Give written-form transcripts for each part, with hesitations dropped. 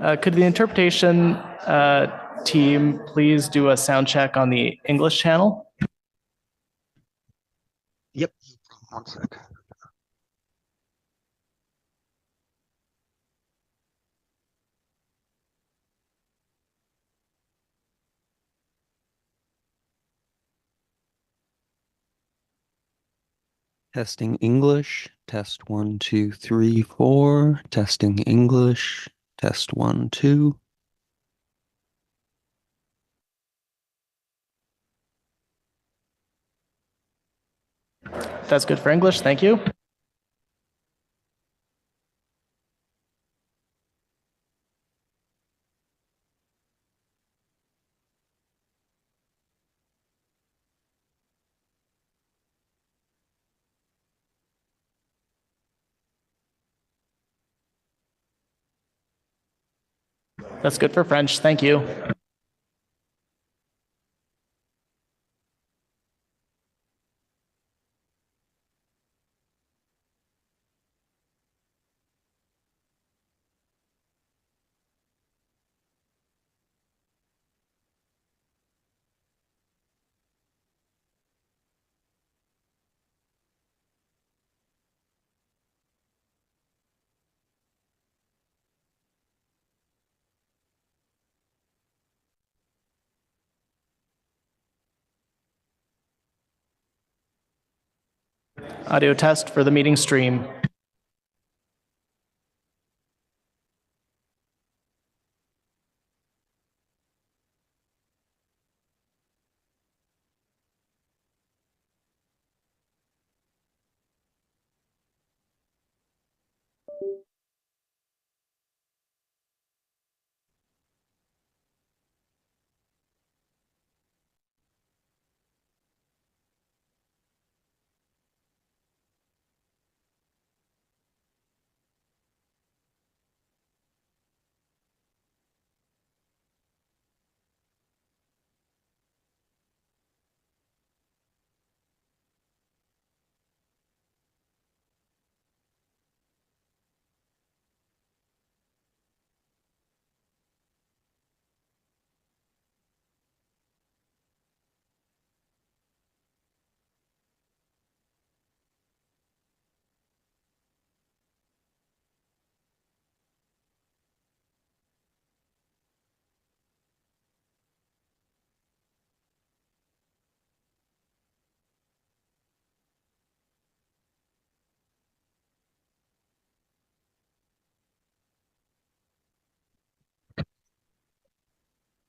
Could the interpretation team please do a sound check on the English channel? Yep. 1 sec. Testing English. Test 1, 2, 3, 4. Testing English. Test 1, 2. That's good for English. Thank you. That's good for French. Thank you. Audio test for the meeting stream.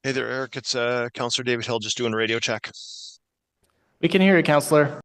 Hey there, Eric. It's Counselor David Hill just doing a radio check. We can hear you, Counselor.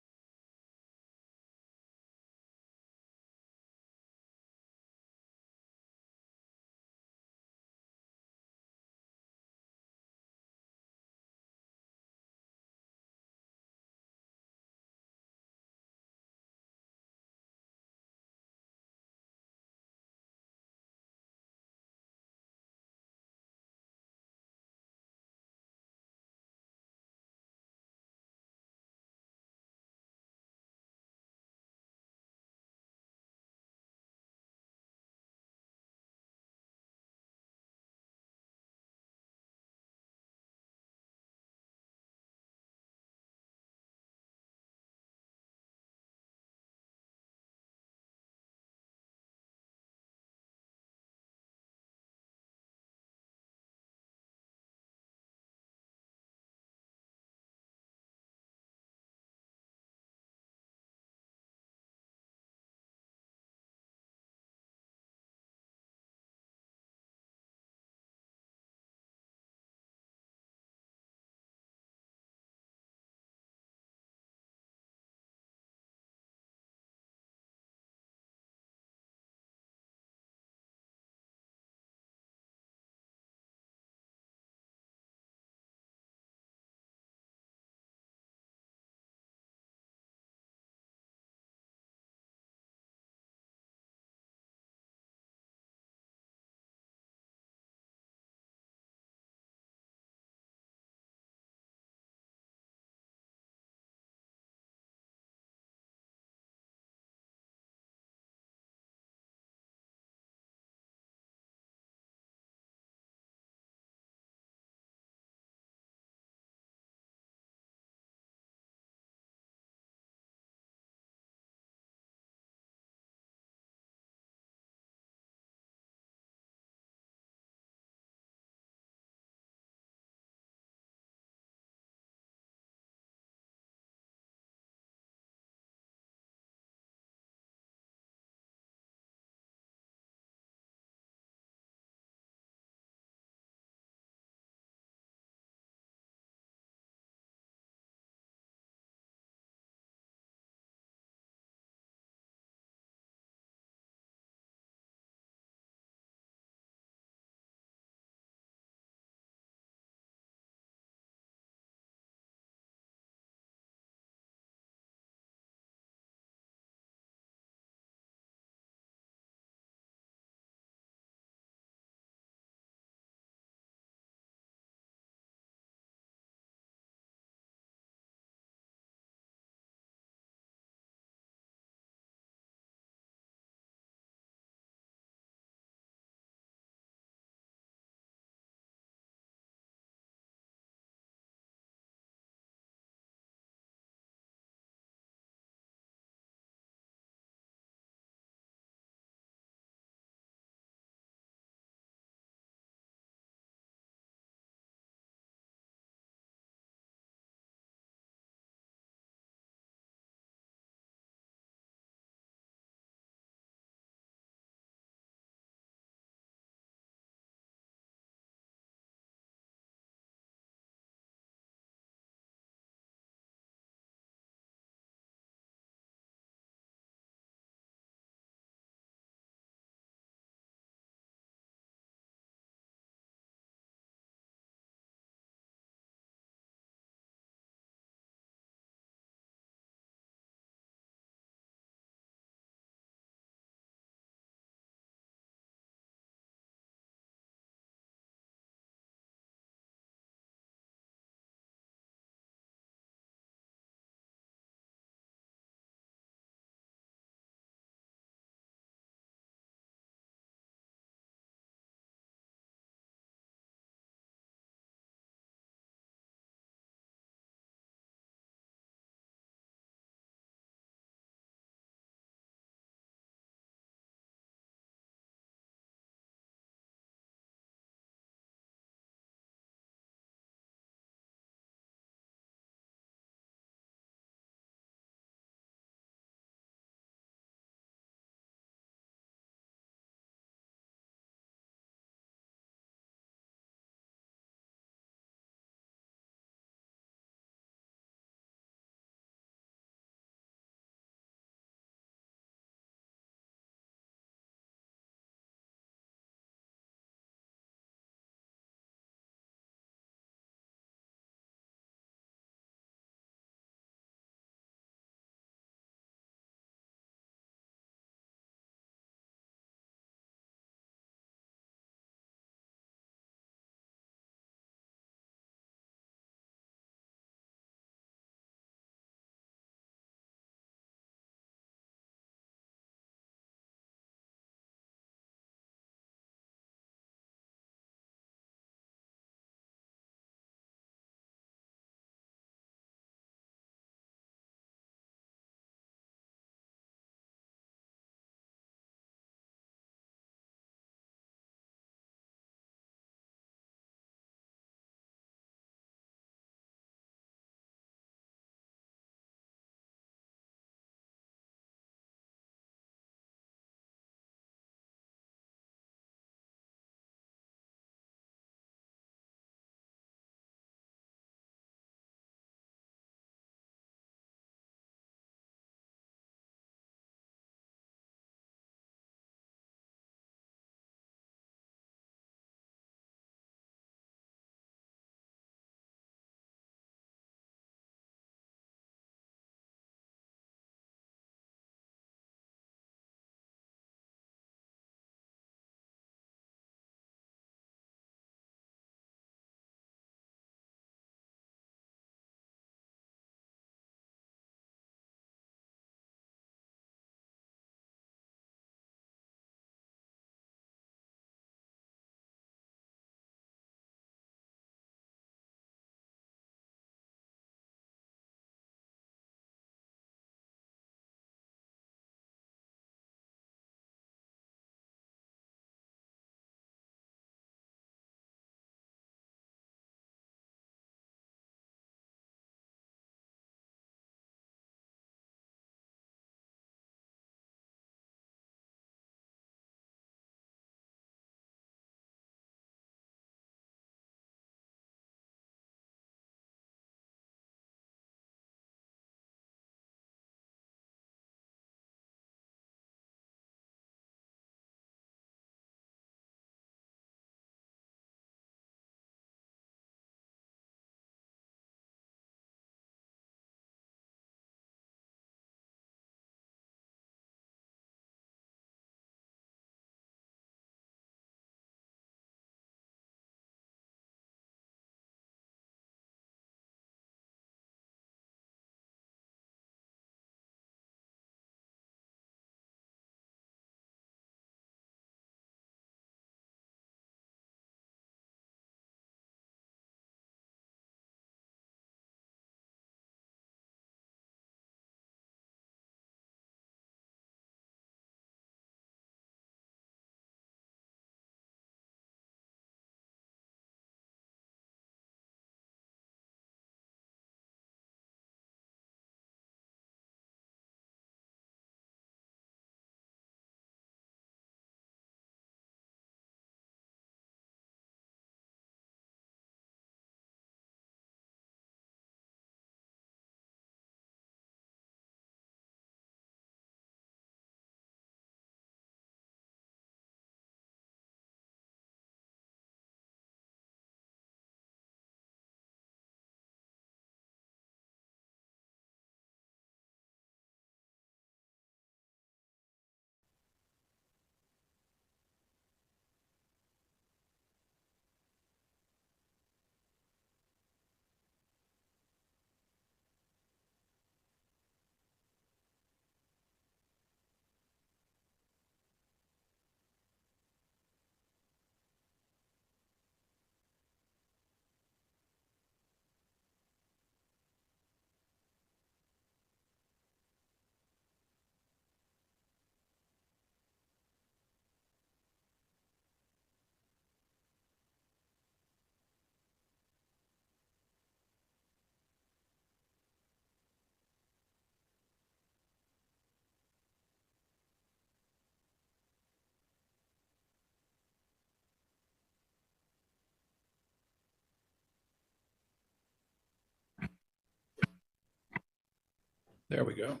There we go.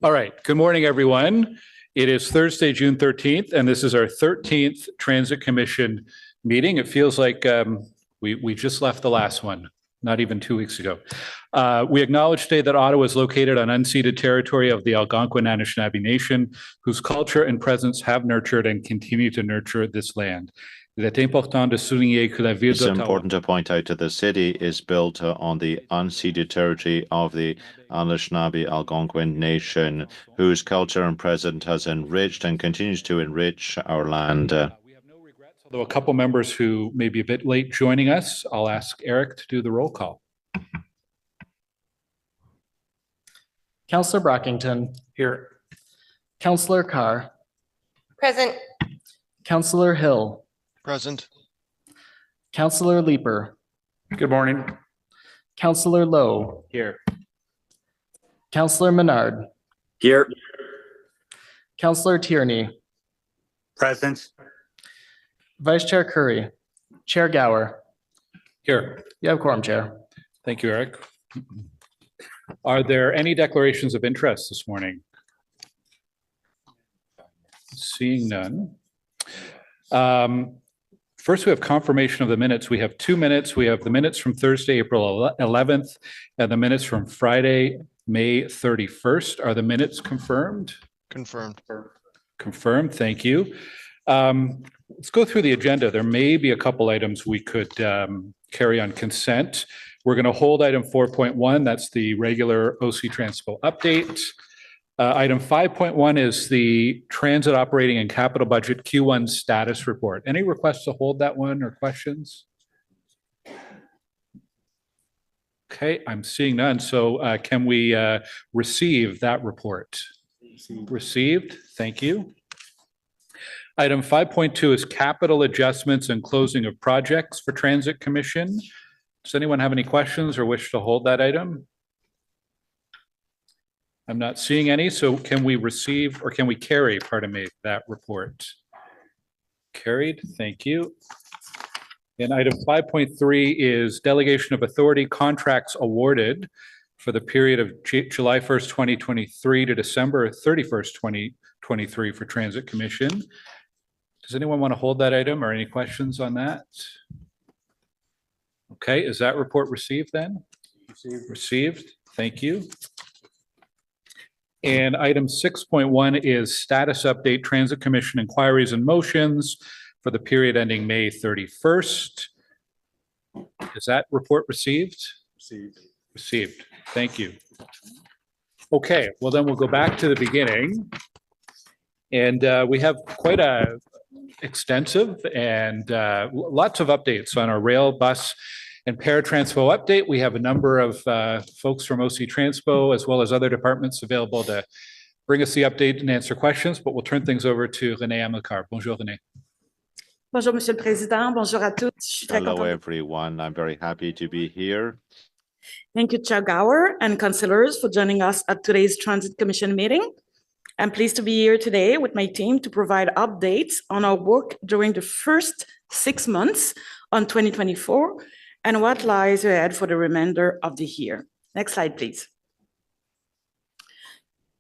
All right. Good morning, everyone. It is Thursday, June 13th, and this is our 13th Transit Commission meeting. It feels like we just left the last one, not even 2 weeks ago. We acknowledge today that Ottawa is located on unceded territory of the Algonquin Anishinaabe Nation, whose culture and presence have nurtured and continue to nurture this land. It's important to point out that the city is built on the unceded territory of the Anishinaabe Algonquin Nation, whose culture and presence has enriched and continues to enrich our land. We have no regrets, although a couple members who may be a bit late joining us. I'll ask Eric to do the roll call. Councillor Brockington. Here. Councillor Carr. Present. Councillor Hill. Present. Councillor Leeper. Good morning. Councillor Lowe. Here. Councillor Menard. Here. Councillor Tierney. Present. Vice Chair Curry. Chair Gower. Here. You have quorum, Chair. Thank you, Eric. Are there any declarations of interest this morning? Seeing none. First, we have confirmation of the minutes. We have 2 minutes. We have the minutes from Thursday, April 11th, and the minutes from Friday, May 31st. Are the minutes confirmed? Confirmed. Confirmed. Thank you. Let's go through the agenda. There may be a couple items we could carry on consent. We're going to hold item 4.1. That's the regular OC Transpo update. Item 5.1 is the transit operating and capital budget Q1 status report. Any requests to hold that one or questions? Okay, I'm seeing none. So can we receive that report? Received. Thank you. Item 5.2 is capital adjustments and closing of projects for Transit Commission. Does anyone have any questions or wish to hold that item? I'm not seeing any, so can we receive or can we carry, pardon me, that report? Carried, thank you. And item 5.3 is delegation of authority contracts awarded for the period of July 1st, 2023 to December 31st, 2023 for Transit Commission. Does anyone want to hold that item or any questions on that? Okay, is that report received then? Received, thank you. And item 6.1 is status update Transit Commission inquiries and motions for the period ending May 31st. Is that report received? Received. Received. Thank you. Okay, well then we'll go back to the beginning. And we have quite a extensive and lots of updates on our rail, bus, and Transpo update. We have a number of folks from OC Transpo as well as other departments available to bring us the update and answer questions, but we'll turn things over to René Amilcar. Bonjour, René. Bonjour, Monsieur le Président. Bonjour à tous. Je suis très Hello, contente. everyone. I'm very happy to be here. Thank you, Chair Gower and councillors for joining us at today's Transit Commission meeting. I'm pleased to be here today with my team to provide updates on our work during the first 6 months on 2024 and what lies ahead for the remainder of the year. Next slide, please.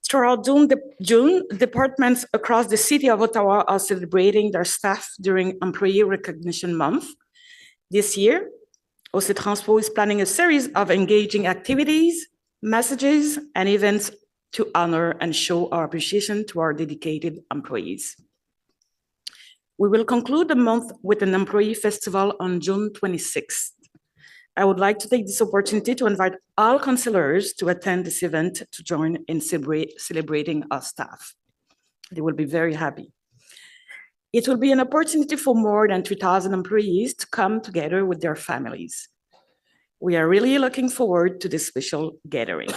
Throughout June, departments across the city of Ottawa are celebrating their staff during Employee Recognition Month. This year, OC Transpo is planning a series of engaging activities, messages, and events to honor and show our appreciation to our dedicated employees. We will conclude the month with an employee festival on June 26th. I would like to take this opportunity to invite all councillors to attend this event to join in celebrating our staff. They will be very happy. It will be an opportunity for more than 3,000 employees to come together with their families. We are really looking forward to this special gathering.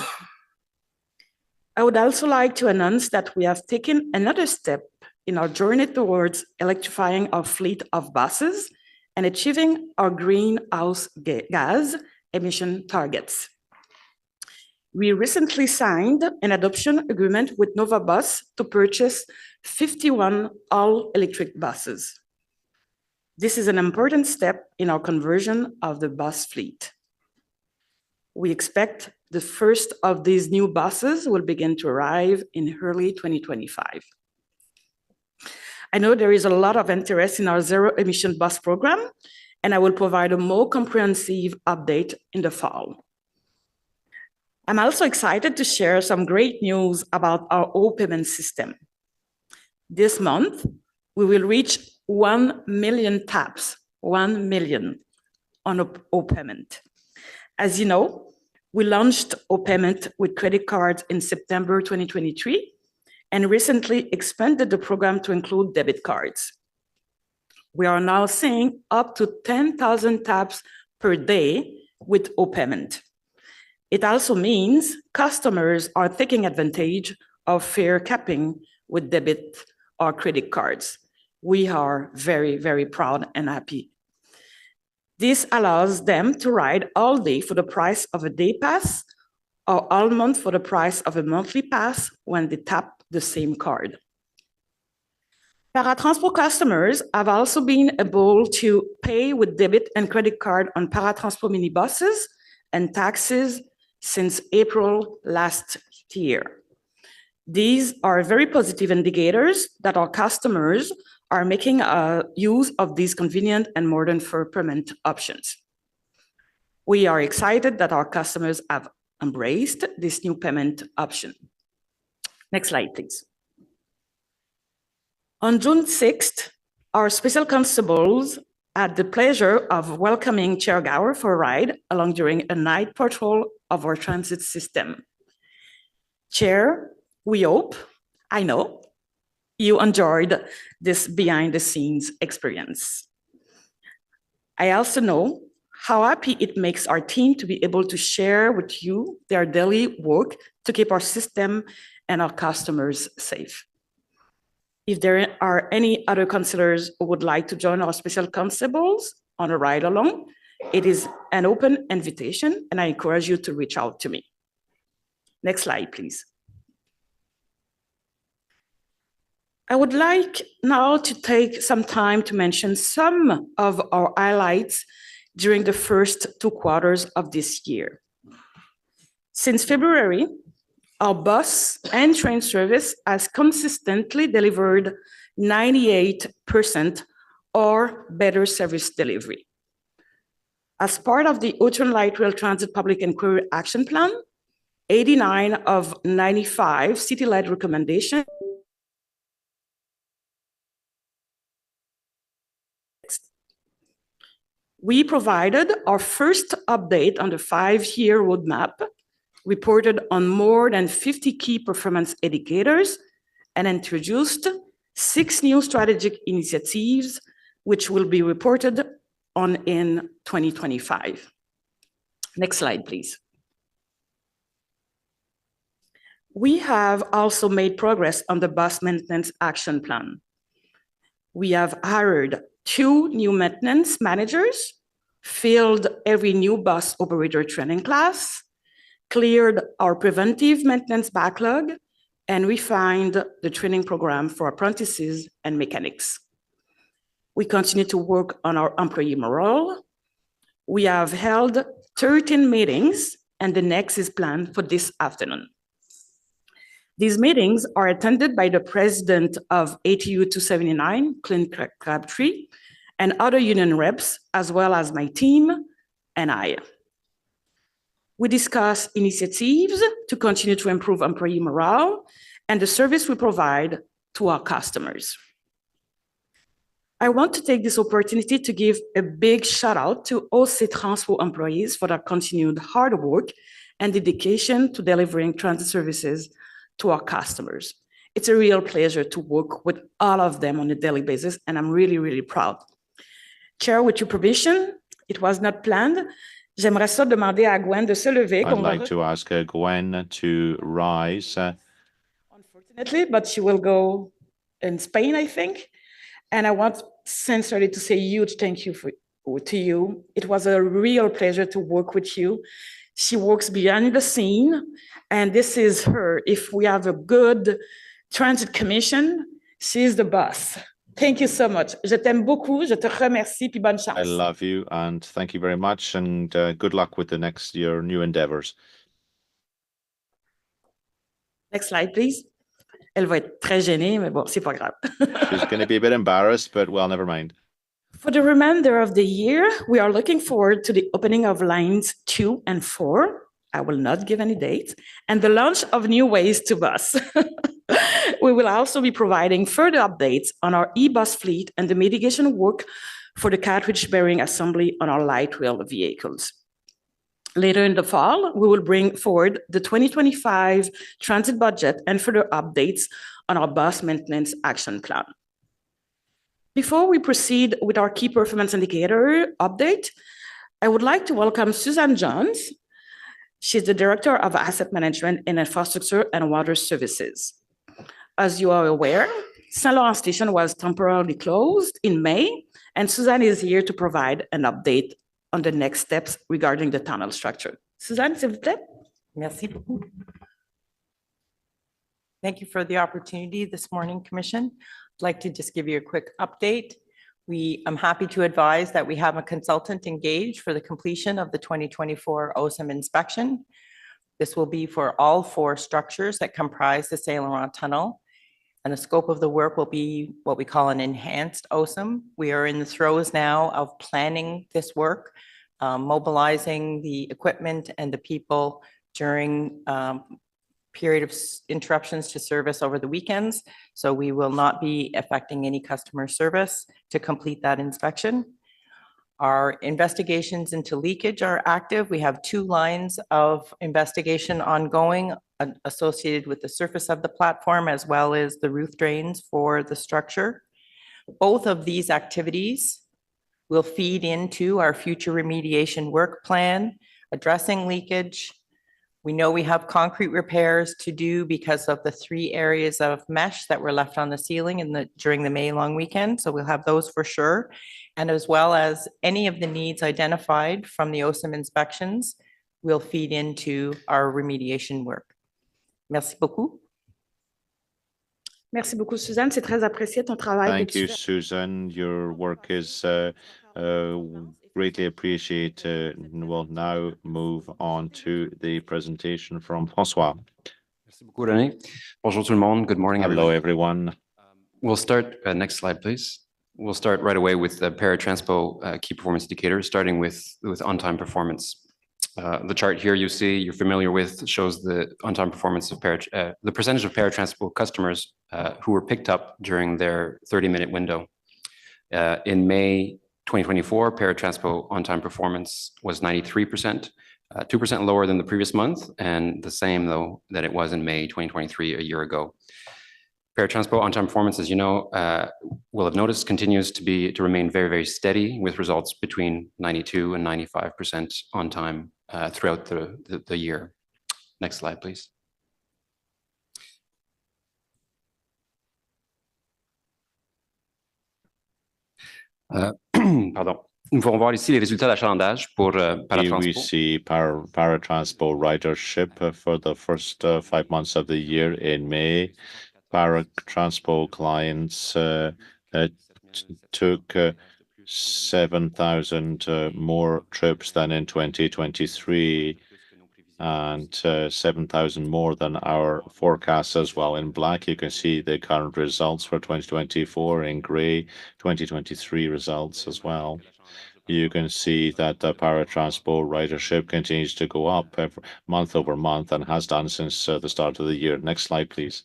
I would also like to announce that we have taken another step in our journey towards electrifying our fleet of buses and achieving our greenhouse gas emission targets. We recently signed an adoption agreement with Nova Bus to purchase 51 all-electric buses. This is an important step in our conversion of the bus fleet. We expect the first of these new buses will begin to arrive in early 2025. I know there is a lot of interest in our zero-emission bus program, and I will provide a more comprehensive update in the fall. I'm also excited to share some great news about our O-payment system. This month, we will reach 1 million taps, 1 million on O-payment. As you know, we launched O-payment with credit cards in September 2023 and recently expanded the program to include debit cards. We are now seeing up to 10,000 taps per day with O-payment. It also means customers are taking advantage of fare capping with debit or credit cards. We are very, very proud and happy. This allows them to ride all day for the price of a day pass or all month for the price of a monthly pass when they tap the same card. Paratranspo customers have also been able to pay with debit and credit card on Paratranspo minibuses and taxis since April last year. These are very positive indicators that our customers are making use of these convenient and modern fare payment options. We are excited that our customers have embraced this new payment option. Next slide, please. On June 6th, our special constables had the pleasure of welcoming Chair Gower for a ride along during a night patrol of our transit system. Chair, we hope, I know, you enjoyed this behind-the-scenes experience. I also know how happy it makes our team to be able to share with you their daily work to keep our system and our customers safe. If there are any other councillors who would like to join our special constables on a ride along, it is an open invitation, and I encourage you to reach out to me. Next slide, please. I would like now to take some time to mention some of our highlights during the first 2 quarters of this year. Since February, our bus and train service has consistently delivered 98% or better service delivery. As part of the Ocean Light Rail Transit Public Inquiry Action Plan, 89 of 95 city-led recommendations we provided our first update on the 5-year roadmap, reported on more than 50 key performance indicators, and introduced 6 new strategic initiatives, which will be reported on in 2025. Next slide, please. We have also made progress on the bus maintenance action plan. We have hired 2 new maintenance managers, filled every new bus operator training class, cleared our preventive maintenance backlog, and refined the training program for apprentices and mechanics. We continue to work on our employee morale. We have held 13 meetings, and the next is planned for this afternoon. These meetings are attended by the president of ATU 279, Clint Crabtree, and other union reps, as well as my team and I. We discuss initiatives to continue to improve employee morale and the service we provide to our customers. I want to take this opportunity to give a big shout out to all Transpo employees for their continued hard work and dedication to delivering transit services to our customers. It's a real pleasure to work with all of them on a daily basis, and I'm really, really proud. Chair, with your permission, it was not planned. J'aimerais ça demander à Gwen de se lever. I'd like to ask Gwen to rise. Unfortunately, but she will go in Spain, I think. And I want sincerely to say a huge thank you to you. It was a real pleasure to work with you. She works behind the scene, and this is her. If we have a good transit commission, she's the boss. Thank you so much. Je t'aime beaucoup, je te remercie, puis bonne chance. I love you and thank you very much, and good luck with your new endeavors. Next slide, please. Elle va être très gênée, mais bon, c'est pas grave. She's going to be a bit embarrassed, but well, never mind. For the remainder of the year, we are looking forward to the opening of lines 2 and 4. I will not give any dates, and the launch of new ways to bus. We will also be providing further updates on our e-bus fleet and the mitigation work for the cartridge-bearing assembly on our light rail vehicles. Later in the fall, we will bring forward the 2025 transit budget and further updates on our bus maintenance action plan. Before we proceed with our key performance indicator update, I would like to welcome Suzanne Jones. She's the Director of Asset Management and Infrastructure and Water Services. As you are aware, Saint Laurent Station was temporarily closed in May, and Suzanne is here to provide an update on the next steps regarding the tunnel structure. Suzanne, s'il vous plaît. Merci beaucoup. Thank you for the opportunity this morning, Commission. I'd like to just give you a quick update. I'm happy to advise that we have a consultant engaged for the completion of the 2024 OSIM inspection. This will be for all 4 structures that comprise the Saint Laurent Tunnel. And the scope of the work will be what we call an enhanced OSIM. We are in the throes now of planning this work, mobilizing the equipment and the people during period of interruptions to service over the weekends. So we will not be affecting any customer service to complete that inspection. Our investigations into leakage are active. We have 2 lines of investigation ongoing associated with the surface of the platform as well as the roof drains for the structure. Both of these activities will feed into our future remediation work plan, addressing leakage. We know we have concrete repairs to do because of the 3 areas of mesh that were left on the ceiling during the May long weekend. So we'll have those for sure. And as well as any of the needs identified from the OSIM inspections will feed into our remediation work. Merci beaucoup. Merci beaucoup, Suzanne. C'est très apprécié ton travail. Thank you, Susan. Your work is greatly appreciated. We'll now move on to the presentation from François. Merci beaucoup, René. Bonjour tout le monde. Good morning, Hello, everyone. everyone. We'll start, next slide, please. We'll start right away with the Transpo key performance indicators, starting with on-time performance. The chart here you see, you're familiar with, shows the on-time performance of the percentage of Transpo customers who were picked up during their 30-minute window. In May 2024, Transpo on-time performance was 93%, 2% lower than the previous month, and the same though that it was in May 2023, a year ago. Transpo on-time performance, as you know, will have noticed, continues to remain very, very steady with results between 92 and 95% on time throughout the year. Next slide, please. Pardon. Nous pouvons voir ici les résultats d'achalandage pour Here we see Transpo ridership for the first 5 months of the year. In May, Transpo clients took 7,000 more trips than in 2023 and 7,000 more than our forecasts as well. In black, you can see the current results for 2024. In gray, 2023 results as well. You can see that the Transpo ridership continues to go up month over month and has done since the start of the year. Next slide, please.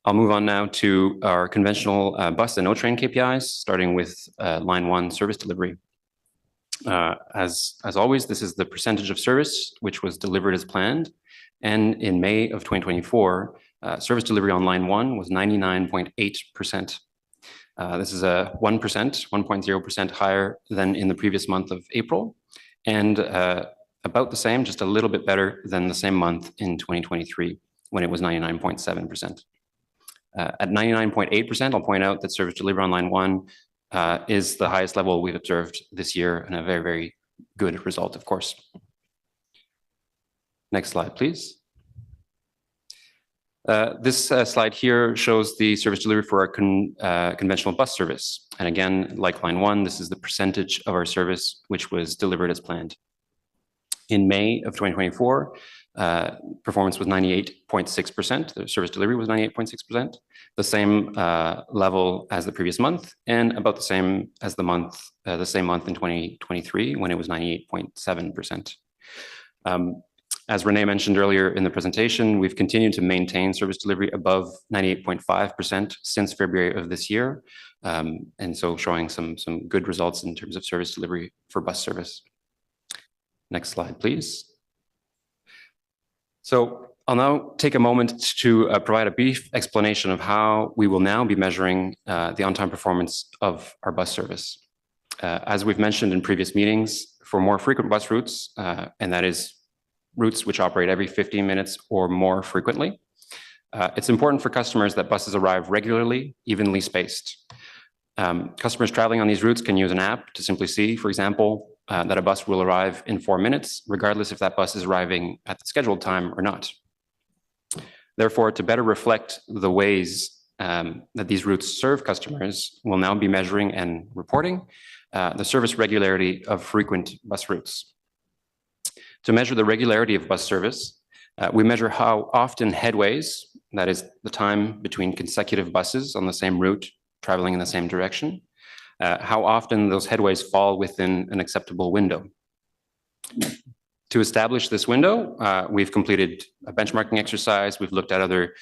I'll move on now to our conventional bus and no-train KPIs, starting with line 1 service delivery. As always, this is the percentage of service which was delivered as planned. And in May of 2024, service delivery on line 1 was 99.8%. This is a 1.0% higher than in the previous month of April, and about the same, just a little bit better than the same month in 2023, when it was 99.7%. At 99.8%, I'll point out that service delivery on line 1 is the highest level we've observed this year, and a very, very good result, of course. Next slide, please. This slide here shows the service delivery for our conventional bus service. And again, like line 1, this is the percentage of our service which was delivered as planned. In May of 2024, performance was 98.6%. The service delivery was 98.6%, the same level as the previous month, and about the same as the same month in 2023 when it was 98.7%. As Renee mentioned earlier in the presentation, we've continued to maintain service delivery above 98.5% since February of this year, and so showing some good results in terms of service delivery for bus service. Next slide, please. So I'll now take a moment to provide a brief explanation of how we will now be measuring the on-time performance of our bus service. As we've mentioned in previous meetings, for more frequent bus routes, and that is routes which operate every 15 minutes or more frequently, it's important for customers that buses arrive regularly, evenly spaced. Customers traveling on these routes can use an app to simply see, for example, that a bus will arrive in 4 minutes, regardless if that bus is arriving at the scheduled time or not. Therefore, to better reflect the ways that these routes serve customers, we'll now be measuring and reporting the service regularity of frequent bus routes. To measure the regularity of bus service, we measure how often headways, that is the time between consecutive buses on the same route traveling in the same direction, how often those headways fall within an acceptable window. To establish this window, we've completed a benchmarking exercise. We've looked at other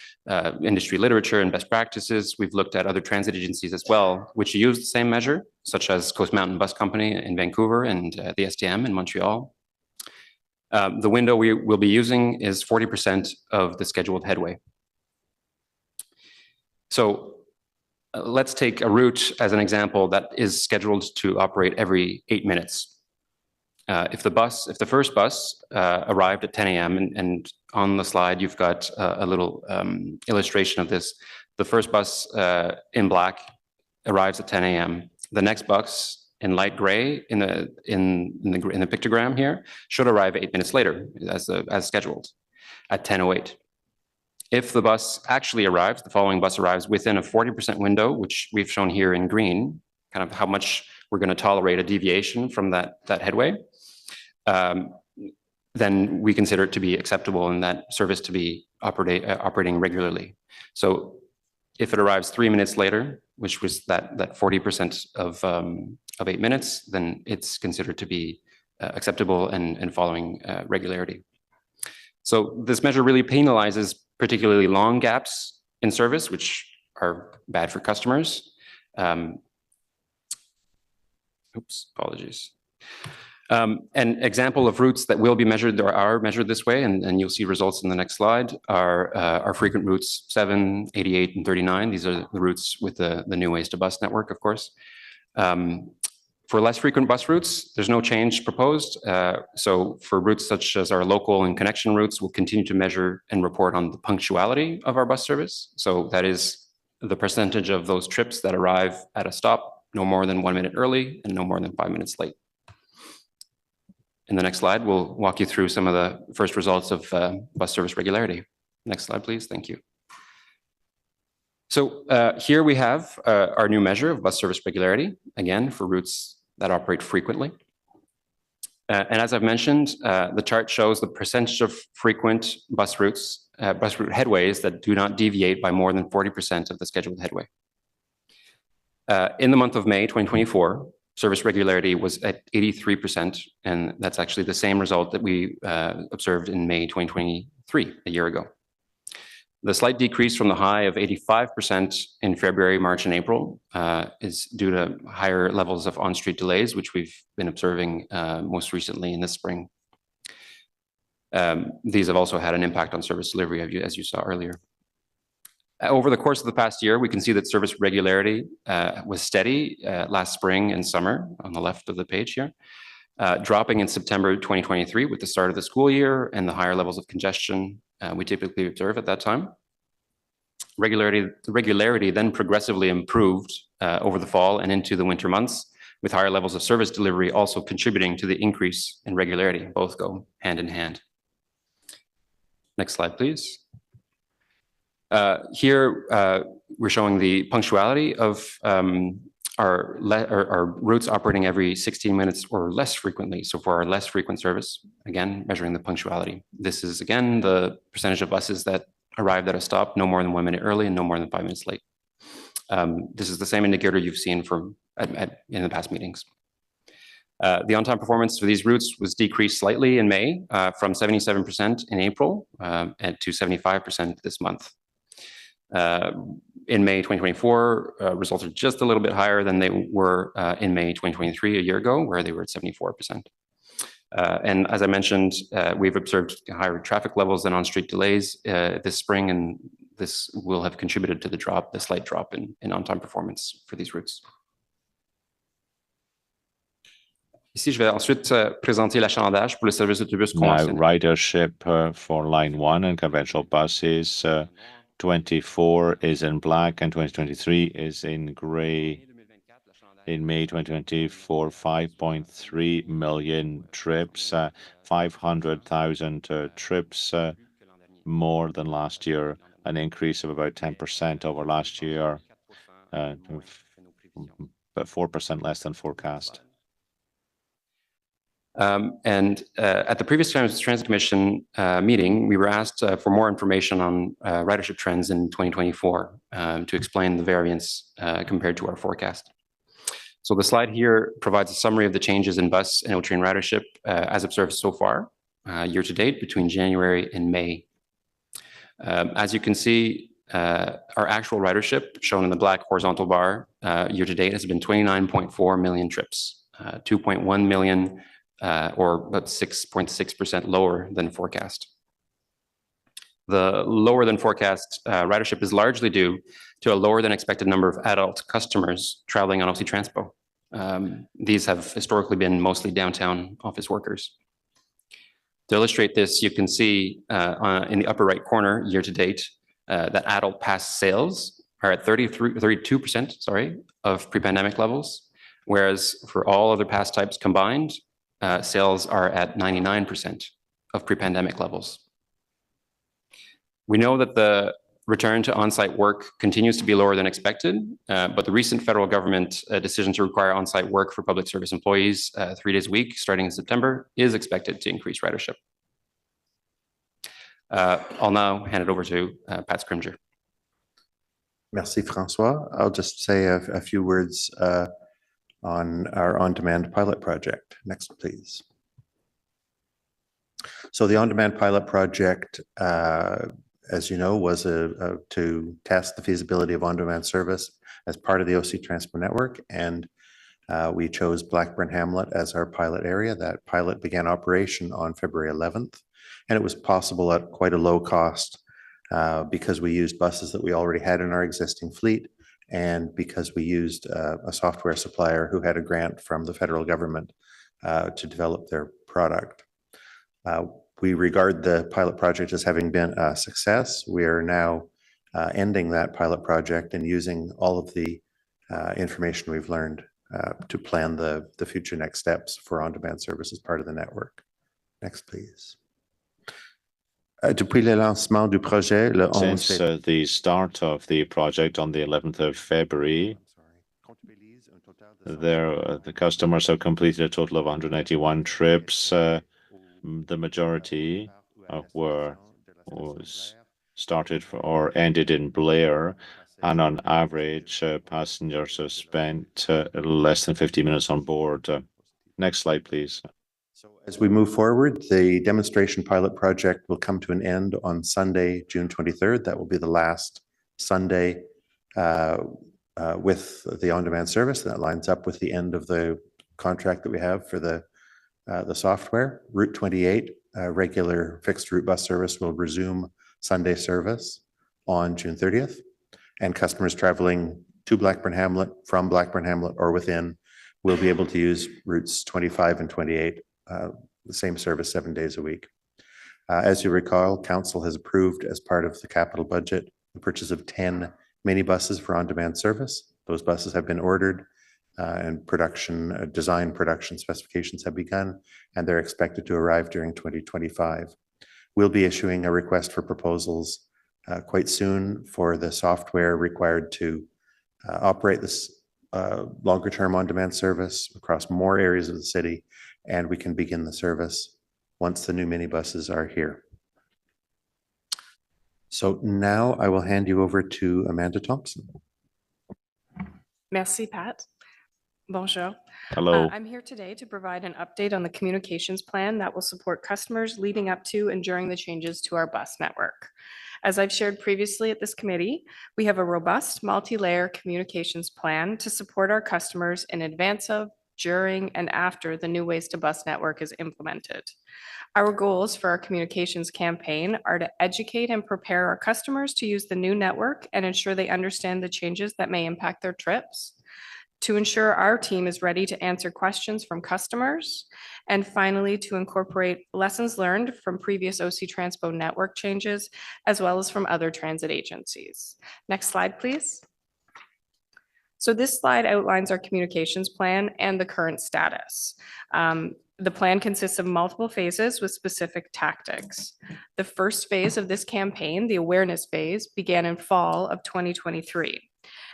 industry literature and best practices. We've looked at other transit agencies as well, which use the same measure, such as Coast Mountain Bus Company in Vancouver and the STM in Montreal. The window we will be using is 40% of the scheduled headway. So let's take a route as an example that is scheduled to operate every 8 minutes. If the first bus arrived at 10 a.m. and on the slide you've got a little illustration of this. The first bus in black arrives at 10 a.m. The next bus in light gray in the pictogram here should arrive 8 minutes later as scheduled at 10:08. If the bus actually arrives, the following bus arrives within a 40% window, which we've shown here in green, kind of how much we're going to tolerate a deviation from that headway, then we consider it to be acceptable and that service to be operating regularly. So if it arrives 3 minutes later, which was that 40% of 8 minutes, then it's considered to be acceptable and following regularity. So this measure really penalizes particularly long gaps in service, which are bad for customers. Apologies. An example of routes that will be measured or are measured this way, and you'll see results in the next slide, are our frequent routes 7, 88, and 39. These are the routes with the new Ways to Bus network, of course. For less frequent bus routes, there's no change proposed. So for routes such as our local and connection routes, we'll continue to measure and report on the punctuality of our bus service. So that is the percentage of those trips that arrive at a stop no more than 1 minute early and no more than 5 minutes late. In the next slide, we'll walk you through some of the first results of bus service regularity. Next slide, please. Thank you. So here we have our new measure of bus service regularity, again, for routes that operate frequently. And as I've mentioned, the chart shows the percentage of frequent bus route headways that do not deviate by more than 40% of the scheduled headway. In the month of May 2024, service regularity was at 83%, and that's actually the same result that we observed in May 2023, a year ago. The slight decrease from the high of 85% in February, March, and April is due to higher levels of on-street delays, which we've been observing most recently in the spring. These have also had an impact on service delivery, as you saw earlier. Over the course of the past year, we can see that service regularity was steady last spring and summer on the left of the page here, dropping in September 2023 with the start of the school year and the higher levels of congestion we typically observe at that time. Regularity then progressively improved over the fall and into the winter months, with higher levels of service delivery also contributing to the increase in regularity. Both go hand in hand. Next slide, please. Here, we're showing the punctuality of our routes operating every 16 minutes or less frequently. So for our less frequent service, again, measuring the punctuality. This is, again, the percentage of buses that arrived at a stop no more than 1 minute early and no more than 5 minutes late. This is the same indicator you've seen in the past meetings. The on-time performance for these routes was decreased slightly in May from 77% in April and to 75% this month. In May 2024, results are just a little bit higher than they were in May 2023, a year ago, where they were at 74%. And as I mentioned, we've observed higher traffic levels and on-street delays this spring, and this will have contributed to the slight drop in on-time performance for these routes. Ici, je vais ensuite présenter l'achalandage pour le service d'autobus conventionnel. Ridership for line 1 and conventional buses, 24 is in black and 2023 is in gray. In May 2024, 5.3 million trips, 500,000 trips more than last year, an increase of about 10% over last year, but 4% less than forecast. At the previous Transit Commission meeting, we were asked for more information on ridership trends in 2024 to explain the variance compared to our forecast. So the slide here provides a summary of the changes in bus and train ridership as observed so far, year to date between January and May. As you can see, our actual ridership, shown in the black horizontal bar, year to date has been 29.4 million trips, 2.1 million or about 6.6% lower than forecast. The lower than forecast ridership is largely due to a lower than expected number of adult customers traveling on OC Transpo. These have historically been mostly downtown office workers. To illustrate this, you can see in the upper right corner, year to date, that adult pass sales are at 32% of pre-pandemic levels, whereas for all other pass types combined, sales are at 99% of pre-pandemic levels. We know that the return to on-site work continues to be lower than expected, but the recent federal government decision to require on-site work for public service employees 3 days a week starting in September is expected to increase ridership. I'll now hand it over to Pat Scrimger. Merci, François. I'll just say a few words on our on-demand pilot project. Next, please. So the on-demand pilot project, as you know, was to test the feasibility of on-demand service as part of the OC Transpo network, and we chose Blackburn Hamlet as our pilot area. That pilot began operation on February 11th, and it was possible at quite a low cost because we used buses that we already had in our existing fleet, and because we used a software supplier who had a grant from the federal government to develop their product. We regard the pilot project as having been a success. We are now ending that pilot project and using all of the information we've learned to plan the future next steps for on-demand service as part of the network. Next, please. Depuis le lancement du projet, le 11 Since the start of the project on the 11th of February, the customers have completed a total of 191 trips. The majority was started or ended in Blair, and on average, passengers have spent less than 50 minutes on board. Next slide, please. As we move forward, the demonstration pilot project will come to an end on Sunday, June 23rd. That will be the last Sunday with the on-demand service. That lines up with the end of the contract that we have for the software. Route 28, regular fixed route bus service, will resume Sunday service on June 30th. And customers traveling to Blackburn Hamlet, from Blackburn Hamlet or within, will be able to use routes 25 and 28, the same service 7 days a week. As you recall, Council has approved as part of the capital budget the purchase of 10 minibuses for on-demand service. Those buses have been ordered and design production specifications have begun, and they're expected to arrive during 2025. We'll be issuing a request for proposals quite soon for the software required to operate this longer-term on-demand service across more areas of the city, and we can begin the service once the new minibuses are here. So now I will hand you over to Amanda Thompson. Merci, Pat. Bonjour. Hello. I'm here today to provide an update on the communications plan that will support customers leading up to and during the changes to our bus network. As I've shared previously at this committee, we have a robust multi-layer communications plan to support our customers in advance of, during, and after the new Ways to Bus network is implemented. Our goals for our communications campaign are to educate and prepare our customers to use the new network and ensure they understand the changes that may impact their trips, to ensure our team is ready to answer questions from customers, and finally, to incorporate lessons learned from previous OC Transpo network changes, as well as from other transit agencies. Next slide, please. So this slide outlines our communications plan and the current status. The plan consists of multiple phases with specific tactics. The first phase of this campaign, the awareness phase, began in fall of 2023.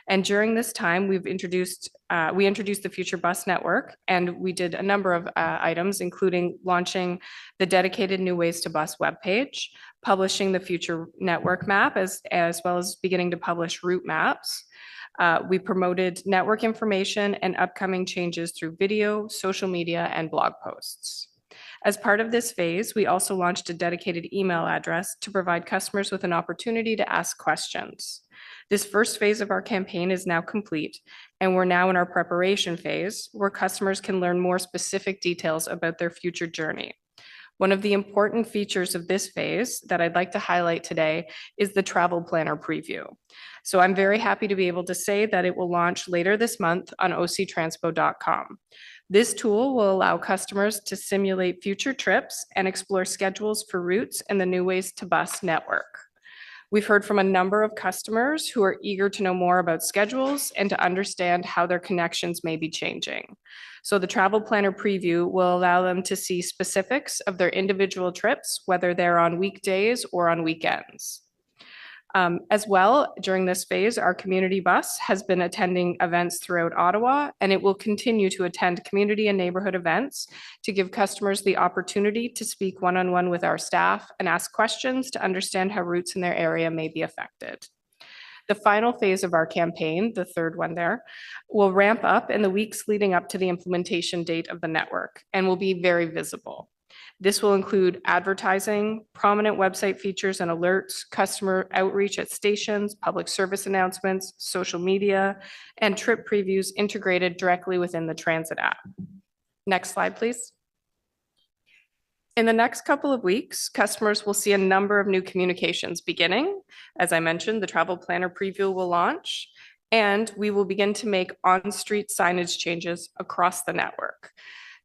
And during this time, we introduced the Future Bus Network, and we did a number of items, including launching the dedicated New Ways to Bus webpage, publishing the Future Network map, as well as beginning to publish route maps. We promoted network information and upcoming changes through video, social media, and blog posts. As part of this phase, we also launched a dedicated email address to provide customers with an opportunity to ask questions. This first phase of our campaign is now complete, and we're now in our preparation phase, where customers can learn more specific details about their future journey. One of the important features of this phase that I'd like to highlight today is the travel planner preview. So I'm very happy to be able to say that it will launch later this month on octranspo.com. This tool will allow customers to simulate future trips and explore schedules for routes in the New Ways to Bus network. We've heard from a number of customers who are eager to know more about schedules and to understand how their connections may be changing. So the travel planner preview will allow them to see specifics of their individual trips, whether they're on weekdays or on weekends. As well, during this phase, our community bus has been attending events throughout Ottawa, and it will continue to attend community and neighborhood events to give customers the opportunity to speak one-on-one with our staff and ask questions to understand how routes in their area may be affected. The final phase of our campaign, the third one there, will ramp up in the weeks leading up to the implementation date of the network and will be very visible. This will include advertising, prominent website features and alerts, customer outreach at stations, public service announcements, social media, and trip previews integrated directly within the transit app. Next slide, please. In the next couple of weeks, customers will see a number of new communications beginning. As I mentioned, the travel planner preview will launch, and we will begin to make on-street signage changes across the network.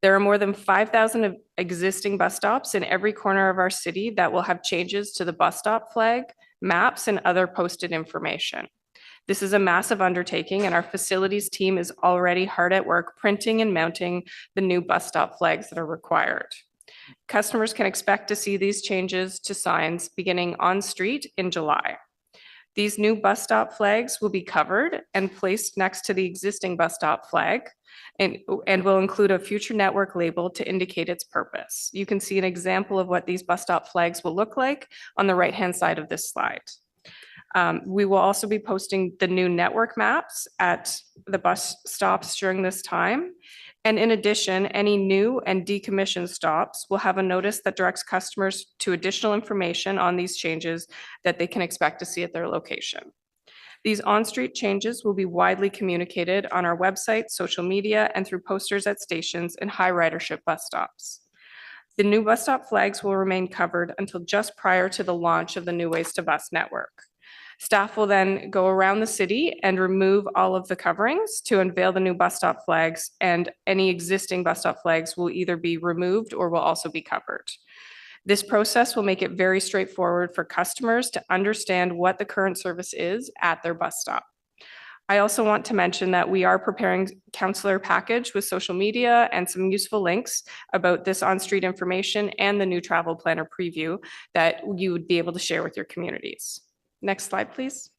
There are more than 5,000 existing bus stops in every corner of our city that will have changes to the bus stop flag, maps, and other posted information. This is a massive undertaking, and our facilities team is already hard at work printing and mounting the new bus stop flags that are required. Customers can expect to see these changes to signs beginning on street in July. These new bus stop flags will be covered and placed next to the existing bus stop flag and will include a future network label to indicate its purpose. You can see an example of what these bus stop flags will look like on the right-hand side of this slide. We will also be posting the new network maps at the bus stops during this time. And in addition, any new and decommissioned stops will have a notice that directs customers to additional information on these changes that they can expect to see at their location. These on-street changes will be widely communicated on our website, social media, and through posters at stations and high ridership bus stops. The new bus stop flags will remain covered until just prior to the launch of the New Ways to Bus network. Staff will then go around the city and remove all of the coverings to unveil the new bus stop flags, and any existing bus stop flags will either be removed or will also be covered. This process will make it very straightforward for customers to understand what the current service is at their bus stop. I also want to mention that we are preparing a counselor package with social media and some useful links about this on-street information and the new travel planner preview that you would be able to share with your communities. Next slide, please.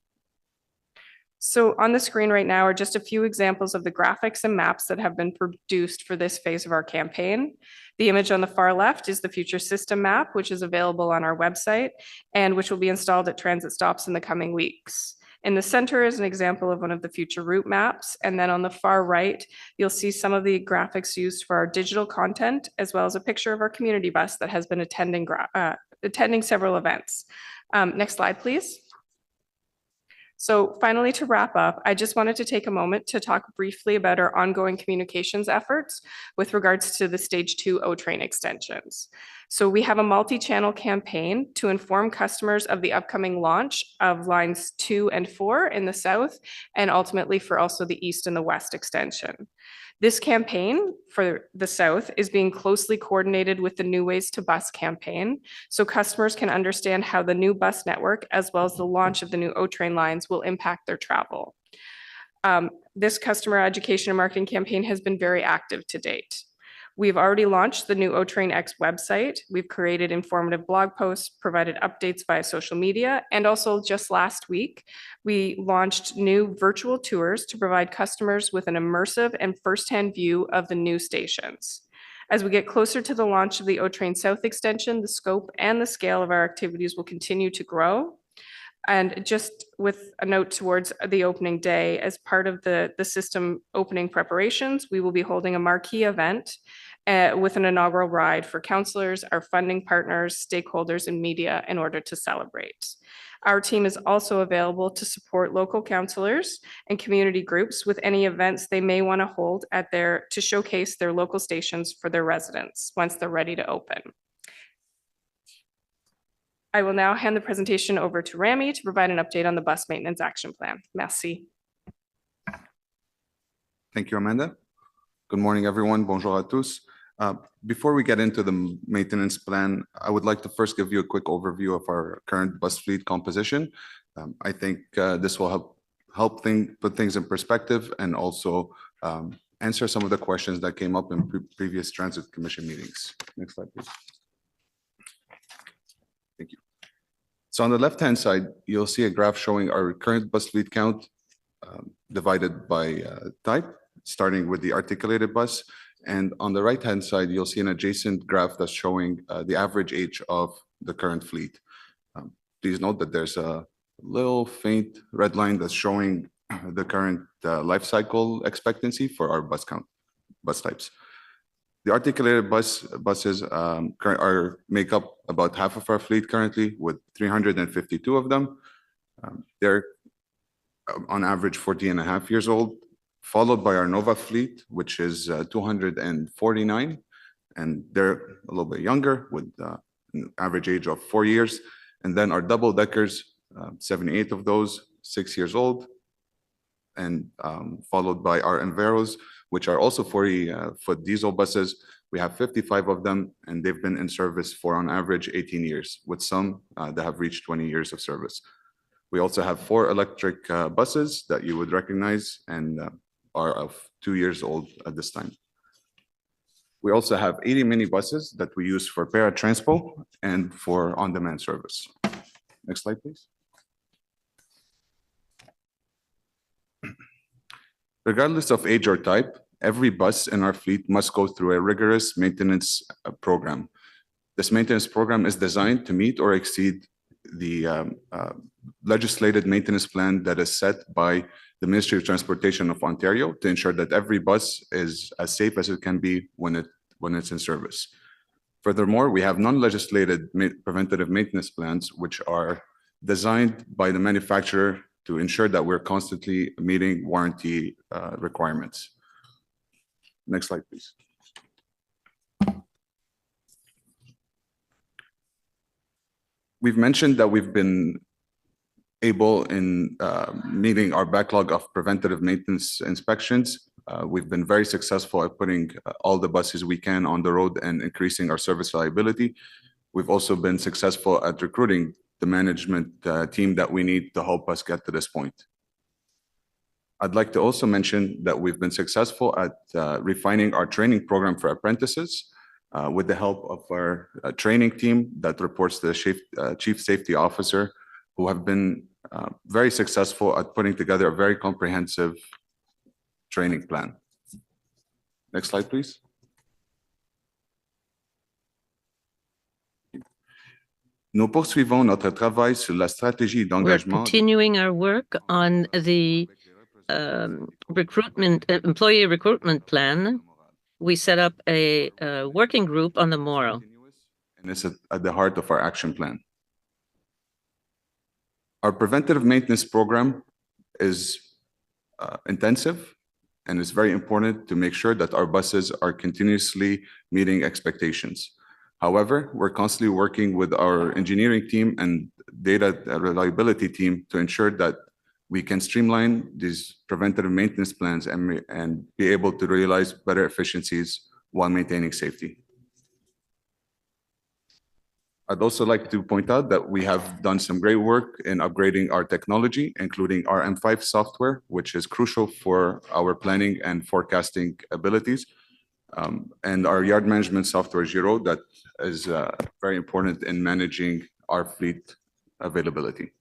So on the screen right now are just a few examples of the graphics and maps that have been produced for this phase of our campaign. The image on the far left is the future system map, which is available on our website and which will be installed at transit stops in the coming weeks. In the center is an example of one of the future route maps. And then on the far right, you'll see some of the graphics used for our digital content, as well as a picture of our community bus that has been attending several events. Next slide, please. So finally, to wrap up, I just wanted to take a moment to talk briefly about our ongoing communications efforts with regards to the Stage 2 O-Train extensions. So we have a multi-channel campaign to inform customers of the upcoming launch of lines 2 and 4 in the south, and ultimately for also the east and the west extension. This campaign for the south is being closely coordinated with the New Ways to Bus campaign, so customers can understand how the new bus network, as well as the launch of the new O-Train lines, will impact their travel. This customer education and marketing campaign has been very active to date. We've already launched the new O-Train X website. We've created informative blog posts, provided updates via social media, and also just last week, we launched new virtual tours to provide customers with an immersive and firsthand view of the new stations. As we get closer to the launch of the O-Train South extension, the scope and the scale of our activities will continue to grow. And just with a note towards the opening day, as part of the system opening preparations, we will be holding a marquee event with an inaugural ride for councillors, our funding partners, stakeholders, and media in order to celebrate. Our team is also available to support local councillors and community groups with any events they may want to hold to showcase their local stations for their residents once they're ready to open. I will now hand the presentation over to Rami to provide an update on the bus maintenance action plan. Merci. Thank you, Amanda. Good morning, everyone. Bonjour à tous. Before we get into the maintenance plan, I would like to first give you a quick overview of our current bus fleet composition. I think this will help put things in perspective and also answer some of the questions that came up in previous Transit Commission meetings. Next slide, please. Thank you. So on the left-hand side, you'll see a graph showing our current bus fleet count divided by type, starting with the articulated bus. And on the right-hand side, you'll see an adjacent graph that's showing the average age of the current fleet. Please note that there's a little faint red line that's showing the current life cycle expectancy for our bus types. The articulated buses make up about half of our fleet currently, with 352 of them. They're on average 40.5 years old, followed by our Nova fleet, which is 249, and they're a little bit younger with an average age of 4 years. And then our double deckers, 78 of those, 6 years old, and followed by our Enveros, which are also 40-foot diesel buses. We have 55 of them, and they've been in service for on average 18 years, with some that have reached 20 years of service. We also have 4 electric buses that you would recognize and are of 2 years old at this time. We also have 80 minibuses that we use for Transpo and for on-demand service. Next slide, please. Regardless of age or type, every bus in our fleet must go through a rigorous maintenance program. This maintenance program is designed to meet or exceed the legislated maintenance plan that is set by the Ministry of Transportation of Ontario to ensure that every bus is as safe as it can be when it's in service. Furthermore, we have non-legislated preventative maintenance plans, which are designed by the manufacturer to ensure that we're constantly meeting warranty requirements. Next slide, please. We've mentioned that we've been able in meeting our backlog of preventative maintenance inspections. We've been very successful at putting all the buses we can on the road and increasing our service reliability. We've also been successful at recruiting the management team that we need to help us get to this point. I'd like to also mention that we've been successful at refining our training program for apprentices with the help of our training team that reports to the Chief Safety Officer, who have been very successful at putting together a very comprehensive training plan. Next slide, please. Nous poursuivons notre travail sur la stratégie We're d'engagement. continuing our work on the employee recruitment plan. We set up a working group on the moral. And it's at the heart of our action plan. Our preventative maintenance program is intensive, and it's very important to make sure that our buses are continuously meeting expectations. However, we're constantly working with our engineering team and data reliability team to ensure that we can streamline these preventative maintenance plans and be able to realize better efficiencies while maintaining safety. I'd also like to point out that we have done some great work in upgrading our technology, including our M5 software, which is crucial for our planning and forecasting abilities, and our yard management software, Giro, that is very important in managing our fleet availability.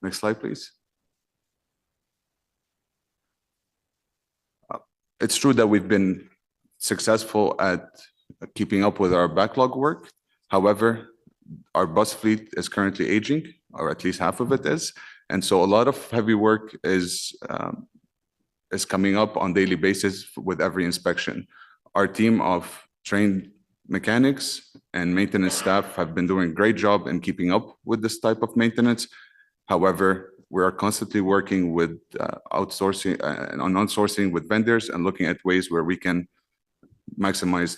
Next slide, please. It's true that we've been successful at keeping up with our backlog work. However, our bus fleet is currently aging, or at least half of it is. And so a lot of heavy work is coming up on a daily basis with every inspection. Our team of trained mechanics and maintenance staff have been doing a great job in keeping up with this type of maintenance. However, we are constantly working with outsourcing and on outsourcing with vendors and looking at ways where we can maximize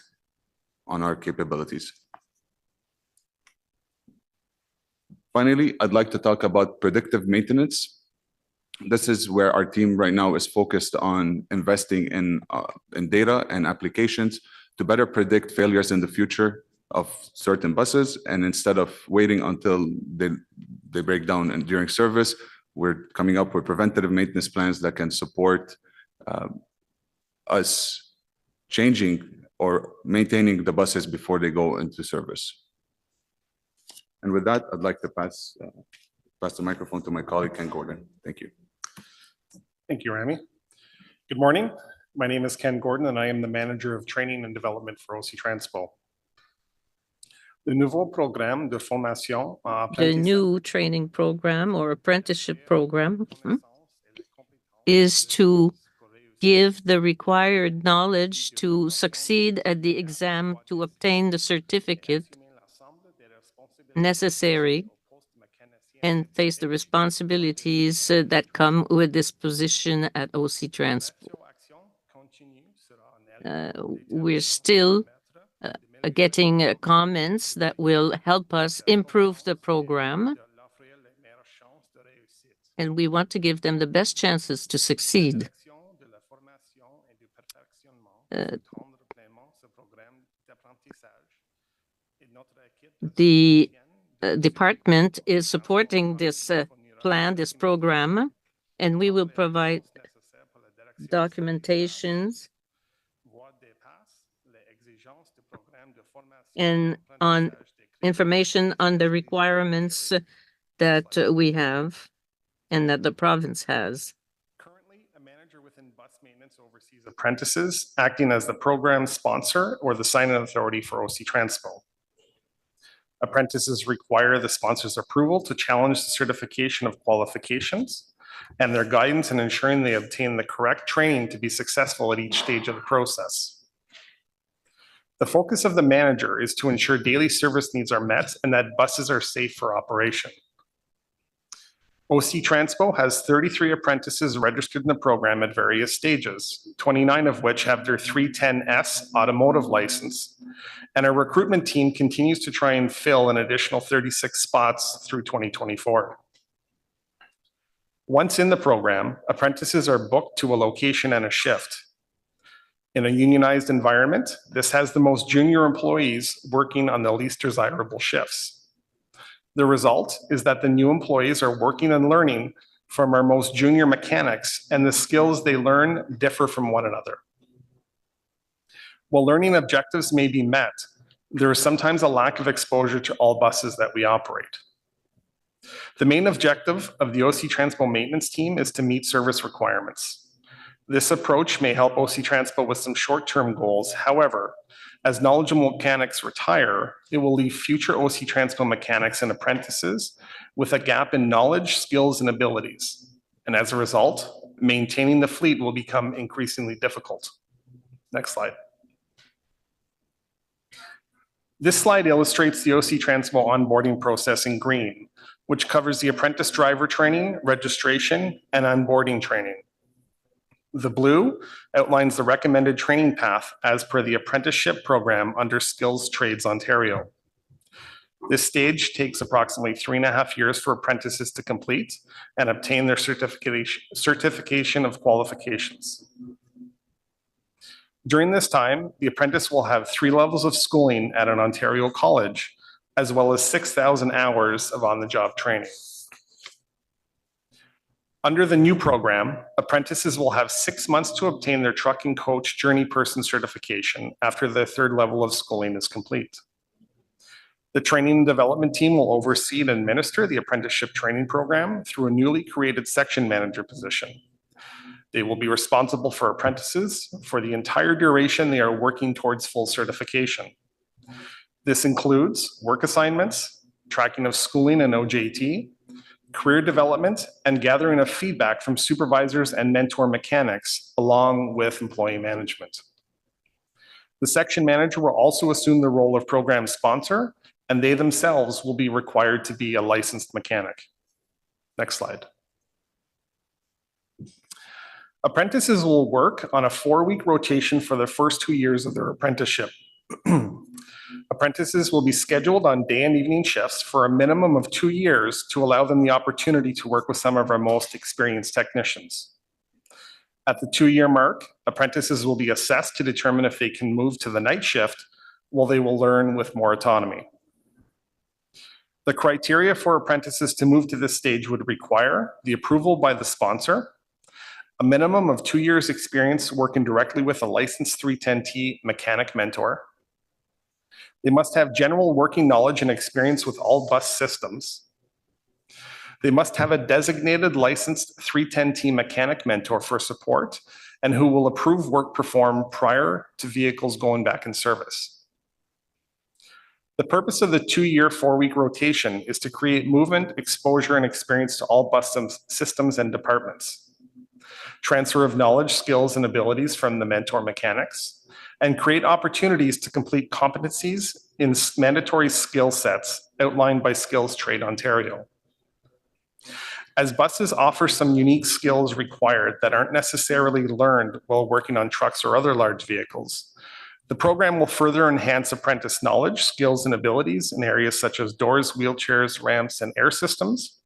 on our capabilities. Finally, I'd like to talk about predictive maintenance. This is where our team right now is focused on investing in data and applications to better predict failures in the future of certain buses. And instead of waiting until they break down and during service, we're coming up with preventative maintenance plans that can support us changing or maintaining the buses before they go into service. And with that, I'd like to pass the microphone to my colleague, Ken Gordon. Thank you. Thank you, Rami. Good morning. My name is Ken Gordon, and I am the Manager of Training and Development for OC Transpo. The new training program or apprenticeship program is to give the required knowledge to succeed at the exam to obtain the certificate necessary and face the responsibilities that come with this position at OC Transpo. We're still getting comments that will help us improve the program, and we want to give them the best chances to succeed. The department is supporting this plan, this program, and we will provide documentations and on information on the requirements that we have and that the province has. Currently, a manager within bus maintenance oversees apprentices, acting as the program sponsor or the sign-in authority for OC Transpo. Apprentices require the sponsor's approval to challenge the certification of qualifications and their guidance in ensuring they obtain the correct training to be successful at each stage of the process. The focus of the manager is to ensure daily service needs are met and that buses are safe for operation. OC Transpo has 33 apprentices registered in the program at various stages, 29 of which have their 310S automotive license. And our recruitment team continues to try and fill an additional 36 spots through 2024. Once in the program, apprentices are booked to a location and a shift. In a unionized environment, this has the most junior employees working on the least desirable shifts. The result is that the new employees are working and learning from our most junior mechanics, and the skills they learn differ from one another. While learning objectives may be met, there is sometimes a lack of exposure to all buses that we operate. The main objective of the OC Transpo maintenance team is to meet service requirements. This approach may help OC Transpo with some short-term goals. However, as knowledgeable mechanics retire, it will leave future OC Transpo mechanics and apprentices with a gap in knowledge, skills, and abilities. And as a result, maintaining the fleet will become increasingly difficult. Next slide. This slide illustrates the OC Transpo onboarding process in green, which covers the apprentice driver training, registration, and onboarding training. The blue outlines the recommended training path as per the apprenticeship program under Skills Trades Ontario. This stage takes approximately 3.5 years for apprentices to complete and obtain their certification of qualifications. During this time, the apprentice will have 3 levels of schooling at an Ontario college, as well as 6,000 hours of on-the-job training. Under the new program, apprentices will have 6 months to obtain their trucking coach journey person certification after the 3rd level of schooling is complete. The training and development team will oversee and administer the apprenticeship training program through a newly created section manager position. They will be responsible for apprentices for the entire duration they are working towards full certification. This includes work assignments, tracking of schooling and OJT, career development, and gathering of feedback from supervisors and mentor mechanics, along with employee management. The section manager will also assume the role of program sponsor, and they themselves will be required to be a licensed mechanic. Next slide. Apprentices will work on a 4-week rotation for the first 2 years of their apprenticeship. Apprentices will be scheduled on day and evening shifts for a minimum of 2 years to allow them the opportunity to work with some of our most experienced technicians. At the 2-year mark, apprentices will be assessed to determine if they can move to the night shift, while they will learn with more autonomy. The criteria for apprentices to move to this stage would require the approval by the sponsor, a minimum of 2 years experience working directly with a licensed 310T mechanic mentor. They must have general working knowledge and experience with all bus systems. They must have a designated licensed 310T mechanic mentor for support and who will approve work performed prior to vehicles going back in service. The purpose of the 2-year, 4-week rotation is to create movement, exposure, and experience to all bus systems and departments. Transfer of knowledge, skills, and abilities from the mentor mechanics, and create opportunities to complete competencies in mandatory skill sets outlined by Skills Trade Ontario. As buses offer some unique skills required that aren't necessarily learned while working on trucks or other large vehicles, the program will further enhance apprentice knowledge, skills, and abilities in areas such as doors, wheelchairs, ramps, and air systems,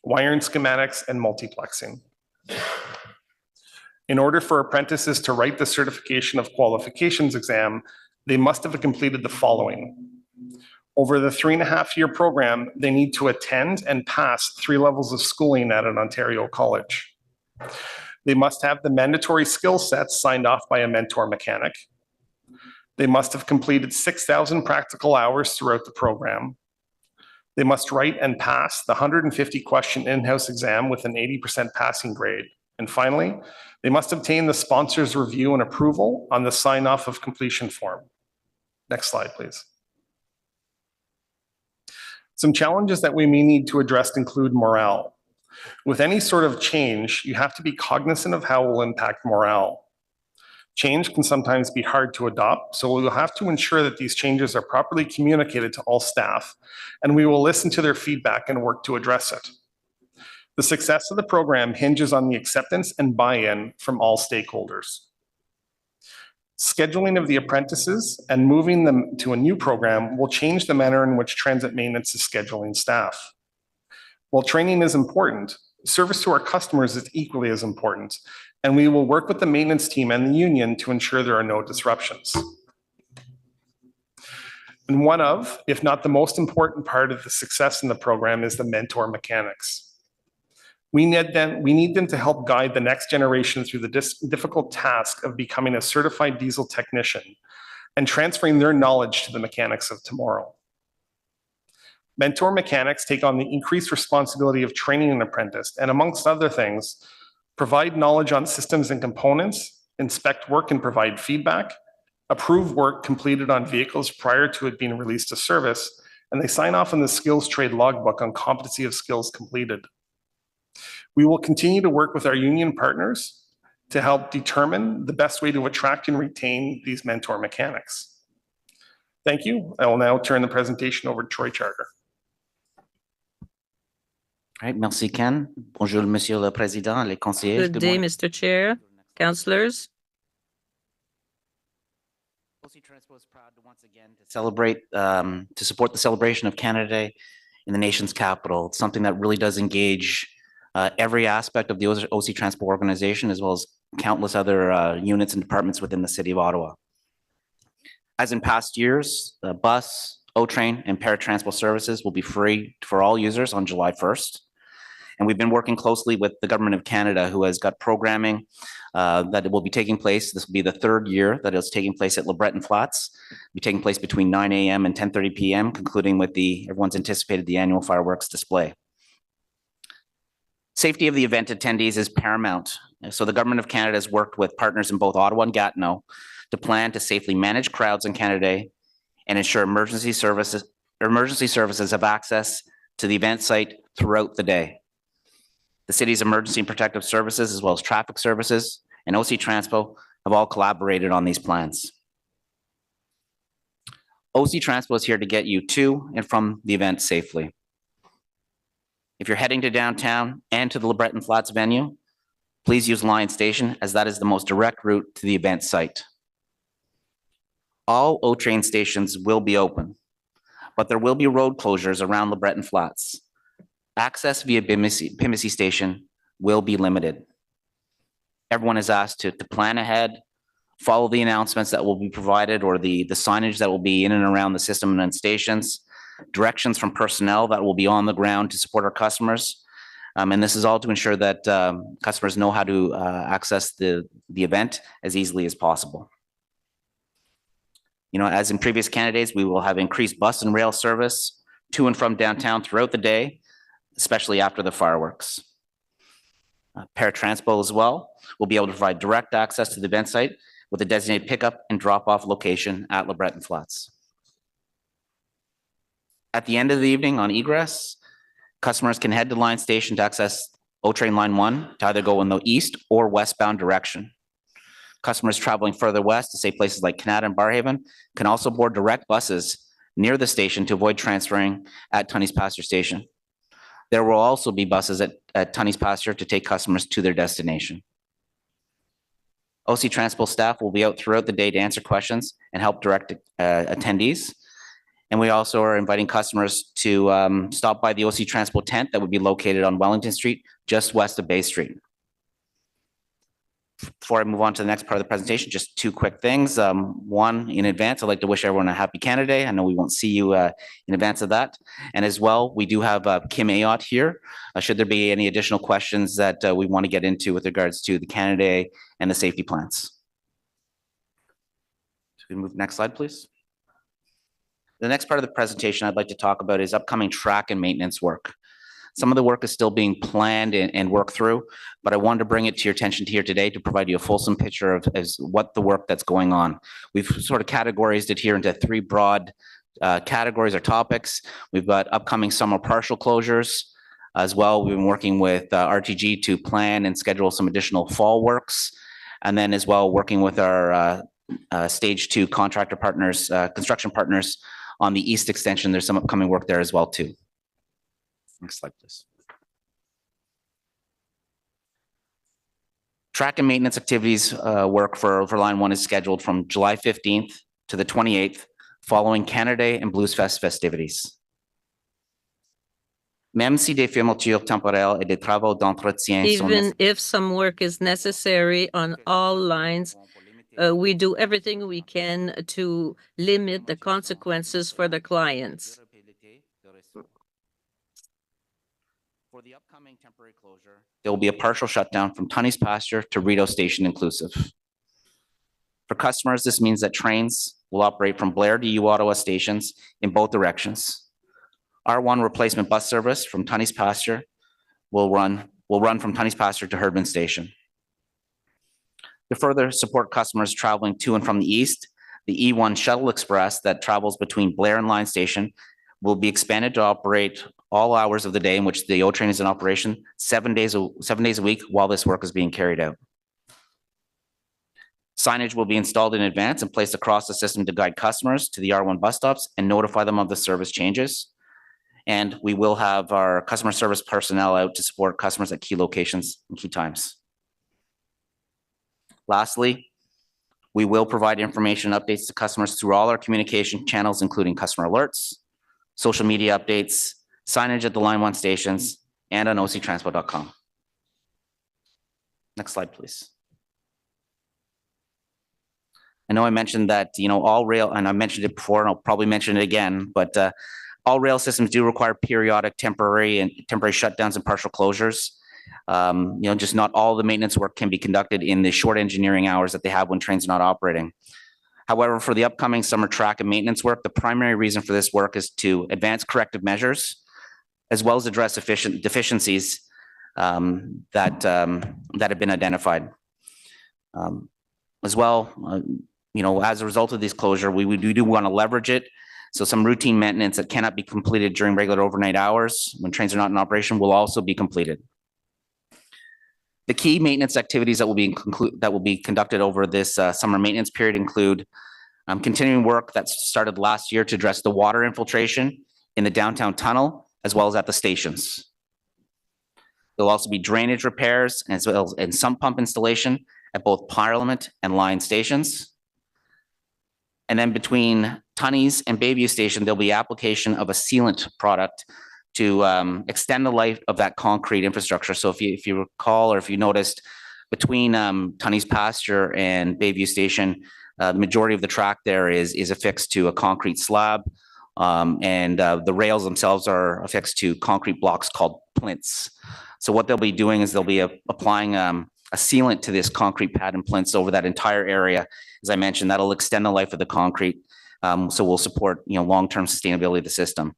wiring schematics, and multiplexing. In order for apprentices to write the certification of qualifications exam, they must have completed the following. Over the 3.5-year program, they need to attend and pass 3 levels of schooling at an Ontario college. They must have the mandatory skill sets signed off by a mentor mechanic. They must have completed 6,000 practical hours throughout the program. They must write and pass the 150-question in-house exam with an 80% passing grade. And finally, they must obtain the sponsor's review and approval on the sign-off of completion form. Next slide, please. Some challenges that we may need to address include morale. With any sort of change, you have to be cognizant of how it will impact morale. Change can sometimes be hard to adopt, so we will have to ensure that these changes are properly communicated to all staff, and we will listen to their feedback and work to address it. The success of the program hinges on the acceptance and buy-in from all stakeholders. Scheduling of the apprentices and moving them to a new program will change the manner in which transit maintenance is scheduling staff. While training is important, service to our customers is equally as important, and we will work with the maintenance team and the union to ensure there are no disruptions. And one of, if not the most important part of the success in the program is the mentor mechanics. We need them to help guide the next generation through the difficult task of becoming a certified diesel technician and transferring their knowledge to the mechanics of tomorrow. Mentor mechanics take on the increased responsibility of training an apprentice and, amongst other things, provide knowledge on systems and components, inspect work and provide feedback, approve work completed on vehicles prior to it being released to service, and they sign off on the skills trade logbook on competency of skills completed. We will continue to work with our union partners to help determine the best way to attract and retain these mentor mechanics. Thank you. I will now turn the presentation over to Troy Charter. All right, merci Ken. Bonjour, Monsieur le Président, les conseillers. Good day, Mr. Chair, councillors. OC Transpo is proud to once again to celebrate, to support the celebration of Canada Day in the nation's capital. It's something that really does engage every aspect of the OC Transpo organization, as well as countless other units and departments within the city of Ottawa. As in past years, the bus, O-Train, and paratransport services will be free for all users on July 1st. And we've been working closely with the Government of Canada, who has got programming that will be taking place. This will be the third year that it's taking place at LeBreton Flats. It'll be taking place between 9 a.m. and 10:30 p.m., concluding with everyone's anticipated the annual fireworks display. Safety of the event attendees is paramount. So the Government of Canada has worked with partners in both Ottawa and Gatineau to plan to safely manage crowds on Canada Day and ensure emergency services have access to the event site throughout the day. The city's emergency and protective services, as well as traffic services and OC Transpo, have all collaborated on these plans. OC Transpo is here to get you to and from the event safely. If you're heading to downtown and to the LeBreton Flats venue, please use Lion Station, as that is the most direct route to the event site. All O-Train stations will be open, but there will be road closures around LeBreton Flats. Access via Pimisi Station will be limited. Everyone is asked to plan ahead, follow the announcements that will be provided or the signage that will be in and around the system and stations, directions from personnel that will be on the ground to support our customers. And this is all to ensure that customers know how to access the event as easily as possible. You know, as in previous candidates, we will have increased bus and rail service to and from downtown throughout the day, especially after the fireworks. Paratransport as well will be able to provide direct access to the event site with a designated pickup and drop-off location at LeBreton Flats. At the end of the evening on egress, customers can head to Lion Station to access O-Train Line 1 to either go in the east or westbound direction. Customers traveling further west to say places like Canada and Barhaven can also board direct buses near the station to avoid transferring at Tunney's Pasture Station. There will also be buses at Tunney's Pasture to take customers to their destination. OC Transpo staff will be out throughout the day to answer questions and help direct attendees. And we also are inviting customers to stop by the OC Transpo tent that would be located on Wellington Street, just west of Bay Street. Before I move on to the next part of the presentation, just two quick things. One, in advance, I'd like to wish everyone a happy Canada Day. I know we won't see you in advance of that. And as well, we do have Kim Ayotte here. Should there be any additional questions that we want to get into with regards to the Canada Day and the safety plans. So we move next slide, please. The next part of the presentation I'd like to talk about is upcoming track and maintenance work. Some of the work is still being planned and worked through, but I wanted to bring it to your attention here today to provide you a fulsome picture of what the work that's going on. We've sort of categorized it here into three broad categories or topics. We've got upcoming summer partial closures. As well, we've been working with RTG to plan and schedule some additional fall works. And then as well, working with our stage 2 contractor partners, construction partners on the east extension. There's some upcoming work there as well too. Next slide, please. Track and maintenance activities work for Line 1 is scheduled from July 15th to the 28th, following Canada Day and Blues Fest festivities. Même si des fermetures temporaires et des travaux d'entretien sont Even if some work is necessary on all lines, we do everything we can to limit the consequences for the clients. For the upcoming temporary closure, there will be a partial shutdown from Tunney's Pasture to Rideau Station inclusive. For customers, this means that trains will operate from Blair to U-Ottawa stations in both directions. R1 replacement bus service from Tunney's Pasture will run from Tunney's Pasture to Herdman Station. To further support customers traveling to and from the east, the E1 Shuttle Express that travels between Blair and Line Station will be expanded to operate all hours of the day in which the O train is in operation, 7 days a week while this work is being carried out. Signage will be installed in advance and placed across the system to guide customers to the R1 bus stops and notify them of the service changes. And we will have our customer service personnel out to support customers at key locations and key times. Lastly, we will provide information updates to customers through all our communication channels, including customer alerts, social media updates, signage at the Line 1 stations, and on octranspo.com. Next slide, please. I know I mentioned that, all rail, and I mentioned it before, and I'll probably mention it again, but all rail systems do require periodic temporary shutdowns and partial closures. Just not all the maintenance work can be conducted in the short engineering hours that they have when trains are not operating. However, for the upcoming summer track and maintenance work, the primary reason for this work is to advance corrective measures, as well as address deficiencies that have been identified. As well, as a result of this closure, we do want to leverage it. So some routine maintenance that cannot be completed during regular overnight hours when trains are not in operation will also be completed. The key maintenance activities that will be conducted over this summer maintenance period include continuing work that started last year to address the water infiltration in the downtown tunnel, as well as at the stations. There'll also be drainage repairs as well as sump pump installation at both Parliament and Line stations. And then between Tunney's and Bayview Station, there'll be application of a sealant product to extend the life of that concrete infrastructure. So if you recall, or if you noticed, between Tunney's Pasture and Bayview Station, the majority of the track there is affixed to a concrete slab, and the rails themselves are affixed to concrete blocks called plinths. So what they'll be doing is they'll be applying a sealant to this concrete pad and plinths over that entire area. As I mentioned, that'll extend the life of the concrete, so we'll support long-term sustainability of the system.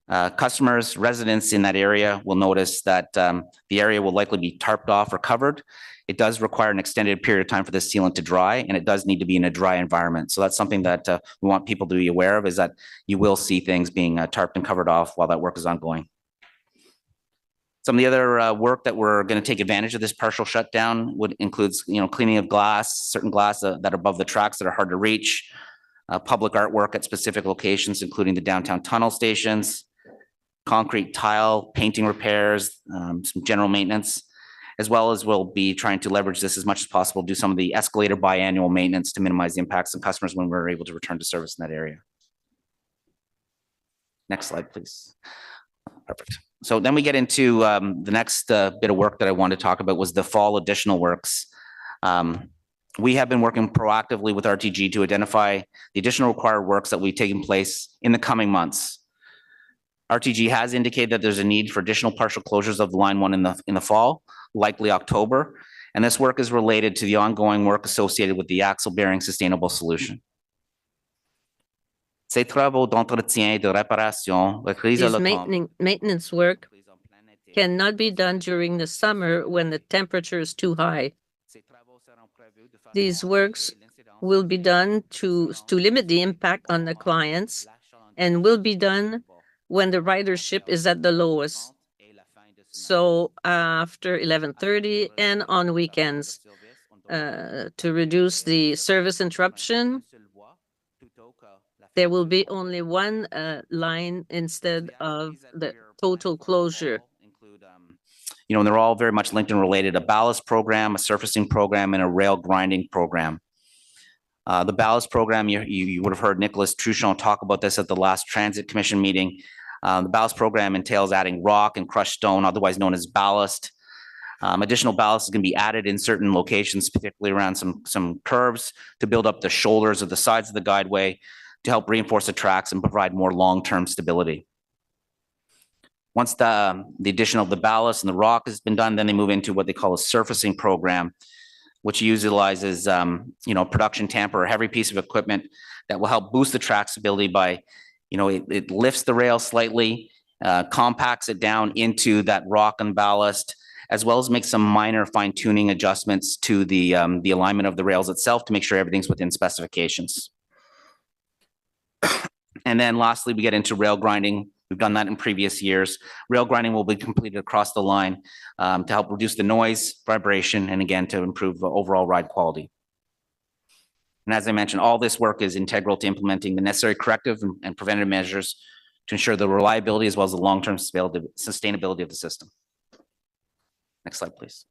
Customers, residents in that area will notice that the area will likely be tarped off or covered. It does require an extended period of time for this sealant to dry, and it does need to be in a dry environment. So that's something that we want people to be aware of, is that you will see things being tarped and covered off while that work is ongoing. Some of the other work that we're going to take advantage of this partial shutdown would includes, cleaning of glass, certain glass that are above the tracks that are hard to reach, public artwork at specific locations, including the downtown tunnel stations, concrete tile, painting repairs, some general maintenance, as well as we'll be trying to leverage this as much as possible, do some of the escalator biannual maintenance to minimize the impacts on customers when we're able to return to service in that area. Next slide, please. Perfect. So then we get into the next bit of work that I wanted to talk about was the fall additional works. We have been working proactively with RTG to identify the additional required works that will be taking place in the coming months. RTG has indicated that there's a need for additional partial closures of the Line 1 in the fall, likely October, and this work is related to the ongoing work associated with the axle bearing sustainable solution. Ces travaux d'entretien et de réparation This maintenance work cannot be done during the summer when the temperature is too high. These works will be done to limit the impact on the clients and will be done when the ridership is at the lowest. So after 11:30 and on weekends, to reduce the service interruption, there will be only one line instead of the total closure. And they're all very much linked and related: a ballast program, a surfacing program, and a rail grinding program. The ballast program, you would have heard Nicholas Truchon talk about this at the last Transit Commission meeting. The ballast program entails adding rock and crushed stone, otherwise known as ballast. Additional ballast is going to be added in certain locations, particularly around some curves, to build up the shoulders of the sides of the guideway to help reinforce the tracks and provide more long-term stability. Once the addition of the ballast and the rock has been done, then they move into what they call a surfacing program, which utilizes production tamper or heavy piece of equipment that will help boost the track stability by, it lifts the rail slightly compacts it down into that rock and ballast, as well as make some minor fine tuning adjustments to the alignment of the rails itself to make sure everything's within specifications. And then lastly, we get into rail grinding. We've done that in previous years. Rail grinding will be completed across the line to help reduce the noise, vibration, and again, to improve the overall ride quality. And as I mentioned, all this work is integral to implementing the necessary corrective and preventative measures to ensure the reliability as well as the long-term sustainability of the system. Next slide, please.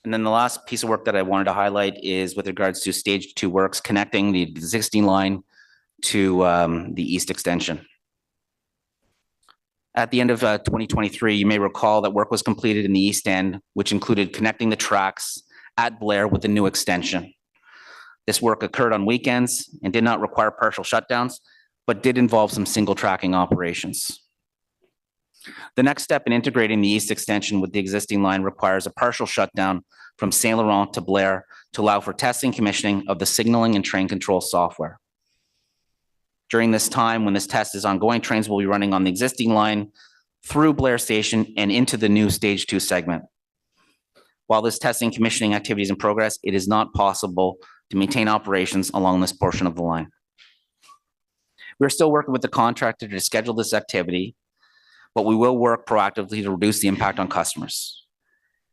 And then the last piece of work that I wanted to highlight is with regards to stage 2 works, connecting the existing line to the east extension. At the end of 2023, you may recall that work was completed in the east end, which included connecting the tracks at Blair with the new extension. This work occurred on weekends and did not require partial shutdowns, but did involve some single tracking operations. The next step in integrating the east extension with the existing line requires a partial shutdown from Saint Laurent to Blair to allow for testing commissioning of the signaling and train control software. During this time, when this test is ongoing, trains will be running on the existing line through Blair Station and into the new stage 2 segment. While this testing commissioning activity is in progress, it is not possible to maintain operations along this portion of the line. We're still working with the contractor to schedule this activity, but we will work proactively to reduce the impact on customers.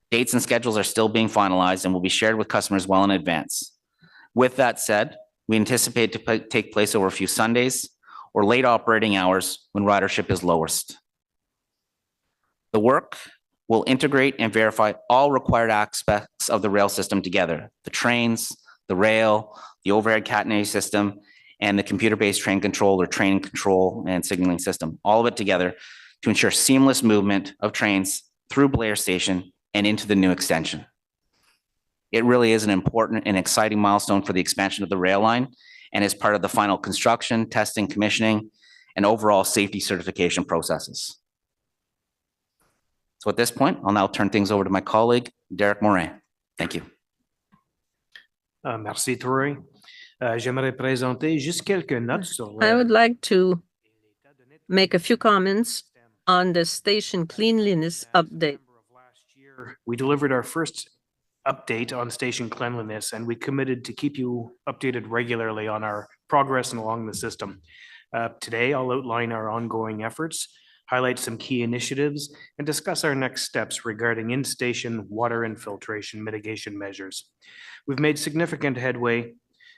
Dates and schedules are still being finalized and will be shared with customers well in advance. With that said, we anticipate to take place over a few Sundays or late operating hours when ridership is lowest. The work will integrate and verify all required aspects of the rail system together: the trains, the rail, the overhead catenary system, and the computer-based train control or train control and signaling system, all of it together to ensure seamless movement of trains through Blair Station and into the new extension. It really is an important and exciting milestone for the expansion of the rail line and is part of the final construction, testing, commissioning, and overall safety certification processes. So at this point, I'll now turn things over to my colleague, Derek Morin. Thank you. Merci, Troy. J'aimerais présenter juste quelques notes sur I would like to make a few comments on the station cleanliness update. We delivered our first update on station cleanliness, and we committed to keep you updated regularly on our progress and along the system. Today, I'll outline our ongoing efforts, highlight some key initiatives, and discuss our next steps regarding in-station water infiltration mitigation measures. We've made significant headway,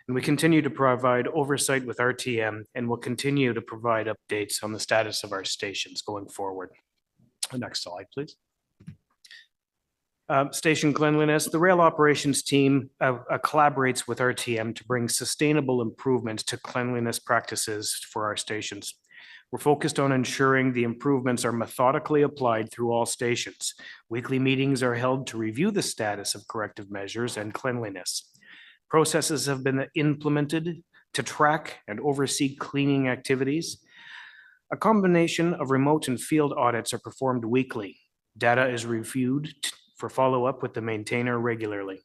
and we continue to provide oversight with RTM, and will continue to provide updates on the status of our stations going forward. Next slide, please. Station cleanliness. The rail operations team collaborates with RTM to bring sustainable improvements to cleanliness practices for our stations. We're focused on ensuring the improvements are methodically applied through all stations. Weekly meetings are held to review the status of corrective measures and cleanliness. Processes have been implemented to track and oversee cleaning activities. A combination of remote and field audits are performed weekly. Data is reviewed for follow-up with the maintainer regularly.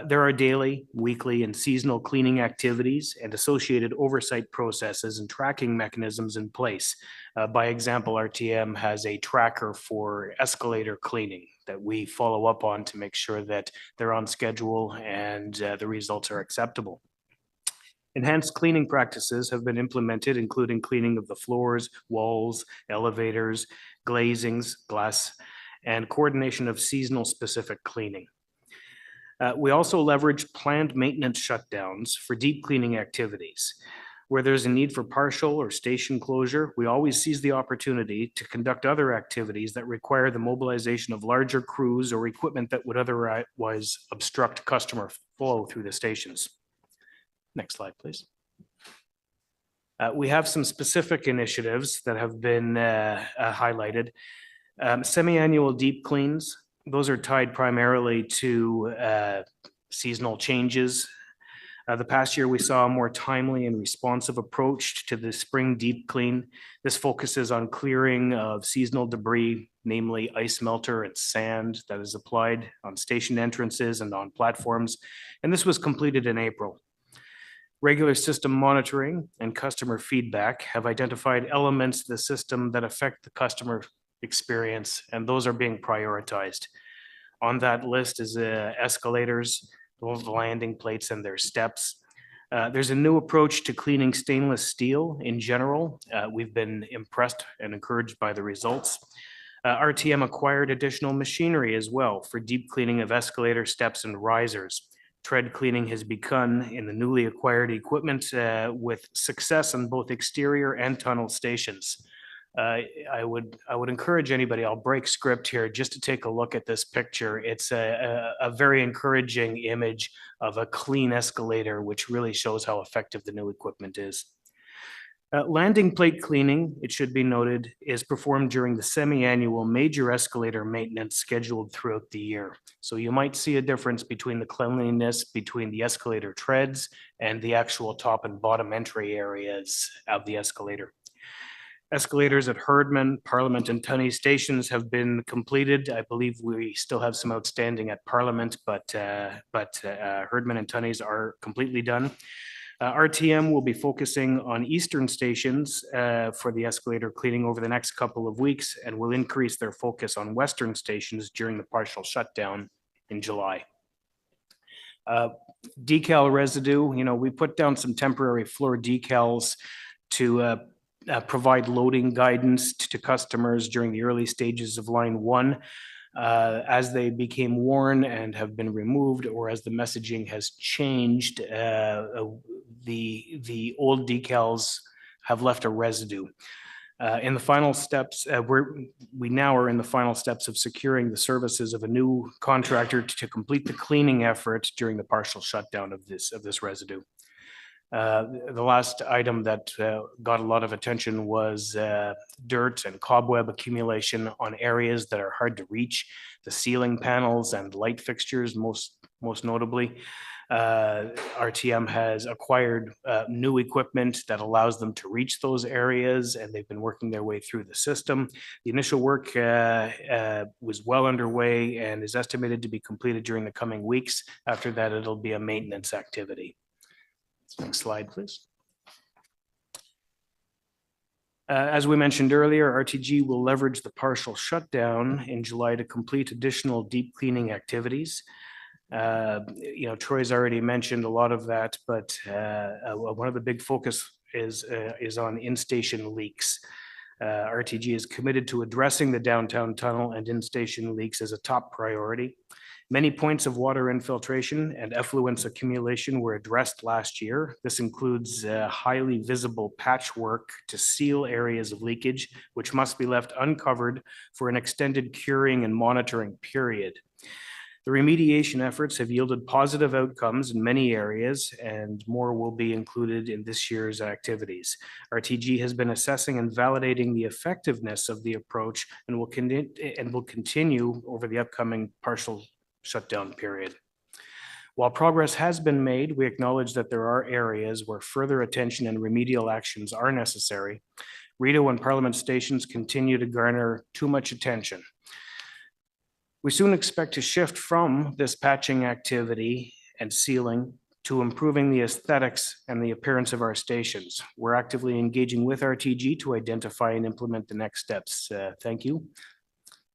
There are daily, weekly, and seasonal cleaning activities and associated oversight processes and tracking mechanisms in place. By example, RTM has a tracker for escalator cleaning that we follow up on to make sure that they're on schedule and the results are acceptable. Enhanced cleaning practices have been implemented, including cleaning of the floors, walls, elevators, glazings, glass, and coordination of seasonal specific cleaning. We also leverage planned maintenance shutdowns for deep cleaning activities. Where there's a need for partial or station closure, we always seize the opportunity to conduct other activities that require the mobilization of larger crews or equipment that would otherwise obstruct customer flow through the stations. Next slide, please. We have some specific initiatives that have been highlighted. Semi-annual deep cleans. Those are tied primarily to seasonal changes. The past year, we saw a more timely and responsive approach to the spring deep clean. This focuses on clearing of seasonal debris, namely ice melter and sand that is applied on station entrances and on platforms. And this was completed in April. Regular system monitoring and customer feedback have identified elements of the system that affect the customer experience, and those are being prioritized. On that list is escalators, the landing plates and their steps. There's a new approach to cleaning stainless steel in general. We've been impressed and encouraged by the results. RTM acquired additional machinery as well for deep cleaning of escalator steps and risers. Tread cleaning has begun in the newly acquired equipment with success on both exterior and tunnel stations. I would encourage anybody, I'll break script here just to take a look at this picture. It's a very encouraging image of a clean escalator, which really shows how effective the new equipment is. Landing plate cleaning, it should be noted, is performed during the semi-annual major escalator maintenance scheduled throughout the year. So you might see a difference between the cleanliness between the escalator treads and the actual top and bottom entry areas of the escalator. Escalators at Herdman, Parliament and Tunney stations have been completed. I believe we still have some outstanding at Parliament, but Herdman and Tunney's are completely done. RTM will be focusing on eastern stations for the escalator cleaning over the next couple of weeks, and will increase their focus on western stations during the partial shutdown in July. Decal residue, we put down some temporary floor decals to provide loading guidance to customers during the early stages of line 1. As they became worn and have been removed, or as the messaging has changed, the old decals have left a residue. In the final steps, we now are in the final steps of securing the services of a new contractor to complete the cleaning effort during the partial shutdown of this residue. The last item that got a lot of attention was dirt and cobweb accumulation on areas that are hard to reach, the ceiling panels and light fixtures, most notably. RTM has acquired new equipment that allows them to reach those areas, and they've been working their way through the system. The initial work was well underway and is estimated to be completed during the coming weeks. After that, it'll be a maintenance activity. Next slide, please. As we mentioned earlier, RTG will leverage the partial shutdown in July to complete additional deep cleaning activities. Troy's already mentioned a lot of that, but one of the big focus is on in-station leaks. RTG is committed to addressing the downtown tunnel and in-station leaks as a top priority. Many points of water infiltration and effluence accumulation were addressed last year. This includes highly visible patchwork to seal areas of leakage, which must be left uncovered for an extended curing and monitoring period. The remediation efforts have yielded positive outcomes in many areas, and more will be included in this year's activities. RTG has been assessing and validating the effectiveness of the approach and will continue over the upcoming partial shutdown period. While progress has been made, we acknowledge that there are areas where further attention and remedial actions are necessary. Rideau and Parliament stations continue to garner too much attention. We soon expect to shift from this patching activity and sealing to improving the aesthetics and the appearance of our stations. We're actively engaging with RTG to identify and implement the next steps. Thank you.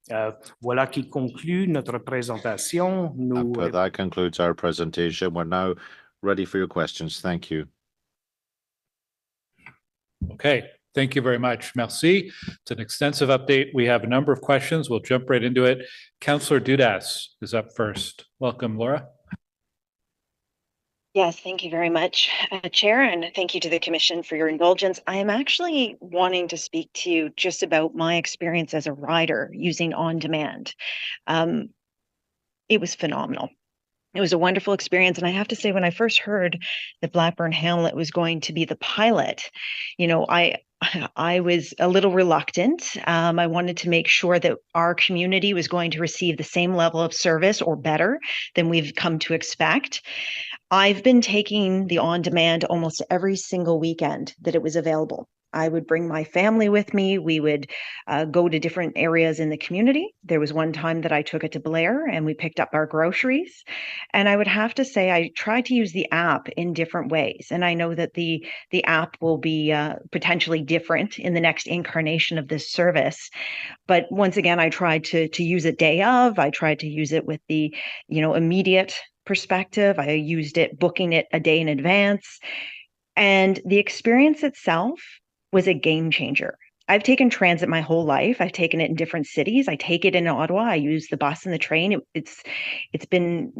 Voilà qui conclut notre présentation. That concludes our presentation. We're now ready for your questions. Thank you. Okay, thank you very much. Merci. It's an extensive update. We have a number of questions. We'll jump right into it. Councillor Dudas is up first. Welcome, Laura. Yes, thank you very much, Chair, and thank you to the Commission for your indulgence. I am actually wanting to speak to you just about my experience as a rider using on-demand. It was phenomenal. It was a wonderful experience. And I have to say, when I first heard that Blackburn Hamlet was going to be the pilot, I was a little reluctant. I wanted to make sure that our community was going to receive the same level of service or better than we've come to expect. I've been taking the on-demand almost every single weekend that it was available. I would bring my family with me. We would go to different areas in the community. There was one time that I took it to Blair and we picked up our groceries. And I would have to say I tried to use the app in different ways. And I know that the app will be potentially different in the next incarnation of this service. But once again, I tried to use it day of. I tried to use it with the, immediate perspective. I used it booking it a day in advance. And the experience itself was a game changer. I've taken transit my whole life. I've taken it in different cities. I take it in Ottawa. I use the bus and the train. It's been,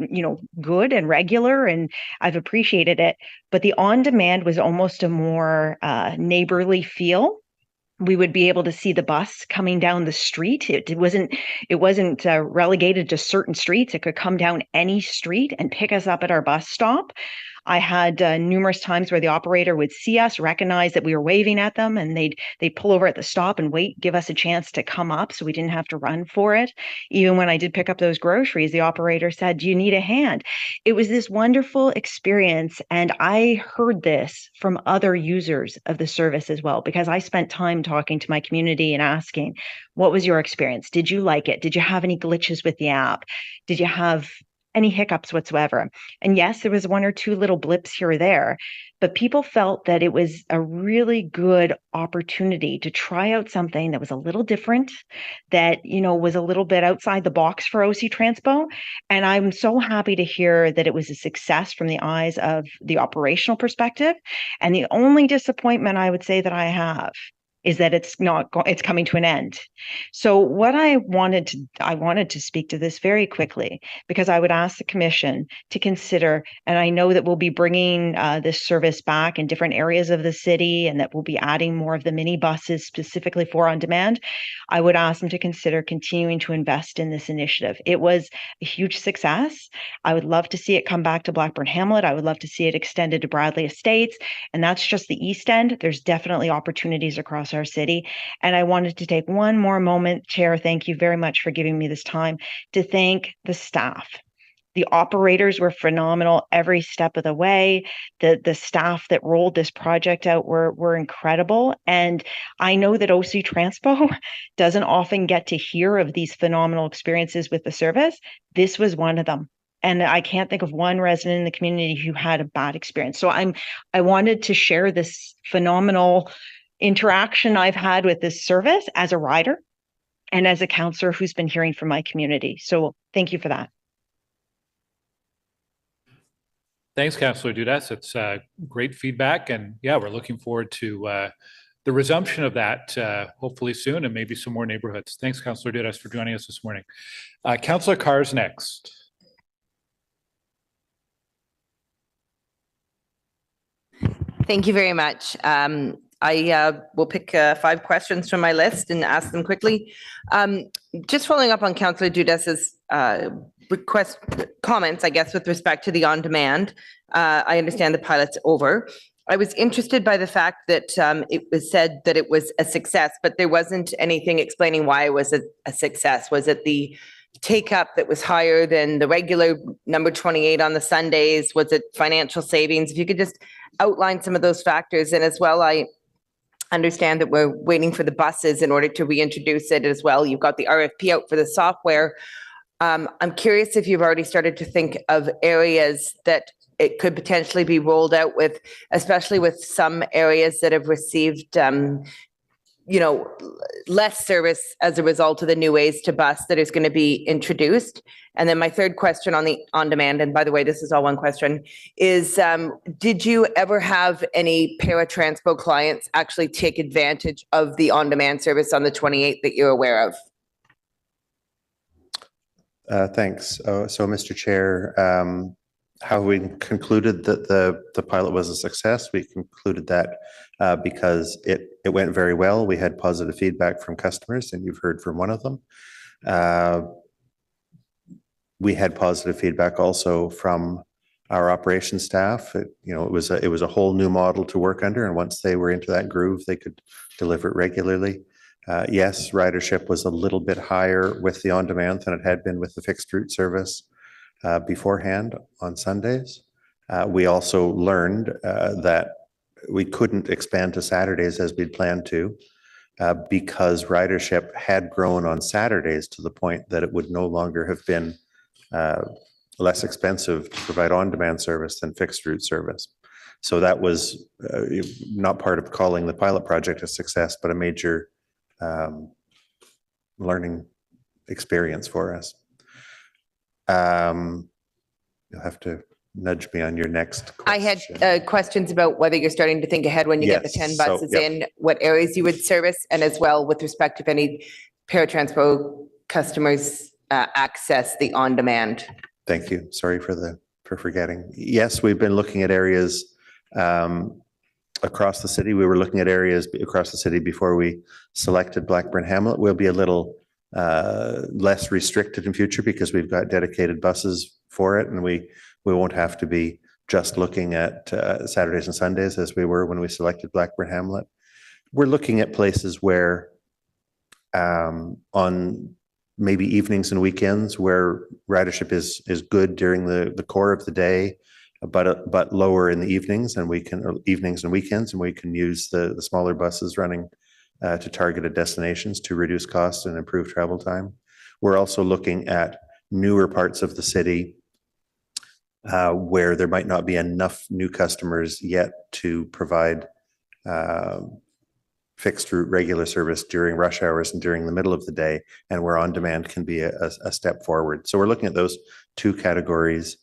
good and regular, and I've appreciated it. But the on-demand was almost a more neighborly feel. We would be able to see the bus coming down the street. It wasn't relegated to certain streets. It could come down any street and pick us up at our bus stop. I had numerous times where the operator would see us, recognize that we were waving at them, and they'd pull over at the stop and wait, give us a chance to come up so we didn't have to run for it. Even when I did pick up those groceries, the operator said, "Do you need a hand?" It was this wonderful experience, and I heard this from other users of the service as well, because I spent time talking to my community and asking, what was your experience? Did you like it? Did you have any glitches with the app? Did you have any hiccups whatsoever? And yes, there was one or two little blips here or there, but people felt that it was a really good opportunity to try out something that was a little different, that, was a little bit outside the box for OC Transpo. And I'm so happy to hear that it was a success from the eyes of the operational perspective. And the only disappointment I would say that I have is that it's coming to an end. So what I wanted to speak to this very quickly, because I would ask the commission to consider, and I know that we'll be bringing this service back in different areas of the city, and that we'll be adding more of the mini buses specifically for on demand. I would ask them to consider continuing to invest in this initiative. It was a huge success. I would love to see it come back to Blackburn Hamlet. I would love to see it extended to Bradley Estates, and that's just the east end. There's definitely opportunities across our city. And I wanted to take one more moment, Chair, thank you very much for giving me this time, to thank the staff. The operators were phenomenal every step of the way. The staff that rolled this project out were incredible. And I know that OC Transpo doesn't often get to hear of these phenomenal experiences with the service. This was one of them. And I can't think of one resident in the community who had a bad experience. So I wanted to share this phenomenal interaction I've had with this service as a rider and as a counselor who's been hearing from my community. So thank you for that. Thanks, Councillor Dudas. It's great feedback. And yeah, we're looking forward to the resumption of that hopefully soon, and maybe some more neighborhoods. Thanks, Councillor Dudas, for joining us this morning. Councillor Carr's next. Thank you very much. I will pick 5 questions from my list and ask them quickly. Just following up on Councillor Dudas's comments, I guess, with respect to the on-demand. I understand the pilot's over. I was interested by the fact that it was said that it was a success, but there wasn't anything explaining why it was a success. Was it the take-up that was higher than the regular number 28 on the Sundays? Was it financial savings? If you could just outline some of those factors. And as well, I understand that we're waiting for the buses in order to reintroduce it as well. You've got the RFP out for the software. I'm curious if you've already started to think of areas that it could potentially be rolled out with, especially with some areas that have received less service as a result of the new ways to bus that is going to be introduced. And then my third question on the on-demand, and by the way, this is all one question, is did you ever have any para-transpo clients actually take advantage of the on-demand service on the 28th that you're aware of? Thanks. So, Mr. Chair, how we concluded that the pilot was a success? We concluded that because it went very well. We had positive feedback from customers, and you've heard from one of them. We had positive feedback also from our operations staff. It was a whole new model to work under, and once they were into that groove, they could deliver it regularly. Yes, ridership was a little bit higher with the on-demand than it had been with the fixed route service beforehand on Sundays. We also learned that we couldn't expand to Saturdays as we'd planned to because ridership had grown on Saturdays to the point that it would no longer have been less expensive to provide on-demand service than fixed route service. So that was not part of calling the pilot project a success, but a major learning experience for us. You'll have to nudge me on your next question. I had questions about whether you're starting to think ahead when you get the 10 Yes, so, buses yep. in, what areas you would service, and as well with respect if any Paratranspo customers access the on-demand. Thank you. Sorry for forgetting. Yes, we've been looking at areas across the city. We were looking at areas across the city before we selected Blackburn Hamlet. We'll be a little less restricted in future because we've got dedicated buses for it, and we won't have to be just looking at Saturdays and Sundays as we were when we selected Blackburn Hamlet. We're looking at places where on maybe evenings and weekends where ridership is good during the core of the day, but lower in the evenings, and evenings and weekends, and we can use the smaller buses running to targeted destinations to reduce costs and improve travel time. We're also looking at newer parts of the city where there might not be enough new customers yet to provide fixed route regular service during rush hours and during the middle of the day, and where on-demand can be a step forward. So we're looking at those two categories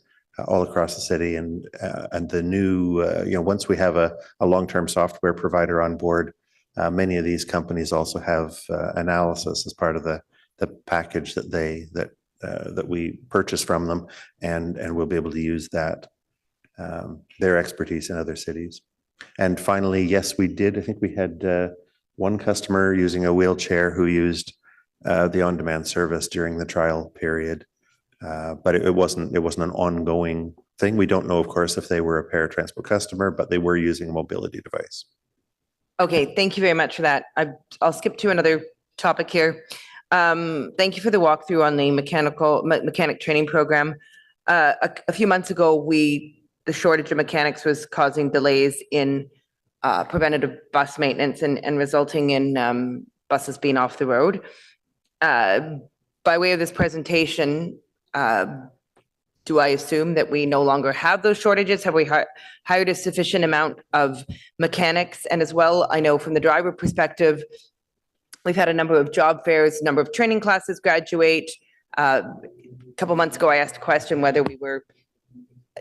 all across the city, and the new, once we have a long-term software provider on board, many of these companies also have analysis as part of the package that we purchase from them, and we'll be able to use that, their expertise in other cities. And finally, yes, we did. I think we had one customer using a wheelchair who used the on-demand service during the trial period, but it wasn't an ongoing thing. We don't know, of course, if they were a Paratranspo customer, but they were using a mobility device. Okay, thank you very much for that. I'll skip to another topic here. Thank you for the walkthrough on the mechanic training program. A few months ago, the shortage of mechanics was causing delays in preventative bus maintenance and resulting in buses being off the road. By way of this presentation, do I assume that we no longer have those shortages? Have we hired a sufficient amount of mechanics? And as well, I know from the driver perspective, we've had a number of job fairs, number of training classes graduate. A couple months ago, I asked a question whether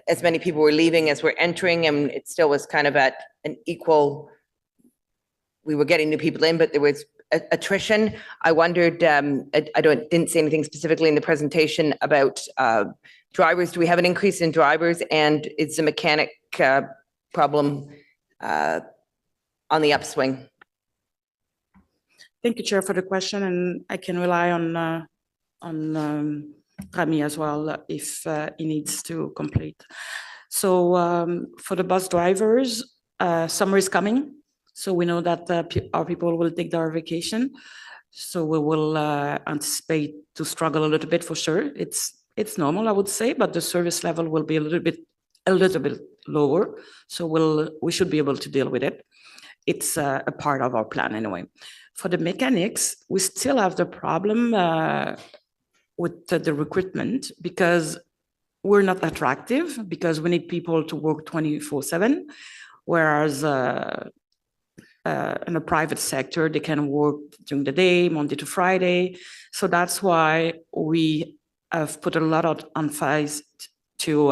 as many people were leaving as were entering, and it still was kind of at an equal, we were getting new people in, but there was attrition. I wondered, I didn't say anything specifically in the presentation about drivers. Do we have an increase in drivers, and is the mechanic problem on the upswing? Thank you, Chair, for the question, and I can rely on Rami as well if he needs to complete. So for the bus drivers, summer is coming, so we know that our people will take their vacation. So we will anticipate to struggle a little bit for sure. It's normal, I would say, but the service level will be a little bit lower. So we should be able to deal with it. It's a part of our plan anyway. For the mechanics, we still have the problem with the recruitment because we're not attractive, because we need people to work 24/7, whereas in the private sector, they can work during the day, Monday to Friday. So that's why we have put a lot of emphasis to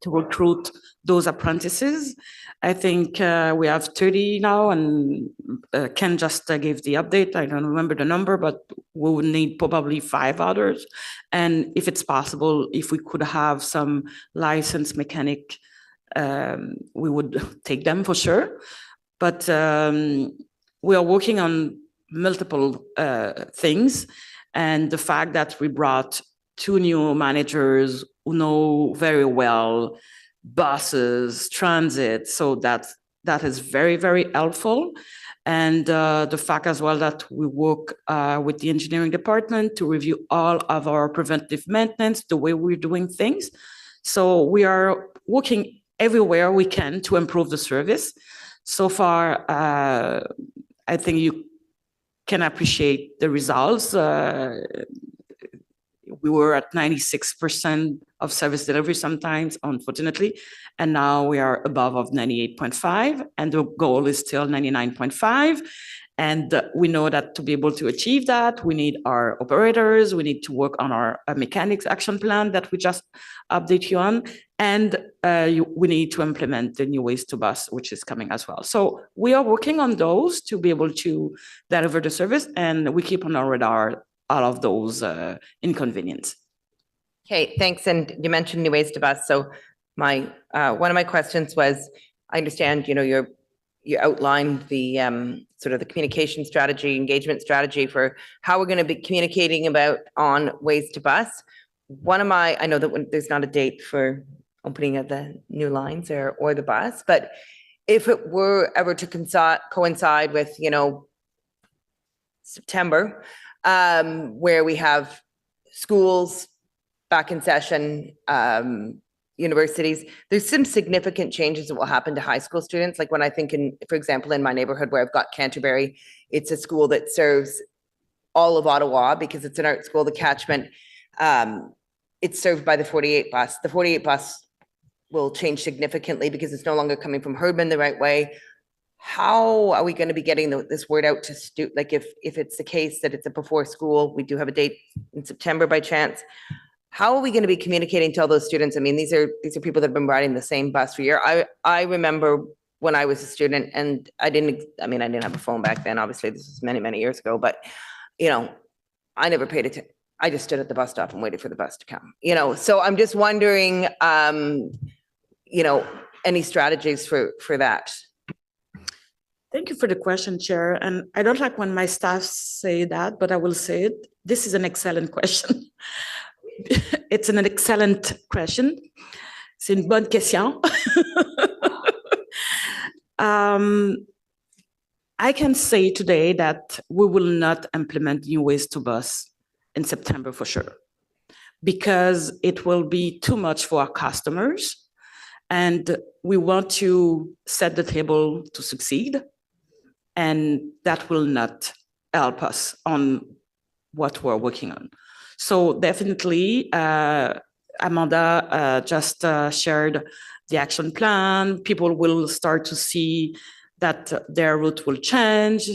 recruit those apprentices. I think we have 30 now, and Ken just gave the update. I don't remember the number, but we would need probably 5 others. And if it's possible, if we could have some licensed mechanic, we would take them for sure. But we are working on multiple things. And the fact that we brought 2 new managers who know very well buses, transit, so that is very, very helpful. And the fact as well that we work with the engineering department to review all of our preventive maintenance, the way we're doing things. So we are working everywhere we can to improve the service. So far, I think you can appreciate the results. We were at 96% of service delivery sometimes, unfortunately, and now we are above of 98.5, and the goal is still 99.5. And we know that to be able to achieve that, we need our operators, we need to work on our mechanics action plan that we just update you on, and we need to implement the new ways to bus, which is coming as well. So we are working on those to be able to deliver the service, and we keep on our radar all of those inconvenience. Okay, thanks. And you mentioned new ways to bus. So my one of my questions was, I understand, you outlined the sort of the communication strategy, engagement strategy for how we're going to be communicating about on ways to bus. I know that there's not a date for opening of the new lines or the bus, but if it were ever to coincide with, September, where we have schools back in session, universities, there's some significant changes that will happen to high school students. Like when I think for example, in my neighborhood where I've got Canterbury, it's a school that serves all of Ottawa because it's an art school, the catchment. It's served by the 48 bus. The 48 bus will change significantly because it's no longer coming from Herdman the right way. How are we going to be getting this word out to students? Like if it's the case that it's a before school, we do have a date in September by chance. How are we going to be communicating to all those students? I mean, these are people that have been riding the same bus for a year. I remember when I was a student, and I didn't have a phone back then. Obviously, this was many, many years ago. But I never paid attention. I just stood at the bus stop and waited for the bus to come. So I'm just wondering, any strategies for that. Thank you for the question, Chair. And I don't like when my staff say that, but I will say it. This is an excellent question. It's an excellent question. C'est une bonne question. I can say today that we will not implement new ways to bus in September for sure, because it will be too much for our customers. And we want to set the table to succeed. And that will not help us on what we're working on. So definitely, Amanda just shared the action plan. People will start to see that their route will change,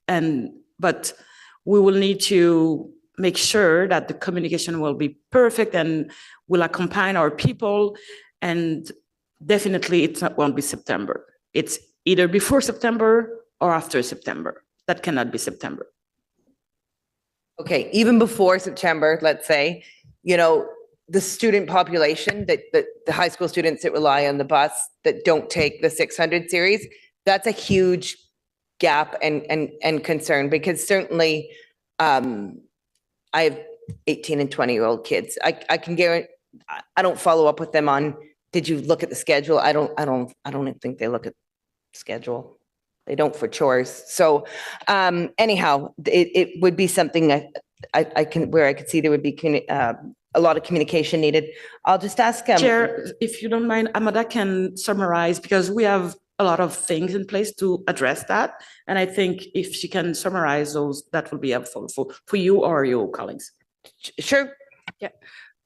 but we will need to make sure that the communication will be perfect and will accompany our people. And definitely, won't be September. It's either before September or after September. That cannot be September. Okay, even before September, let's say, the student population that the high school students that rely on the bus that don't take the 600 series, that's a huge gap and concern, because certainly I have 18 and 20-year-old kids. I can guarantee I don't follow up with them on, did you look at the schedule? I don't think they look at the schedule. They don't for chores. So anyhow, it would be something where I could see there would be a lot of communication needed. I'll just ask Chair, if you don't mind, Amanda can summarize, because we have a lot of things in place to address that. And I think if she can summarize those, that will be helpful for you or your colleagues. Sure. Yeah.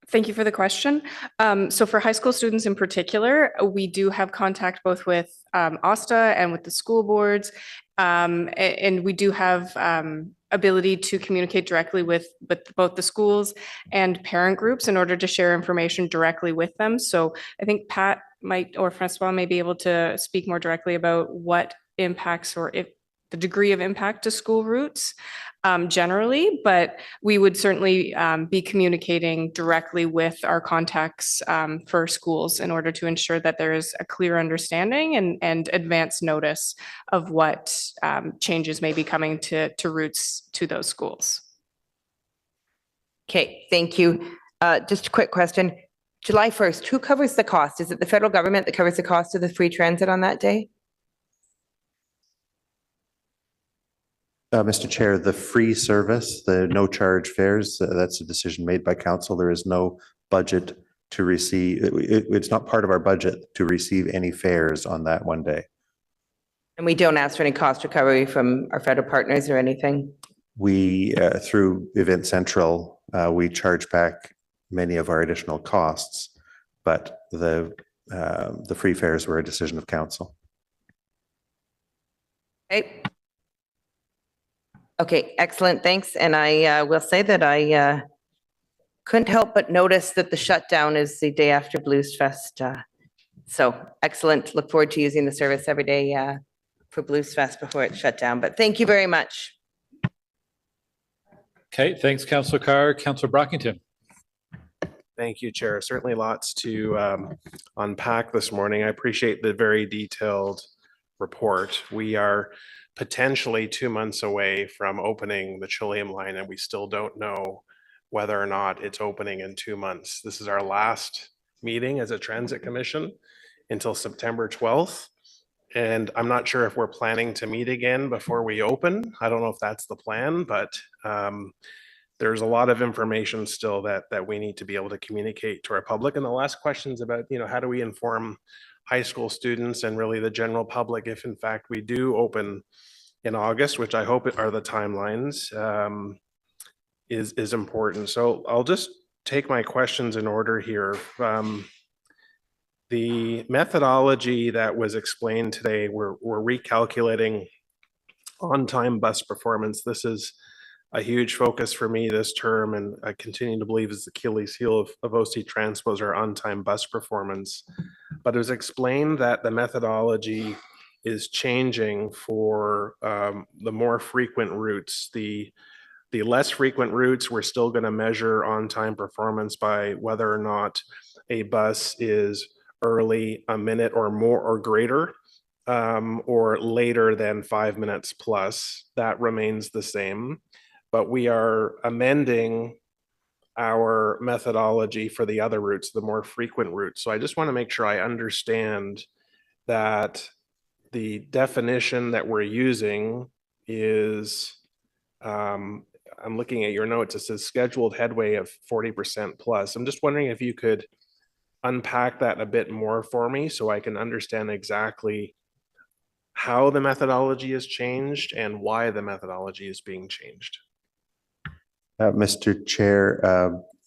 Thank you for the question. So for high school students in particular, we do have contact both with OSTA and with the school boards. And we do have ability to communicate directly with both the schools and parent groups in order to share information directly with them. So I think Pat or Francois may be able to speak more directly about what impacts or if the degree of impact to school routes generally, but we would certainly be communicating directly with our contacts for schools in order to ensure that there is a clear understanding and advance notice of what changes may be coming to routes to those schools. Okay, thank you. Just a quick question. July 1st, who covers the cost? Is it the federal government that covers the cost of the free transit on that day? Mr. Chair, the free service, the no charge fares, that's a decision made by council. There is no budget to receive, it's not part of our budget to receive any fares on that one day. And we don't ask for any cost recovery from our federal partners or anything? We, through Event Central, we charge back many of our additional costs, but the free fares were a decision of council. Okay. Okay, excellent, thanks. And I will say that I couldn't help but notice that the shutdown is the day after Blues Fest. So excellent, look forward to using the service every day for Blues Fest before it's shut down, but thank you very much. Okay, thanks, Councillor Carr. Councillor Brockington. Thank you, Chair. Certainly lots to unpack this morning. I appreciate the very detailed report. We are potentially 2 months away from opening the Trillium line, and we still don't know whether or not it's opening in 2 months. This is our last meeting as a transit commission until September 12th. And I'm not sure if we're planning to meet again before we open. I don't know if that's the plan, but there's a lot of information still that we need to be able to communicate to our public. And the last question is about, how do we inform high school students and really the general public if in fact we do open in August, which I hope are the timelines, is important. So I'll just take my questions in order here. The methodology that was explained today, we're recalculating on-time bus performance. This is a huge focus for me this term, and I continue to believe is the Achilles heel of OC Transpos or on-time bus performance. But it was explained that the methodology is changing for the more frequent routes. The less frequent routes, we're still going to measure on-time performance by whether or not a bus is early, a minute or more or greater, or later than 5 minutes plus. That remains the same, but we are amending our methodology for the other routes, the more frequent routes. So I just want to make sure I understand that the definition that we're using is, I'm looking at your notes, it says scheduled headway of 40% plus. I'm just wondering if you could unpack that a bit more for me so I can understand exactly how the methodology has changed and why the methodology is being changed. Mr. Chair,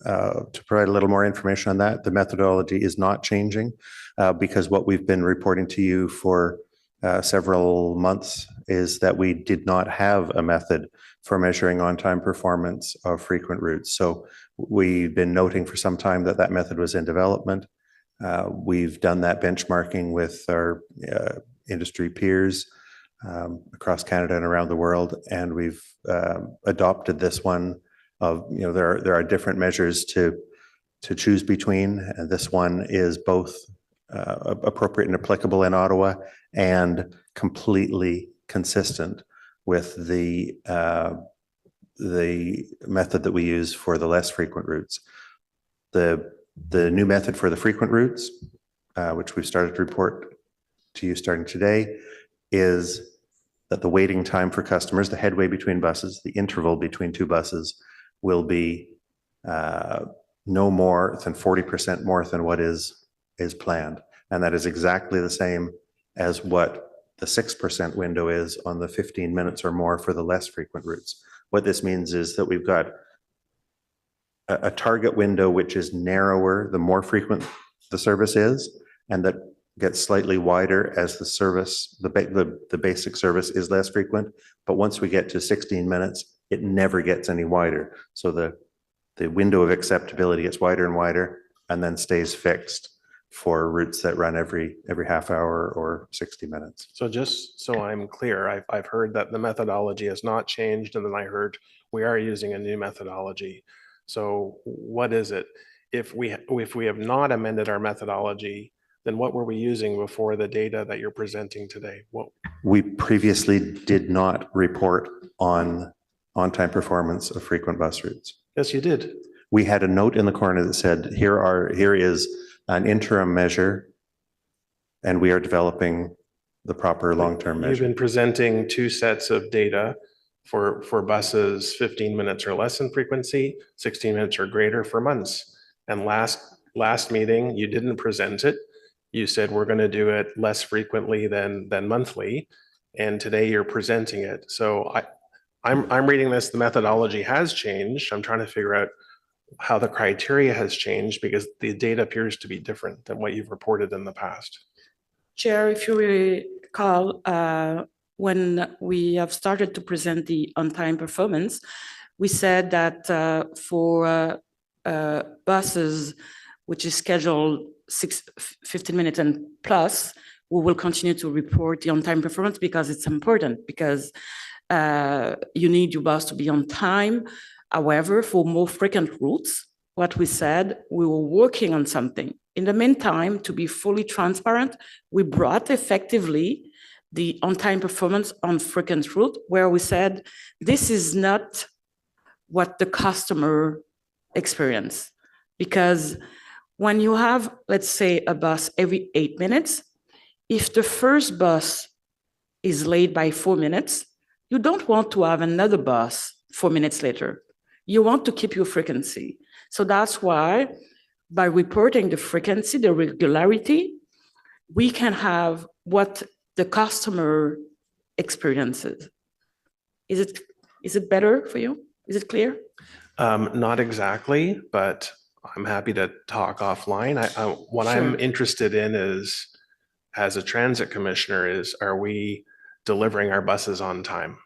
to provide a little more information on that, the methodology is not changing because what we've been reporting to you for several months is that we did not have a method for measuring on-time performance of frequent routes. So we've been noting for some time that that method was in development. We've done that benchmarking with our industry peers across Canada and around the world, and we've adopted this one of, there are different measures to choose between, and this one is both appropriate and applicable in Ottawa and completely consistent with the method that we use for the less frequent routes. The new method for the frequent routes, which we've started to report to you starting today, is that the waiting time for customers, the headway between buses, the interval between two buses, will be no more than 40% more than what is planned. And that is exactly the same as what the 6% window is on the 15 minutes or more for the less frequent routes. What this means is that we've got a target window which is narrower the more frequent the service is, and that gets slightly wider as the service, the basic service is less frequent. But once we get to 16 minutes, it never gets any wider. So the window of acceptability gets wider and wider and then stays fixed for routes that run every half hour or 60 minutes. So just so I'm clear, I've heard that the methodology has not changed, and then I heard we are using a new methodology. So what is it? If we have not amended our methodology, then what were we using before the data that you're presenting today? We previously did not report on on-time performance of frequent bus routes. Yes, you did. We had a note in the corner that said, here is an interim measure, and we are developing the proper long-term measure. You've been presenting two sets of data for buses 15 minutes or less in frequency, 16 minutes or greater for months. And last last meeting, you didn't present it. You said we're going to do it less frequently than monthly. And today you're presenting it. So I'm reading this, the methodology has changed. I'm trying to figure out how the criteria has changed because the data appears to be different than what you've reported in the past. Chair, if you recall, when we have started to present the on-time performance, we said that for buses, which is scheduled 15 minutes and plus, we will continue to report the on-time performance because it's important, because you need your bus to be on time. However, for more frequent routes, what we said, we were working on something. In the meantime, to be fully transparent, we brought effectively the on-time performance on frequent route, where we said, this is not what the customer experience. Because when you have, let's say, a bus every 8 minutes, if the first bus is late by 4 minutes, you don't want to have another bus 4 minutes later. You want to keep your frequency. So that's why by reporting the frequency, the regularity, we can have what the customer experiences. Is it better for you? Is it clear? Not exactly, but I'm happy to talk offline. What I'm interested in is, as a transit commissioner, is are we delivering our buses on time?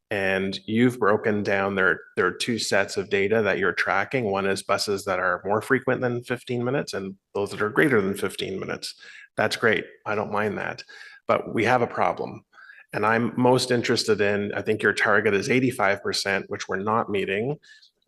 And you've broken down, there are two sets of data that you're tracking. One is buses that are more frequent than 15 minutes and those that are greater than 15 minutes. That's great. I don't mind that. But we have a problem. And I'm most interested in, I think your target is 85%, which we're not meeting.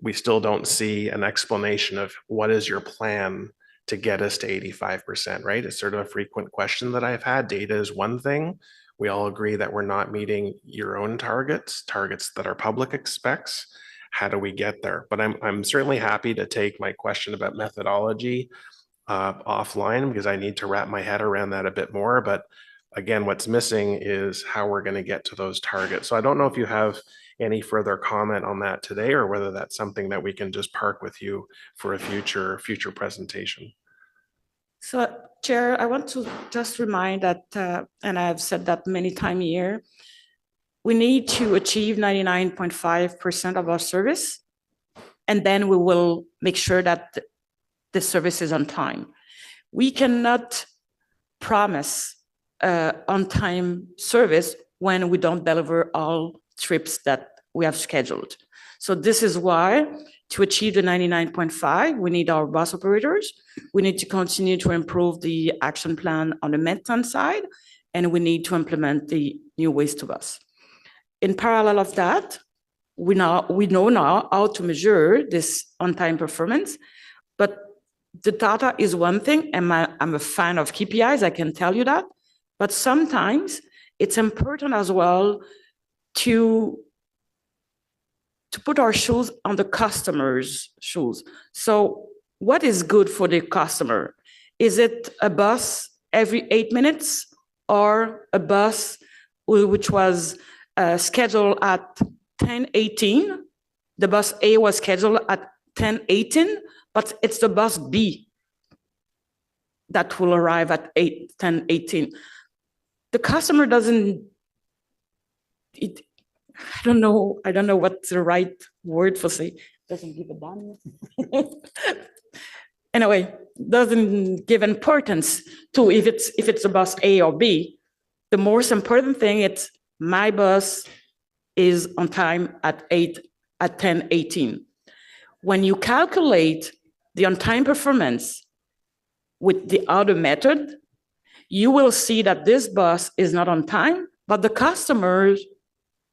We still don't see an explanation of what is your plan to get us to 85%, right? It's sort of a frequent question that I've had. Data is one thing. We all agree that we're not meeting your own targets that our public expects. How do we get there? But I'm certainly happy to take my question about methodology offline, because I need to wrap my head around that a bit more. But again, what's missing is how we're going to get to those targets. So I don't know if you have any further comment on that today, or whether that's something that we can just park with you for a future presentation. So, Chair, I want to just remind that, and I've said that many times here, we need to achieve 99.5% of our service, and then we will make sure that the service is on time. We cannot promise on-time service when we don't deliver all trips that we have scheduled. So this is why, to achieve the 99.5, we need our bus operators. We need to continue to improve the action plan on the maintenance side, and we need to implement the new ways to bus. In parallel of that, we know now how to measure this on-time performance, but the data is one thing, and I'm a fan of KPIs, I can tell you that, but sometimes it's important as well to put our shoes on the customer's shoes. So what is good for the customer? Is it a bus every 8 minutes, or a bus which was scheduled at 10:18? The bus A was scheduled at 10:18, but it's the bus B that will arrive at 10:18. The customer doesn't, I don't know what's the right word for say, doesn't give a damn. Anyway, doesn't give importance to if it's a bus A or B. The most important thing, it's my bus is on time at 10:18. When you calculate the on-time performance with the other method, you will see that this bus is not on time, but the customer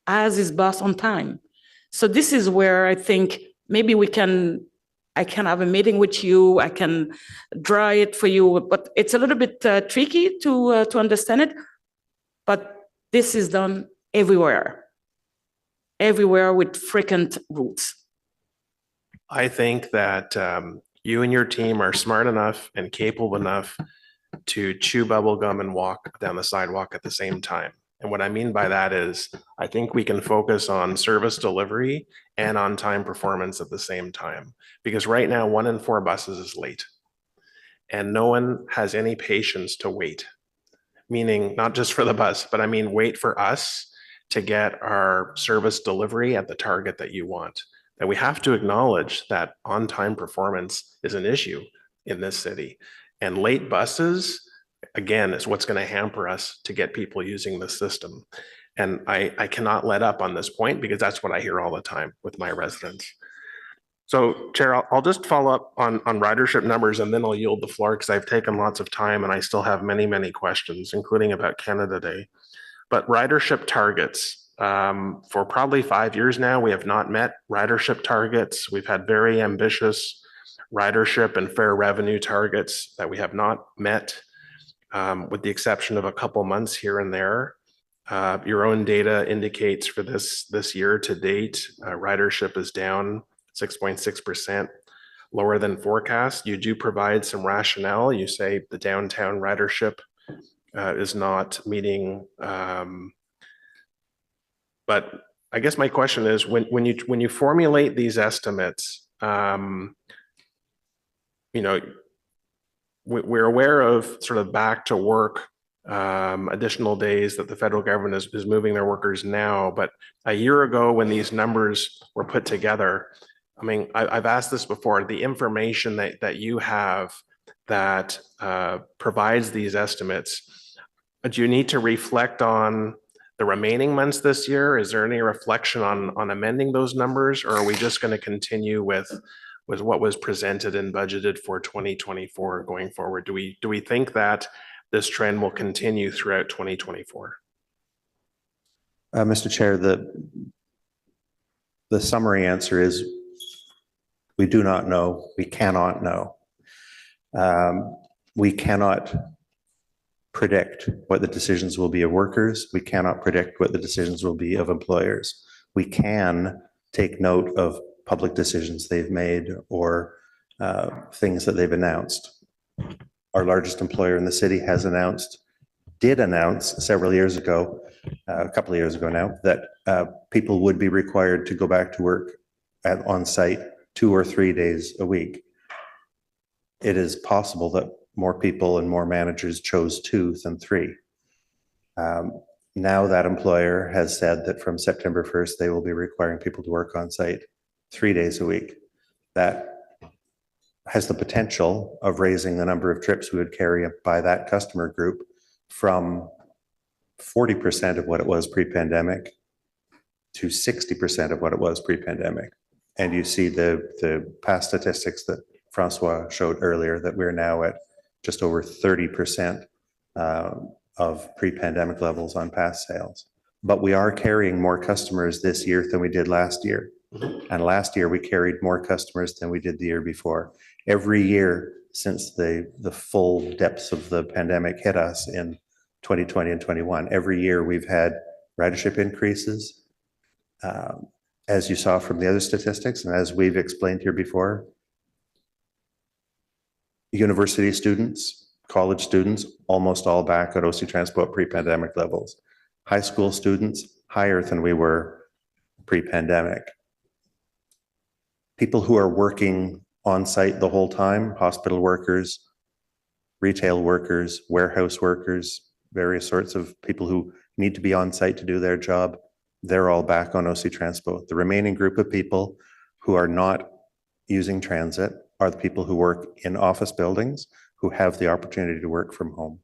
has his bus on time. So this is where I think maybe I can have a meeting with you, I can draw it for you, but it's a little bit tricky to understand it. But this is done everywhere with frequent routes. I think that you and your team are smart enough and capable enough to chew bubble gum and walk down the sidewalk at the same time. And what I mean by that is, I think we can focus on service delivery and on-time performance at the same time. Because right now, 1 in 4 buses is late. and no one has any patience to wait. Meaning not just for the bus, but I mean, wait for us to get our service delivery at the target that you want. And we have to acknowledge that on-time performance is an issue in this city. And late buses, again, is what's going to hamper us to get people using the system. And I cannot let up on this point because that's what I hear all the time with my residents. So Chair, I'll just follow up on ridership numbers and then I'll yield the floor because I've taken lots of time and I still have many, many questions, including about Canada Day. But ridership targets, for probably 5 years now, we have not met ridership targets. We've had very ambitious ridership and fare revenue targets that we have not met, with the exception of a couple months here and there. Your own data indicates for this year to date, ridership is down 6.6%, lower than forecast. You do provide some rationale. You say the downtown ridership is not meeting. But I guess my question is, when you formulate these estimates, you know, we're aware of sort of back to work additional days that the federal government is moving their workers now. But a year ago, when these numbers were put together, I mean, I've asked this before, the information that you have that provides these estimates, do you need to reflect on the remaining months this year? Is there any reflection on amending those numbers, or are we just going to continue with what was presented and budgeted for 2024 going forward? Do we think that this trend will continue throughout 2024? Mr. Chair, the summary answer is we do not know. We cannot know. We cannot predict what the decisions will be of workers. We cannot predict what the decisions will be of employers. We can take note of public decisions they've made or things that they've announced. Our largest employer in the city did announce several years ago, a couple of years ago now, that people would be required to go back to work on site 2 or 3 days a week. It is possible that more people and more managers chose 2 than 3. Now that employer has said that from September 1st, they will be requiring people to work on site 3 days a week. That has the potential of raising the number of trips we would carry by that customer group from 40% of what it was pre-pandemic to 60% of what it was pre-pandemic. And you see the past statistics that Francois showed earlier, that we're now at just over 30% of pre-pandemic levels on pass sales. But we are carrying more customers this year than we did last year. And last year we carried more customers than we did the year before. Every year since the full depths of the pandemic hit us in 2020 and 21, every year we've had ridership increases. As you saw from the other statistics, and as we've explained here before, university students, college students, almost all back at OC Transpo at pre-pandemic levels. High school students, higher than we were pre-pandemic. People who are working on site the whole time, hospital workers, retail workers, warehouse workers, various sorts of people who need to be on site to do their job, they're all back on OC Transpo. The remaining group of people who are not using transit are the people who work in office buildings, who have the opportunity to work from home.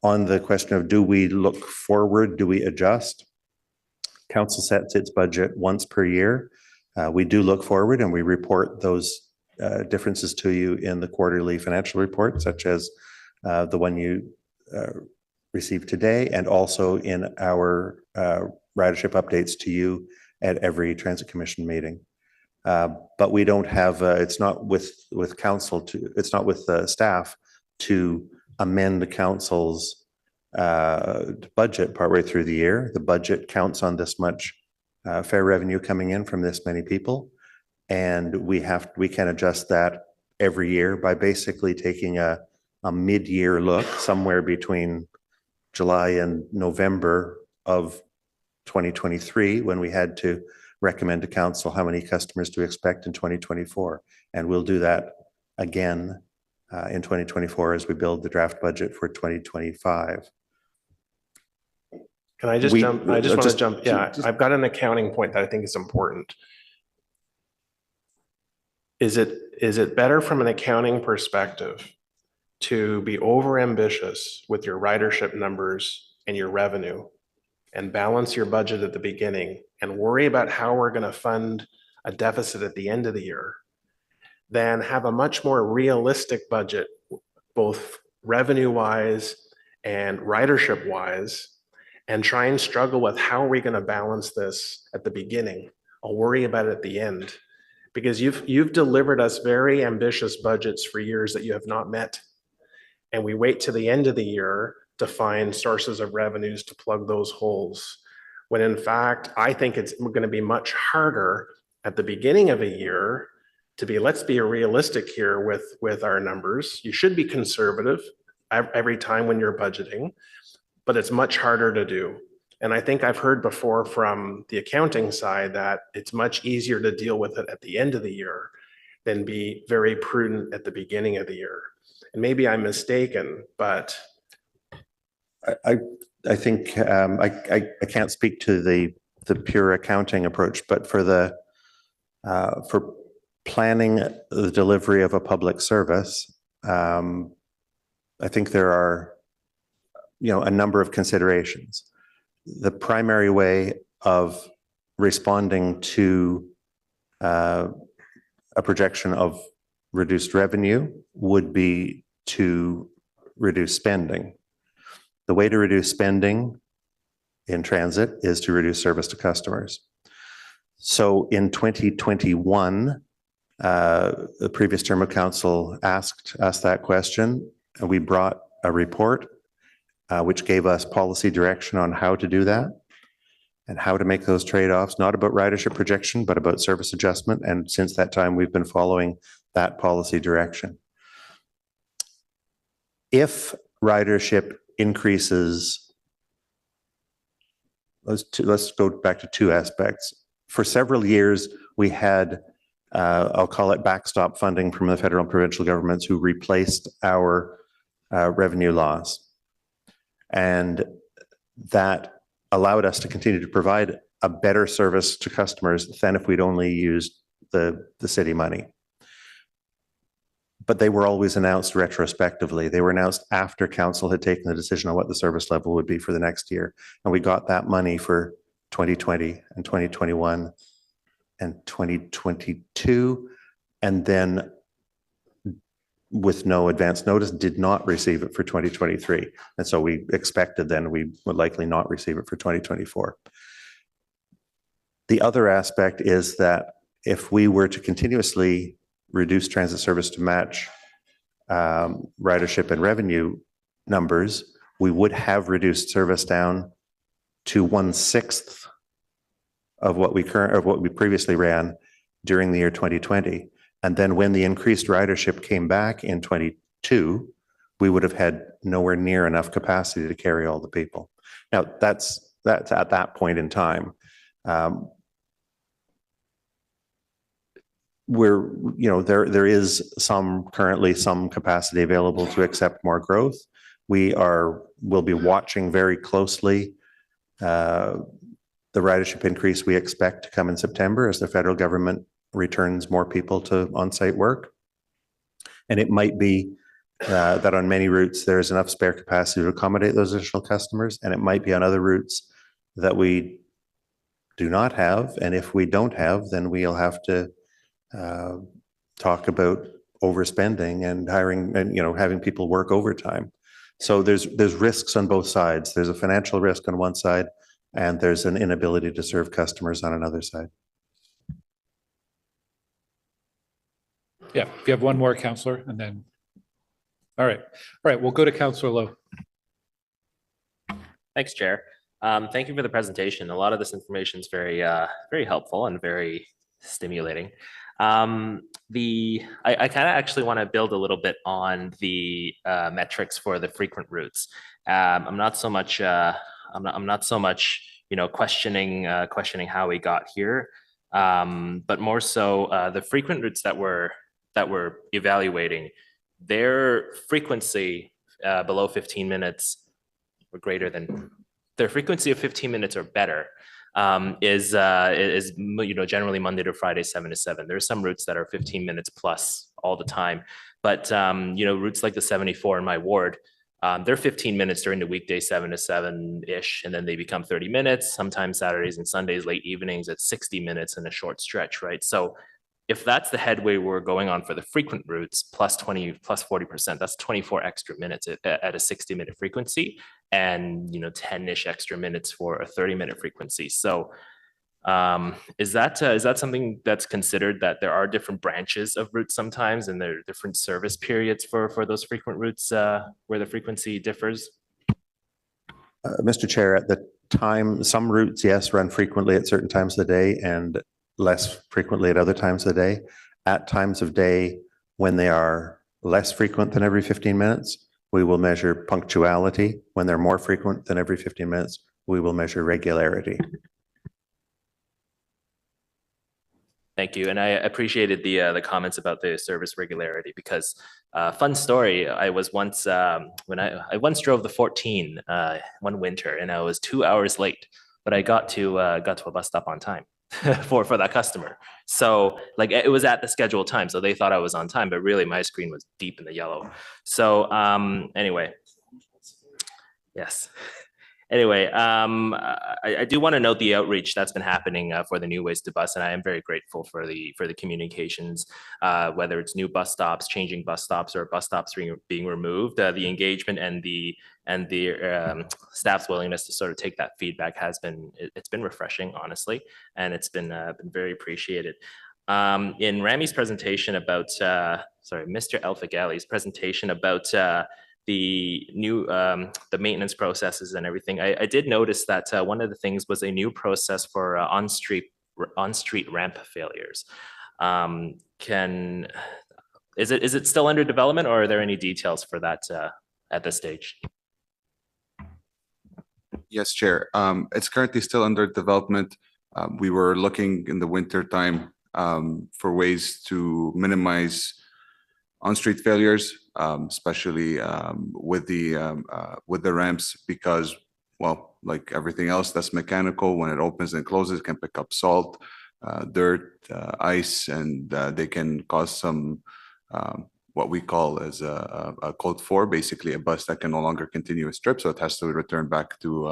On the question of, do we look forward, do we adjust? Council sets its budget once per year. We do look forward and we report those differences to you in the quarterly financial report, such as the one you received today, and also in our ridership updates to you at every Transit Commission meeting. But we don't have, it's not with council to, it's not with staff to amend the council's budget partway through the year. The budget counts on this much fare revenue coming in from this many people. And we can adjust that every year by basically taking a mid-year look somewhere between July and November of 2023, when we had to recommend to council how many customers to expect in 2024. And we'll do that again in 2024 as we build the draft budget for 2025. Can I just We- jump? I just want to just- jump. Yeah, I've got an accounting point that I think is important. Is it better from an accounting perspective to be overambitious with your ridership numbers and your revenue and balance your budget at the beginning and worry about how we're going to fund a deficit at the end of the year than have a much more realistic budget, both revenue-wise and ridership-wise, and try and struggle with how are we going to balance this at the beginning? I'll worry about it at the end. Because you've delivered us very ambitious budgets for years that you have not met. And we wait to the end of the year to find sources of revenues to plug those holes. When in fact, I think it's going to be much harder at the beginning of a year to be, let's be realistic here with our numbers. You should be conservative every time when you're budgeting, but it's much harder to do. And I think I've heard before from the accounting side that it's much easier to deal with it at the end of the year than be very prudent at the beginning of the year. And maybe I'm mistaken, but I think I can't speak to the pure accounting approach, but for planning the delivery of a public service, I think there are a number of considerations. The primary way of responding to a projection of reduced revenue would be to reduce spending. The way to reduce spending in transit is to reduce service to customers. So in 2021, the previous term of council asked us that question, and we brought a report which gave us policy direction on how to do that and how to make those trade-offs, not about ridership projection, but about service adjustment. And since that time, we've been following that policy direction. If ridership increases, let's go back to two aspects. For several years, we had, I'll call it backstop funding from the federal and provincial governments who replaced our revenue loss. And that allowed us to continue to provide a better service to customers than if we'd only used the city money. But they were always announced retrospectively. They were announced after council had taken the decision on what the service level would be for the next year. And we got that money for 2020 and 2021 and 2022. And then with no advance notice, did not receive it for 2023. And so we expected then we would likely not receive it for 2024. The other aspect is that if we were to continuously reduce transit service to match ridership and revenue numbers, we would have reduced service down to 1/6 of what we previously ran during the year 2020. And then when the increased ridership came back in 22, we would have had nowhere near enough capacity to carry all the people. Now that's at that point in time. There is currently some capacity available to accept more growth. We'll be watching very closely the ridership increase we expect to come in September as the federal government returns more people to on-site work. And it might be that on many routes, there is enough spare capacity to accommodate those additional customers. And it might be on other routes that we do not have. And if we don't have, then we'll have to talk about overspending and hiring and, having people work overtime. So there's risks on both sides. There's a financial risk on one side, and there's an inability to serve customers on another side. Yeah, if you have one more, Councillor, and then, all right, we'll go to Councillor Lowe. Thanks, Chair. Thank you for the presentation. A lot of this information is very helpful and very stimulating. I kind of actually want to build a little bit on the metrics for the frequent routes. I'm not so much questioning how we got here, but more so the frequent routes that were that we're evaluating, their frequency below 15 minutes or greater than, their frequency of 15 minutes or better is generally Monday to Friday, 7 to 7. There are some routes that are 15 minutes plus all the time, but routes like the 74 in my ward, they're 15 minutes during the weekday, 7 to 7-ish, and then they become 30 minutes, sometimes Saturdays and Sundays, late evenings at 60 minutes in a short stretch, right? So if that's the headway we're going on for the frequent routes, plus 20, plus 40%, that's 24 extra minutes at a 60-minute frequency, and 10-ish extra minutes for a 30-minute frequency. So is that something that's considered, that there are different branches of routes sometimes, and there are different service periods for those frequent routes where the frequency differs? Mr. Chair, at the time, some routes, yes, run frequently at certain times of the day and less frequently at other times of the day. At times of day when they are less frequent than every 15 minutes, we will measure punctuality. When they're more frequent than every 15 minutes, we will measure regularity. Thank you. And I appreciated the comments about the service regularity, because fun story, I was once, when I once drove the 14 one winter, and I was 2 hours late, but I got to a bus stop on time for that customer. So like, it was at the scheduled time, so they thought I was on time, but really my screen was deep in the yellow. So anyway, yes. Anyway, I do want to note the outreach that's been happening for the new ways to bus, and I am very grateful for the communications, whether it's new bus stops, changing bus stops, or bus stops being removed. The engagement and the staff's willingness to sort of take that feedback has been, it's been refreshing, honestly, and it's been very appreciated. In Rami's presentation about, Mr. Alfagali's presentation about the new the maintenance processes and everything, I did notice that one of the things was a new process for on-street ramp failures. Is it still under development, or are there any details for that at this stage? Yes, Chair. It's currently still under development. We were looking in the winter time for ways to minimize on-street failures, especially with the ramps, because, well, like everything else that's mechanical, when it opens and closes, it can pick up salt, dirt, ice, and they can cause some what we call as a code 4, basically a bus that can no longer continue its trip, so it has to return back to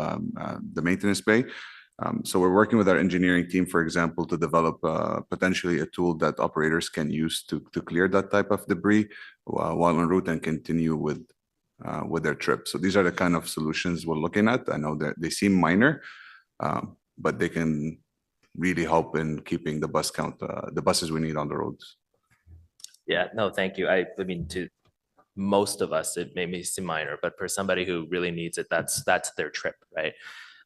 the maintenance bay. So we're working with our engineering team, for example, to develop potentially a tool that operators can use to clear that type of debris while en route and continue with their trip. So these are the kind of solutions we're looking at. I know that they seem minor, but they can really help in keeping the bus count, the buses we need on the roads. Yeah, no, thank you. I mean, to most of us, it may seem minor, but for somebody who really needs it, that's their trip, right?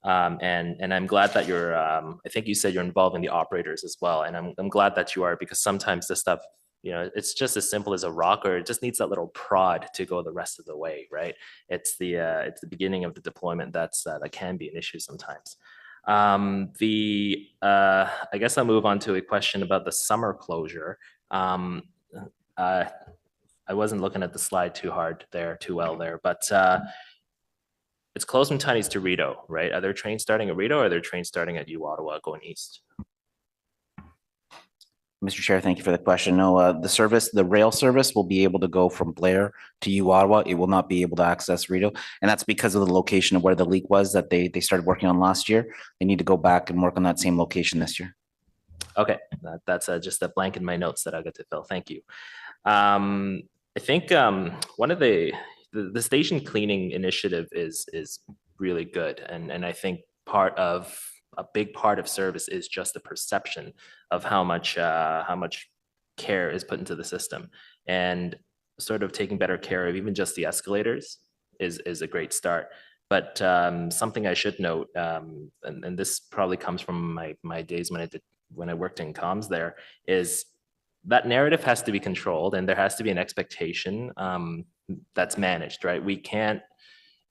And I'm glad that you're, I think you said you're involving the operators as well. And I'm glad that you are, because sometimes this stuff, it's just as simple as a rock, or it just needs that little prod to go the rest of the way, right? It's the beginning of the deployment that can be an issue sometimes. I guess I'll move on to a question about the summer closure. I wasn't looking at the slide too well there, but it's closed from Tunney's to Rideau, right? Are there trains starting at Rideau, or are there trains starting at U-Ottawa going east? Mr. Chair, thank you for the question. No, the rail service will be able to go from Blair to U-Ottawa. It will not be able to access Rideau, and that's because of the location of where the leak was that they started working on last year. They need to go back and work on that same location this year. Okay, that's just a blank in my notes that I got to fill. Thank you. I think one of the station cleaning initiative is really good, and I think a big part of service is just the perception of how much care is put into the system, and sort of taking better care of even just the escalators is a great start. But something I should note, and this probably comes from my days when I worked in comms, there is that narrative has to be controlled, and there has to be an expectation that's managed, right? We can't,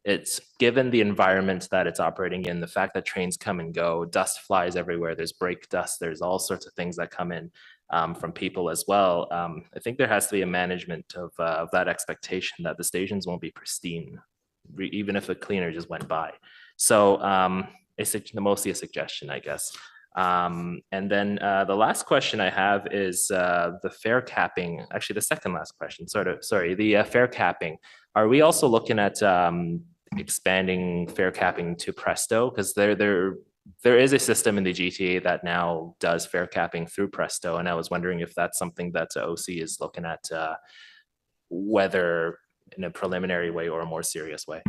it's given the environment that it's operating in, the fact that trains come and go, dust flies everywhere, there's brake dust, there's all sorts of things that come in. from people as well. I think there has to be a management of that expectation that the stations won't be pristine, even if a cleaner just went by. So it's mostly a suggestion, I guess. And then the last question I have is the fare capping. Actually, the second last question. Sorry, the fare capping. Are we also looking at expanding fare capping to Presto? Because there is a system in the GTA that now does fare capping through Presto, and I was wondering if that's something that OC is looking at, whether in a preliminary way or a more serious way.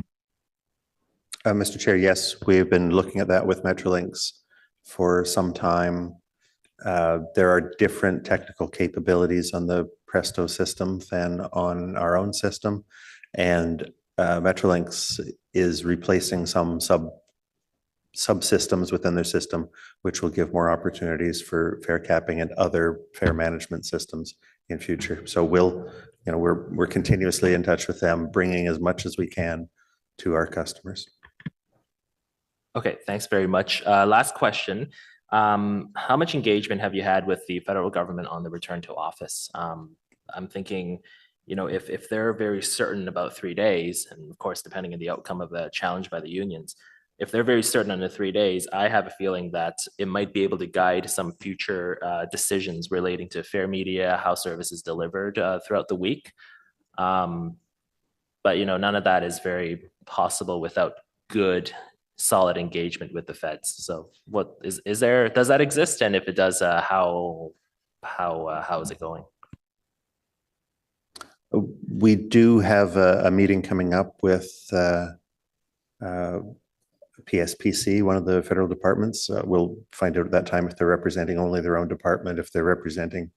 Mr. Chair, yes, we've been looking at that with Metrolinx for some time. There are different technical capabilities on the Presto system than on our own system, and Metrolinx is replacing some subsystems within their system, which will give more opportunities for fare capping and other fare management systems in future. So we're continuously in touch with them, bringing as much as we can to our customers. Okay, thanks very much. Last question. How much engagement have you had with the federal government on the return to office? I'm thinking, if they're very certain about 3 days, and of course, depending on the outcome of the challenge by the unions, if they're very certain on the 3 days, I have a feeling that it might be able to guide some future decisions relating to fair media, how service is delivered throughout the week. But none of that is very possible without good, solid engagement with the feds. So, what is there? Does that exist? And if it does, how is it going? We do have a meeting coming up with PSPC, one of the federal departments. We'll find out at that time if they're representing only their own department, if they're representing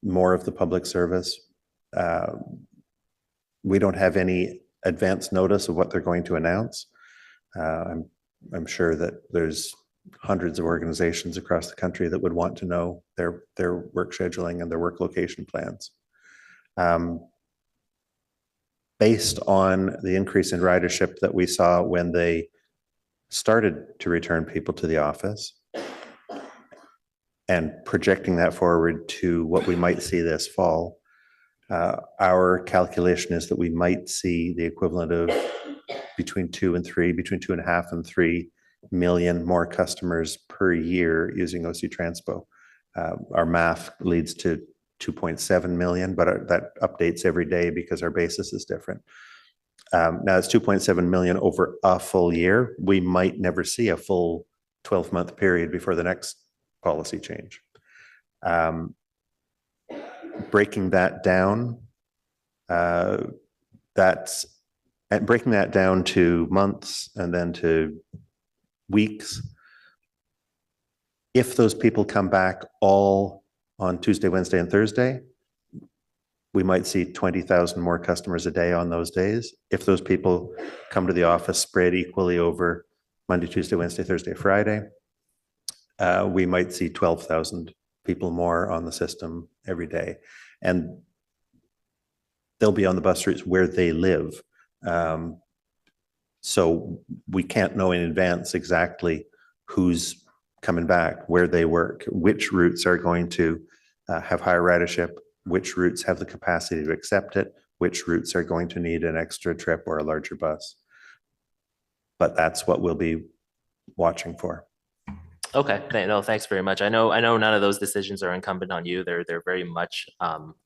more of the public service. We don't have any advance notice of what they're going to announce. I'm sure that there's hundreds of organizations across the country that would want to know their work scheduling and their work location plans. Based on the increase in ridership that we saw when they started to return people to the office, and projecting that forward to what we might see this fall, our calculation is that we might see the equivalent of between 2.5 and 3 million more customers per year using OC Transpo. Our math leads to 2.7 million, but that updates every day because our basis is different. Now it's 2.7 million over a full year. We might never see a full 12-month period before the next policy change. Breaking that down, breaking that down to months and then to weeks. If those people come back all on Tuesday, Wednesday, and Thursday, we might see 20,000 more customers a day on those days. If those people come to the office spread equally over Monday, Tuesday, Wednesday, Thursday, Friday, we might see 12,000 people more on the system every day. And they'll be on the bus routes where they live. So we can't know in advance exactly who's coming back, where they work, which routes are going to have higher ridership, which routes have the capacity to accept it, which routes are going to need an extra trip or a larger bus. But that's what we'll be watching for. Okay, no, thanks very much. I know none of those decisions are incumbent on you. They're very much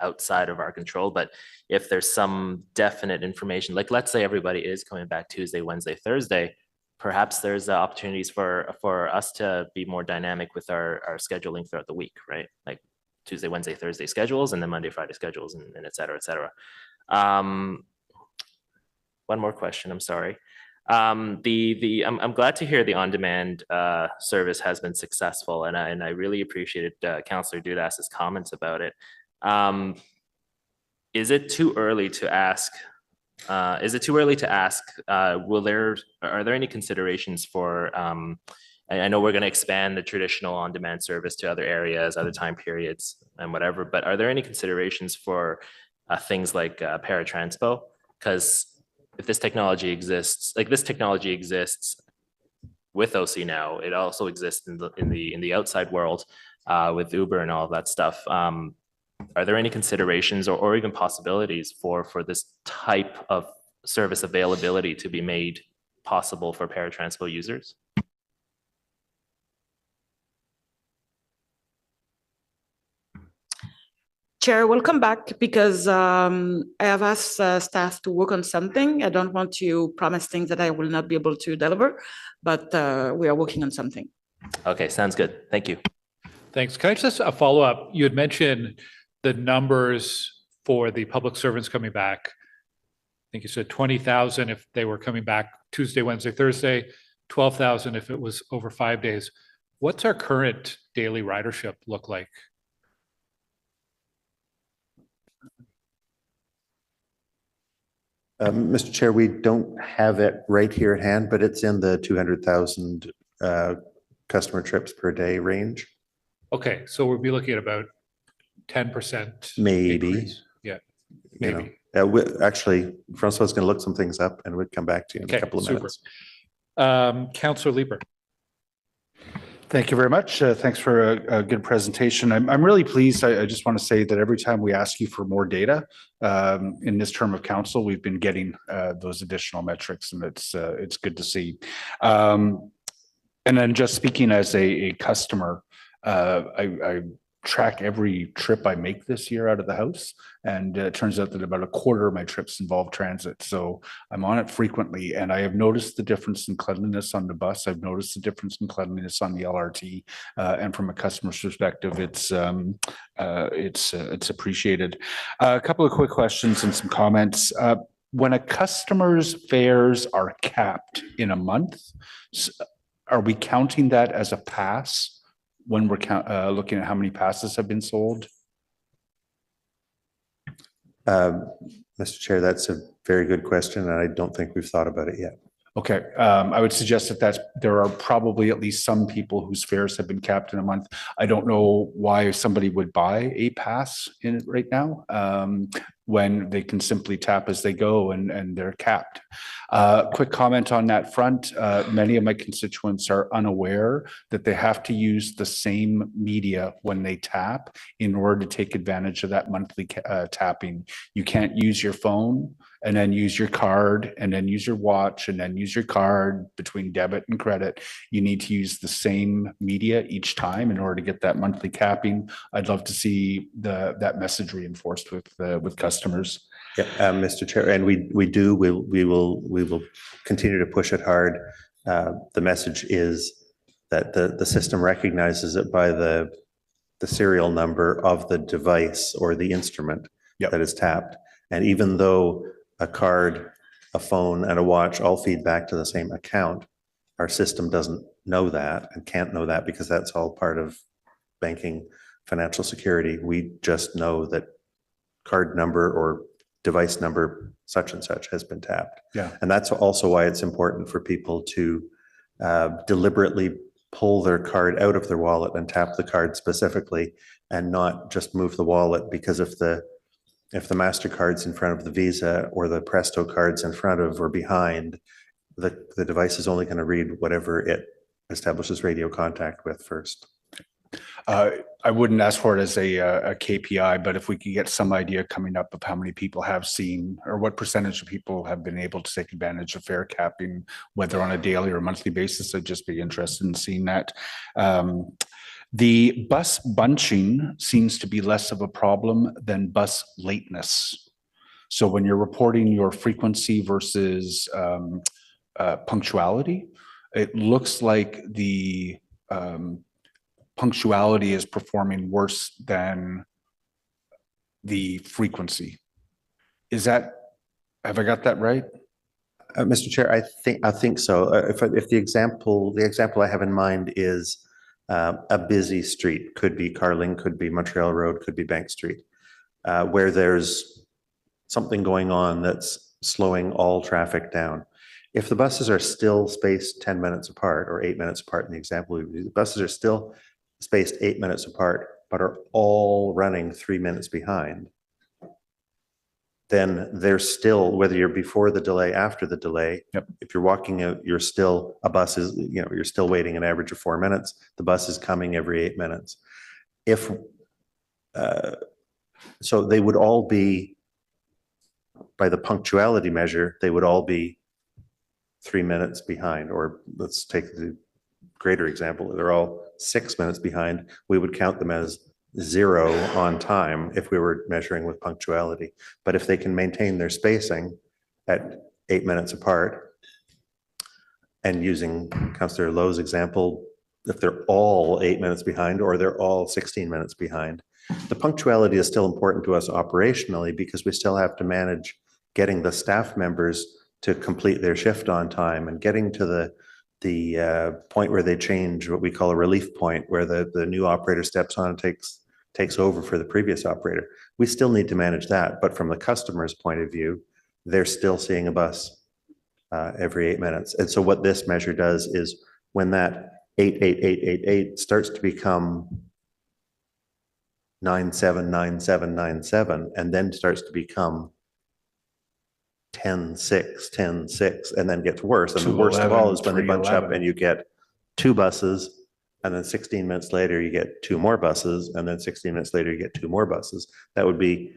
outside of our control. But if there's some definite information, like let's say everybody is coming back Tuesday, Wednesday, Thursday, perhaps there's opportunities for us to be more dynamic with our scheduling throughout the week, right? Like Tuesday, Wednesday, Thursday schedules, and then Monday, Friday schedules, and et cetera, et cetera. One more question, I'm sorry. I'm glad to hear the on-demand service has been successful, and I really appreciated Councillor Dudas's comments about it. Is it too early to ask? Are there any considerations for? I know we're going to expand the traditional on-demand service to other areas, other time periods, and whatever. But are there any considerations for things like paratranspo? Because if this technology exists, with OC now, it also exists in the outside world. with Uber and all of that stuff. Are there any considerations or even possibilities for this type of service availability to be made possible for paratranspo users? Chair, we'll come back because I have asked staff to work on something. I don't want to promise things that I will not be able to deliver, but we are working on something. Okay, sounds good. Thank you. Thanks. Can I just a follow-up? You had mentioned the numbers for the public servants coming back. I think you said 20,000 if they were coming back Tuesday, Wednesday, Thursday, 12,000 if it was over 5 days. What's our current daily ridership look like? Mr. Chair, we don't have it right here at hand, but it's in the 200,000 customer trips per day range. Okay, so we'll be looking at about 10%. Maybe. Increase. Yeah, maybe. Actually, Francois is going to look some things up and we'll come back to you in a couple of minutes. Councillor Leeper. Thank you very much. Thanks for a good presentation. I'm really pleased. I just want to say that every time we ask you for more data in this term of council, we've been getting those additional metrics, and it's good to see. And then just speaking as a customer, I track every trip I make this year out of the house, and it turns out that about a quarter of my trips involve transit. So I'm on it frequently, and I have noticed the difference in cleanliness on the bus. I've noticed the difference in cleanliness on the LRT, and from a customer's perspective, it's appreciated. A couple of quick questions and some comments. When a customer's fares are capped in a month, are we counting that as a pass when we're looking at how many passes have been sold? Mr. Chair, that's a very good question, and I don't think we've thought about it yet. Okay, I would suggest that there are probably at least some people whose fares have been capped in a month. I don't know why somebody would buy a pass in it right now when they can simply tap as they go and they're capped. Quick comment on that front. Many of my constituents are unaware that they have to use the same media when they tap in order to take advantage of that monthly tapping. You can't use your phone and then use your card and then use your watch and then use your card between debit and credit. You need to use the same media each time in order to get that monthly capping. I'd love to see that message reinforced with customers. Yeah, Mr. Chair, and we will continue to push it hard. The message is that the system recognizes it by the serial number of the device or the instrument that is tapped. And even though a card, a phone, and a watch all feed back to the same account, our system doesn't know that and can't know that because that's all part of banking financial security. We just know that card number or device number such and such has been tapped. Yeah. And that's also why it's important for people to deliberately pull their card out of their wallet and tap the card specifically and not just move the wallet, because if the MasterCard's in front of the Visa or the Presto card's in front of or behind, the device is only going to read whatever it establishes radio contact with first. I wouldn't ask for it as a KPI, but if we could get some idea coming up of how many people have seen or what percentage of people have been able to take advantage of fare capping, whether on a daily or monthly basis, I'd just be interested in seeing that. The bus bunching seems to be less of a problem than bus lateness. So when you're reporting your frequency versus punctuality, it looks like the punctuality is performing worse than the frequency. Have I got that right? Mr. Chair, I think so. If the example I have in mind is a busy street, could be Carling, could be Montreal Road, could be Bank Street, where there's something going on that's slowing all traffic down. If the buses are still spaced 10 minutes apart or 8 minutes apart in the example, the buses are still spaced 8 minutes apart, but are all running 3 minutes behind, then there's still, whether you're before the delay, after the delay, if you're walking out, you're still, you're still waiting an average of 4 minutes. The bus is coming every 8 minutes. if, so they would all be, by the punctuality measure, they would all be 3 minutes behind, or let's take the greater example, they're all 6 minutes behind. We would count them as 0 on time if we were measuring with punctuality. But if they can maintain their spacing at 8 minutes apart, and using Councillor Lowe's example, if they're all 8 minutes behind or they're all 16 minutes behind, the punctuality is still important to us operationally because we still have to manage getting the staff members to complete their shift on time and getting to the point where they change what we call a relief point, where the new operator steps on and takes over for the previous operator. We still need to manage that, but from the customer's point of view, they're still seeing a bus every 8 minutes. And so what this measure does is when that 88888 starts to become 979797 and then starts to become 10-6, 10-6, and then gets worse. And the worst of all is when they bunch up and you get 2 buses, and then 16 minutes later you get 2 more buses, and then 16 minutes later you get 2 more buses. That would be,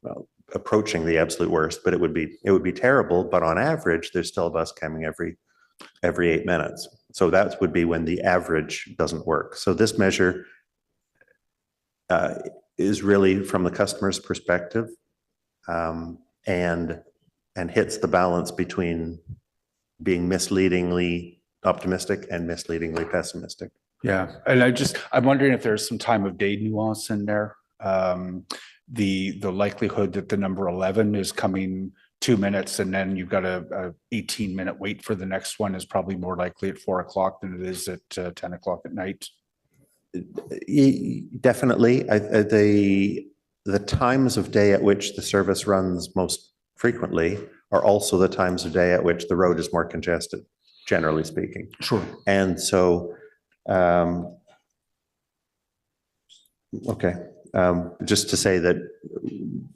well, approaching the absolute worst, but it would be terrible. But on average, there's still a bus coming every 8 minutes. So that would be when the average doesn't work. So this measure is really from the customer's perspective, and hits the balance between being misleadingly optimistic and misleadingly pessimistic. Yeah, and I'm wondering if there's some time of day nuance in there. The likelihood that the number 11 is coming 2 minutes and then you've got a 18-minute wait for the next one is probably more likely at 4 o'clock than it is at 10 o'clock at night. Definitely. The times of day at which the service runs most frequently are also the times of day at which the road is more congested, generally speaking. Sure. And so, okay, just to say that,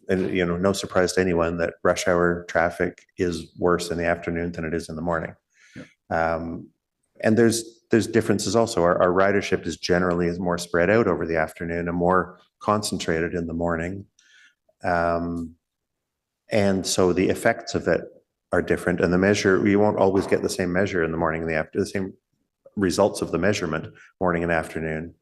and no surprise to anyone that rush hour traffic is worse in the afternoon than it is in the morning. Yeah. And there's differences also. Our ridership is generally more spread out over the afternoon and more concentrated in the morning. And so the effects of it are different, and the measure, you won't always get the same measure in the morning and the same results of the measurement morning and afternoon.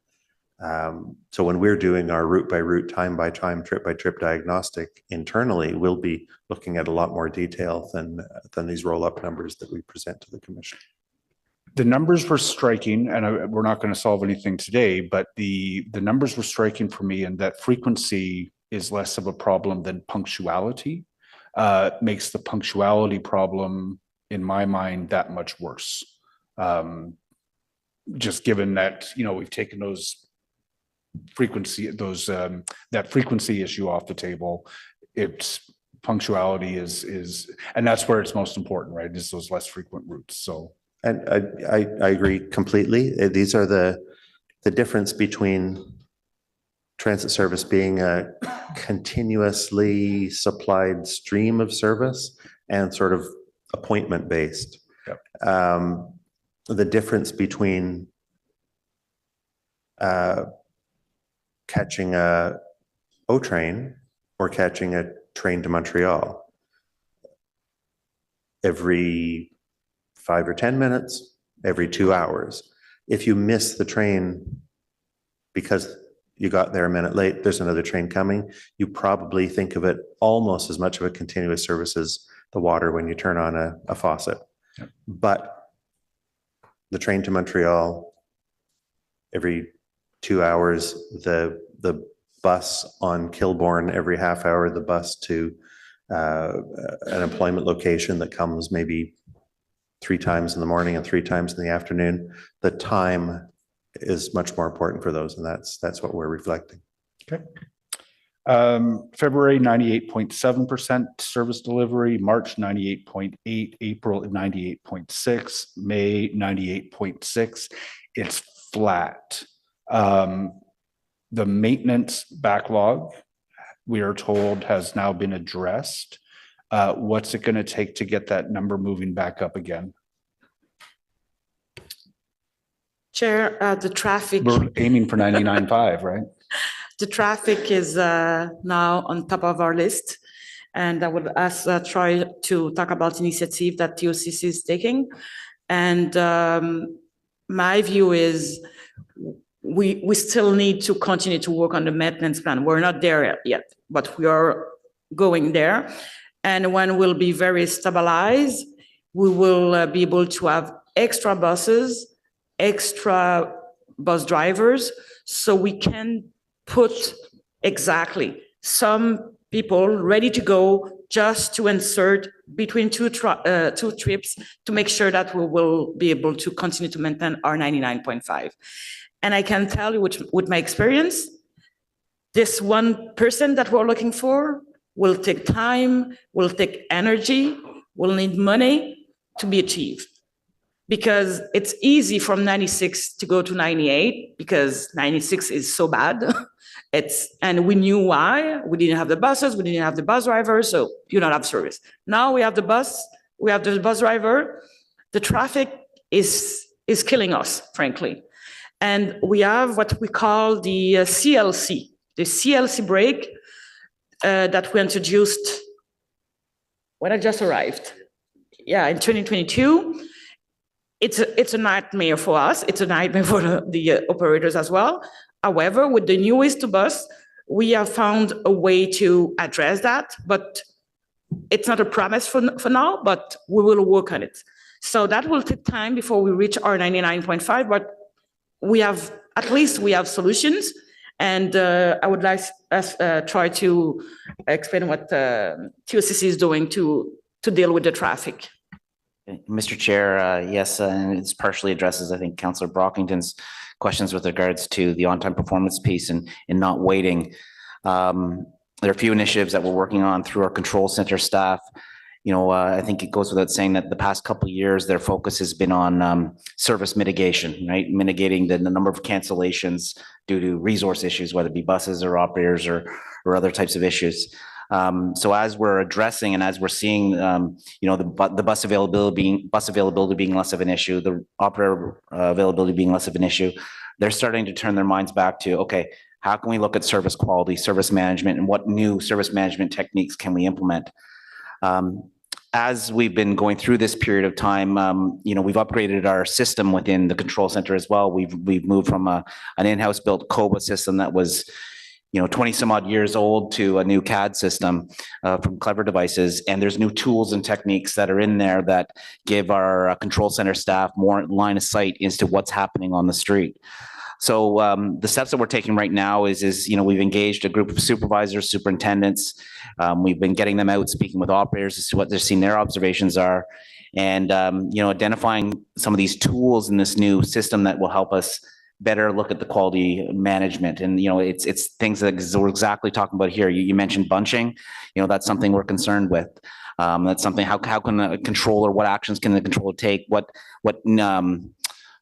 So when we're doing our route by route, time by time, trip by trip diagnostic internally, we'll be looking at a lot more detail than these roll up numbers that we present to the commission. The numbers were striking, and we're not going to solve anything today, but the numbers were striking for me, and that frequency is less of a problem than punctuality. Makes the punctuality problem, in my mind, that much worse. Just given that, we've taken those frequency, that frequency issue off the table, it's punctuality is, and that's where it's most important, right? Is those less frequent routes. So. And I agree completely. These are the difference between transit service being a continuously supplied stream of service and sort of appointment based. Yep. The difference between catching a O train or catching a train to Montreal every 5 or 10 minutes, every 2 hours. If you miss the train because you got there a minute late, there's another train coming, you probably think of it almost as much of a continuous service as the water when you turn on a faucet. Yep. But the train to Montreal, every 2 hours, the bus on Kilbourne every half hour, the bus to an employment location that comes maybe 3 times in the morning and 3 times in the afternoon. The time is much more important for those, and that's what we're reflecting. Okay. February 98.7% service delivery, March 98.8, April 98.6, May 98.6. It's flat. The maintenance backlog, we are told, has now been addressed. What's it going to take to get that number moving back up again? Chair, the traffic. We're aiming for 99.5, right? The traffic is now on top of our list. And I would ask Troy to talk about initiative that TOCC is taking. And my view is we still need to continue to work on the maintenance plan. We're not there yet, but we are going there. And when we'll be very stabilized, we will be able to have extra buses, extra bus drivers, so we can put exactly some people ready to go just to insert between two trips to make sure that we will be able to continue to maintain our 99.5. And I can tell you with my experience, this 1% that we're looking for will take time, will take energy, will need money to be achieved. Because it's easy from 96 to go to 98 because 96 is so bad. And we knew why. We didn't have the buses, we didn't have the bus drivers, so you don't have service. Now we have the bus, we have the bus driver. The traffic is killing us, frankly. And we have what we call the CLC break that we introduced when I just arrived. Yeah, in 2022. It's a nightmare for us. It's a nightmare for the operators as well. However, with the new Waste to Bus, we have found a way to address that, but it's not a promise for now, but we will work on it. So that will take time before we reach our 99.5, but at least we have solutions. And I would like us try to explain what TOCC is doing to deal with the traffic. Mr. Chair, yes, and it's partially addresses, I think, Councillor Brockington's questions with regards to the on-time performance piece and not waiting. There are a few initiatives that we're working on through our control center staff. You know, I think it goes without saying that the past couple of years, their focus has been on service mitigation, right? Mitigating the number of cancellations due to resource issues, whether it be buses or operators or other types of issues. So as we're addressing and as we're seeing, the bus availability being less of an issue, the operator availability being less of an issue, they're starting to turn their minds back to, okay, how can we look at service quality, service management, and what new service management techniques can we implement? As we've been going through this period of time, we've upgraded our system within the control center as well. We've moved from an in-house built COBA system that was 20 some odd years old to a new CAD system from Clever Devices. And there's new tools and techniques that are in there that give our control center staff more line of sight as to what's happening on the street. So the steps that we're taking right now is we've engaged a group of supervisors, superintendents. We've been getting them out, speaking with operators as to what they're seeing their observations are, and identifying some of these tools in this new system that will help us better look at the quality management. And, it's things that we're exactly talking about here. You mentioned bunching, that's something we're concerned with. That's something, how can a controller, what actions can the controller take? What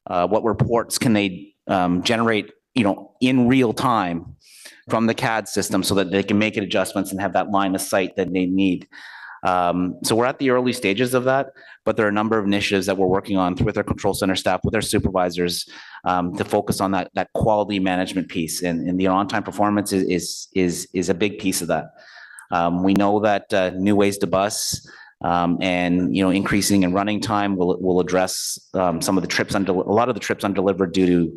reports can they generate, in real time from the CAD system so that they can make adjustments and have that line of sight that they need. So we're at the early stages of that, but there are a number of initiatives that we're working on with our control center staff, with our supervisors, to focus on that quality management piece. And the on-time performance is a big piece of that. We know that new ways to bus and increasing in running time will address some of the trips a lot of the trips undelivered due to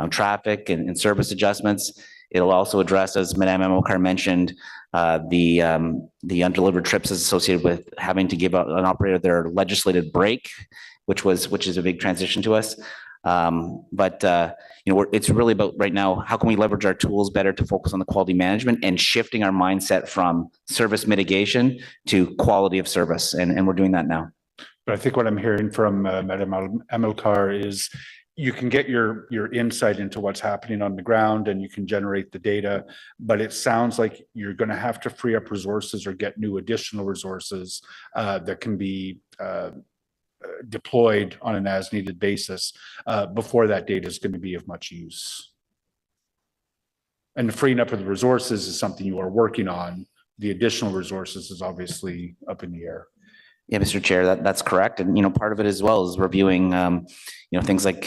traffic and service adjustments. It'll also address, as Madame Amilcar mentioned, the undelivered trips associated with having to give an operator their legislated break, which is a big transition to us. It's really about right now, how can we leverage our tools better to focus on the quality management and shifting our mindset from service mitigation to quality of service, and we're doing that now. But I think what I'm hearing from Madame Amilcar is you can get your insight into what's happening on the ground and you can generate the data, but it sounds like you're going to have to free up resources or get new additional resources that can be deployed on an as-needed basis before that data is going to be of much use. And the freeing up of the resources is something you are working on. The additional resources is obviously up in the air. Yeah, Mr. Chair, that's correct. And, part of it as well is reviewing, things like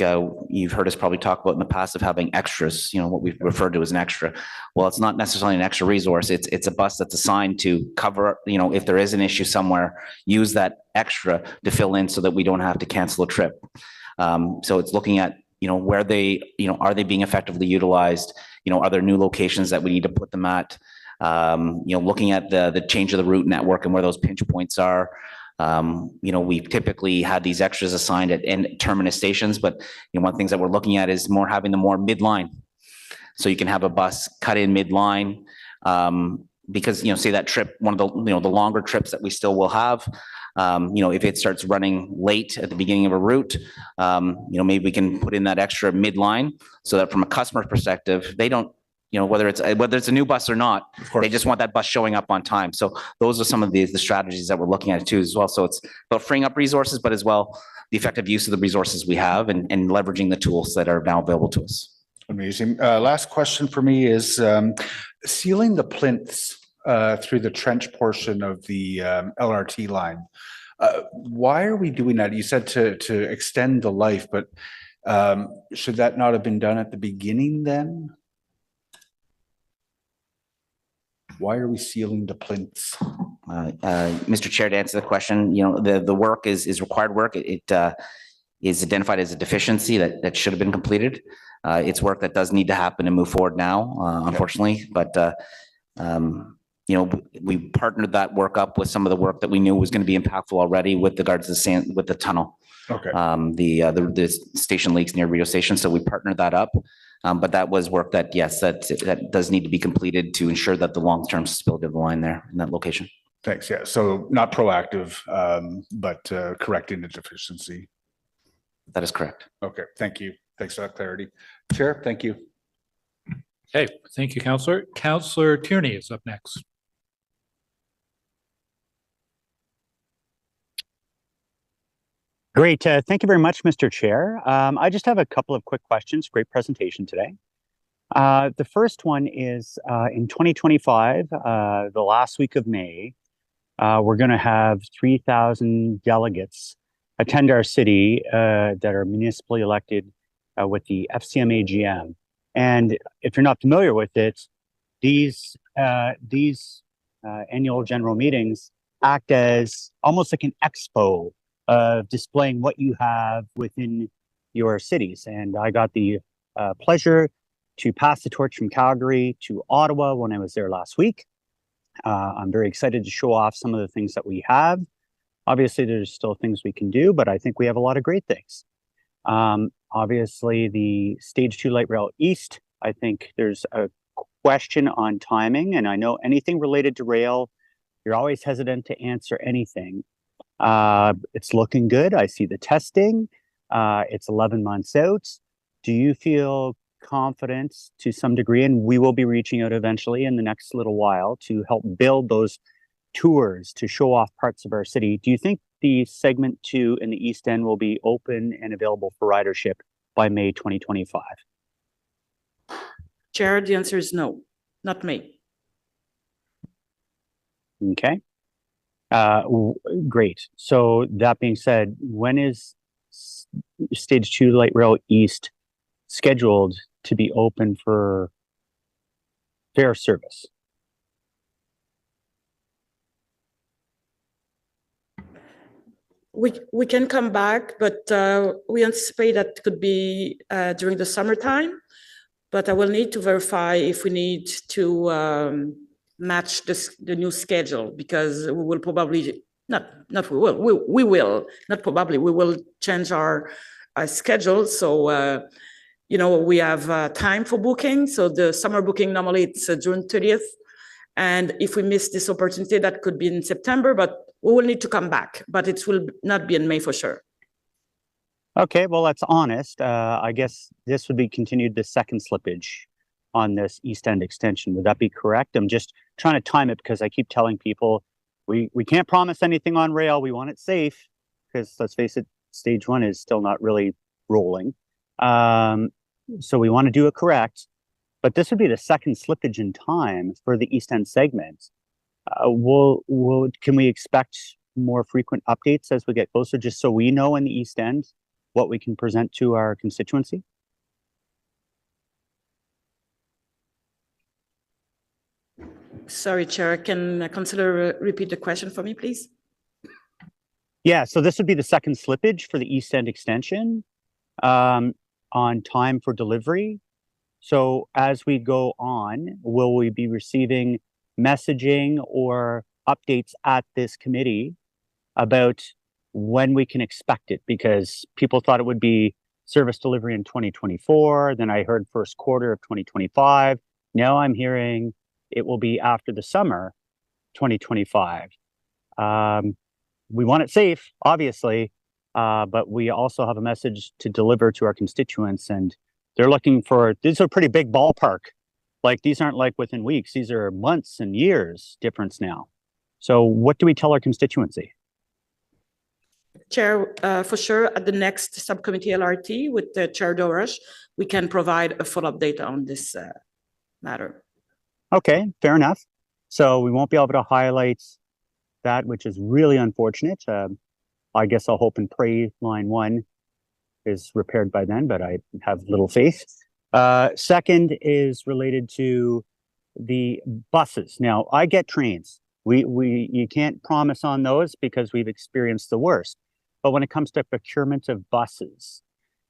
you've heard us probably talk about in the past of having extras, what we've referred to as an extra. Well, it's not necessarily an extra resource. It's a bus that's assigned to cover, if there is an issue somewhere, use that extra to fill in so that we don't have to cancel a trip. So it's looking at, where they, are they being effectively utilized? Are there new locations that we need to put them at? Looking at the change of the route network and where those pinch points are. We've typically had these extras assigned at end terminus stations, but one of the things that we're looking at is having them more midline. So you can have a bus cut in midline, because, say that trip, one of the, the longer trips that we still will have, if it starts running late at the beginning of a route, maybe we can put in that extra midline so that from a customer perspective, they don't, whether it's a new bus or not, they just want that bus showing up on time. So those are some of the strategies that we're looking at too as well. So it's about freeing up resources, but as well, the effective use of the resources we have and leveraging the tools that are now available to us. Amazing. Last question for me is sealing the plinths through the trench portion of the LRT line. Why are we doing that? You said to extend the life, but should that not have been done at the beginning then? Why are we sealing the plinths? Mr. Chair, to answer the question, the work is required work. It is identified as a deficiency that should have been completed. It's work that does need to happen and move forward now, unfortunately. But we partnered that work up with some of the work that we knew was going to be impactful already with regards to with the tunnel. Okay. The station leaks near Rio Station, so we partnered that up. But that was work that, yes, that does need to be completed to ensure that the long-term stability of the line there in that location. Thanks. Yeah. So not proactive, but correcting the deficiency. That is correct. Okay. Thank you. Thanks for that clarity. Chair, thank you. Okay. Thank you, Councillor. Councillor Tierney is up next. Great. Thank you very much, Mr. Chair. I just have a couple of quick questions. Great presentation today. The first one is in 2025, the last week of May, we're going to have 3,000 delegates attend our city that are municipally elected with the FCM AGM. And if you're not familiar with it, these annual general meetings act as almost like an expo of displaying what you have within your cities. And I got the pleasure to pass the torch from Calgary to Ottawa when I was there last week. I'm very excited to show off some of the things that we have. Obviously, there's still things we can do, but I think we have a lot of great things. Obviously, the Stage 2 Light Rail East, I think there's a question on timing, and I know anything related to rail, you're always hesitant to answer anything. It's looking good. I see the testing. It's 11 months out. Do you feel confident to some degree, and we will be reaching out eventually in the next little while to help build those tours to show off parts of our city? Do you think the segment 2 in the East End will be open and available for ridership by May 2025? Chair, the answer is no, not me. Okay. Great. So that being said, when is Stage 2 Light Rail East scheduled to be open for fare service? We can come back, but we anticipate that could be during the summertime. But I will need to verify if we need to match the new schedule, because we will probably we will change our schedule. So we have time for booking. So the summer booking normally it's June 30th, and if we miss this opportunity, that could be in September. But we will need to come back, but it will not be in May for sure. Okay, well, that's honest. I guess this would be continued the second slippage on this East End extension. Would that be correct? I'm just trying to time it because I keep telling people we can't promise anything on rail. We want it safe because, let's face it, Stage 1 is still not really rolling. So we want to do it correct. But this would be the second slippage in time for the East End segment. Can we expect more frequent updates as we get closer, just so we know in the East End what we can present to our constituency? Sorry, Chair, can Councillor repeat the question for me, please? Yeah, so this would be the second slippage for the East End extension on time for delivery. So as we go on, will we be receiving messaging or updates at this committee about when we can expect it? Because people thought it would be service delivery in 2024. Then I heard first quarter of 2025. Now I'm hearing it will be after the summer 2025. We want it safe, obviously, but we also have a message to deliver to our constituents, and they're looking for, these are pretty big ballpark. Like, these aren't like within weeks, these are months and years difference now. So what do we tell our constituency? Chair, for sure, at the next subcommittee LRT with the Chair Dorosh, we can provide a full update on this matter. Okay, fair enough. So we won't be able to highlight that, which is really unfortunate. I guess I'll hope and pray line 1 is repaired by then, but I have little faith. Second is related to the buses. Now, I get trains. You can't promise on those because we've experienced the worst. But when it comes to procurement of buses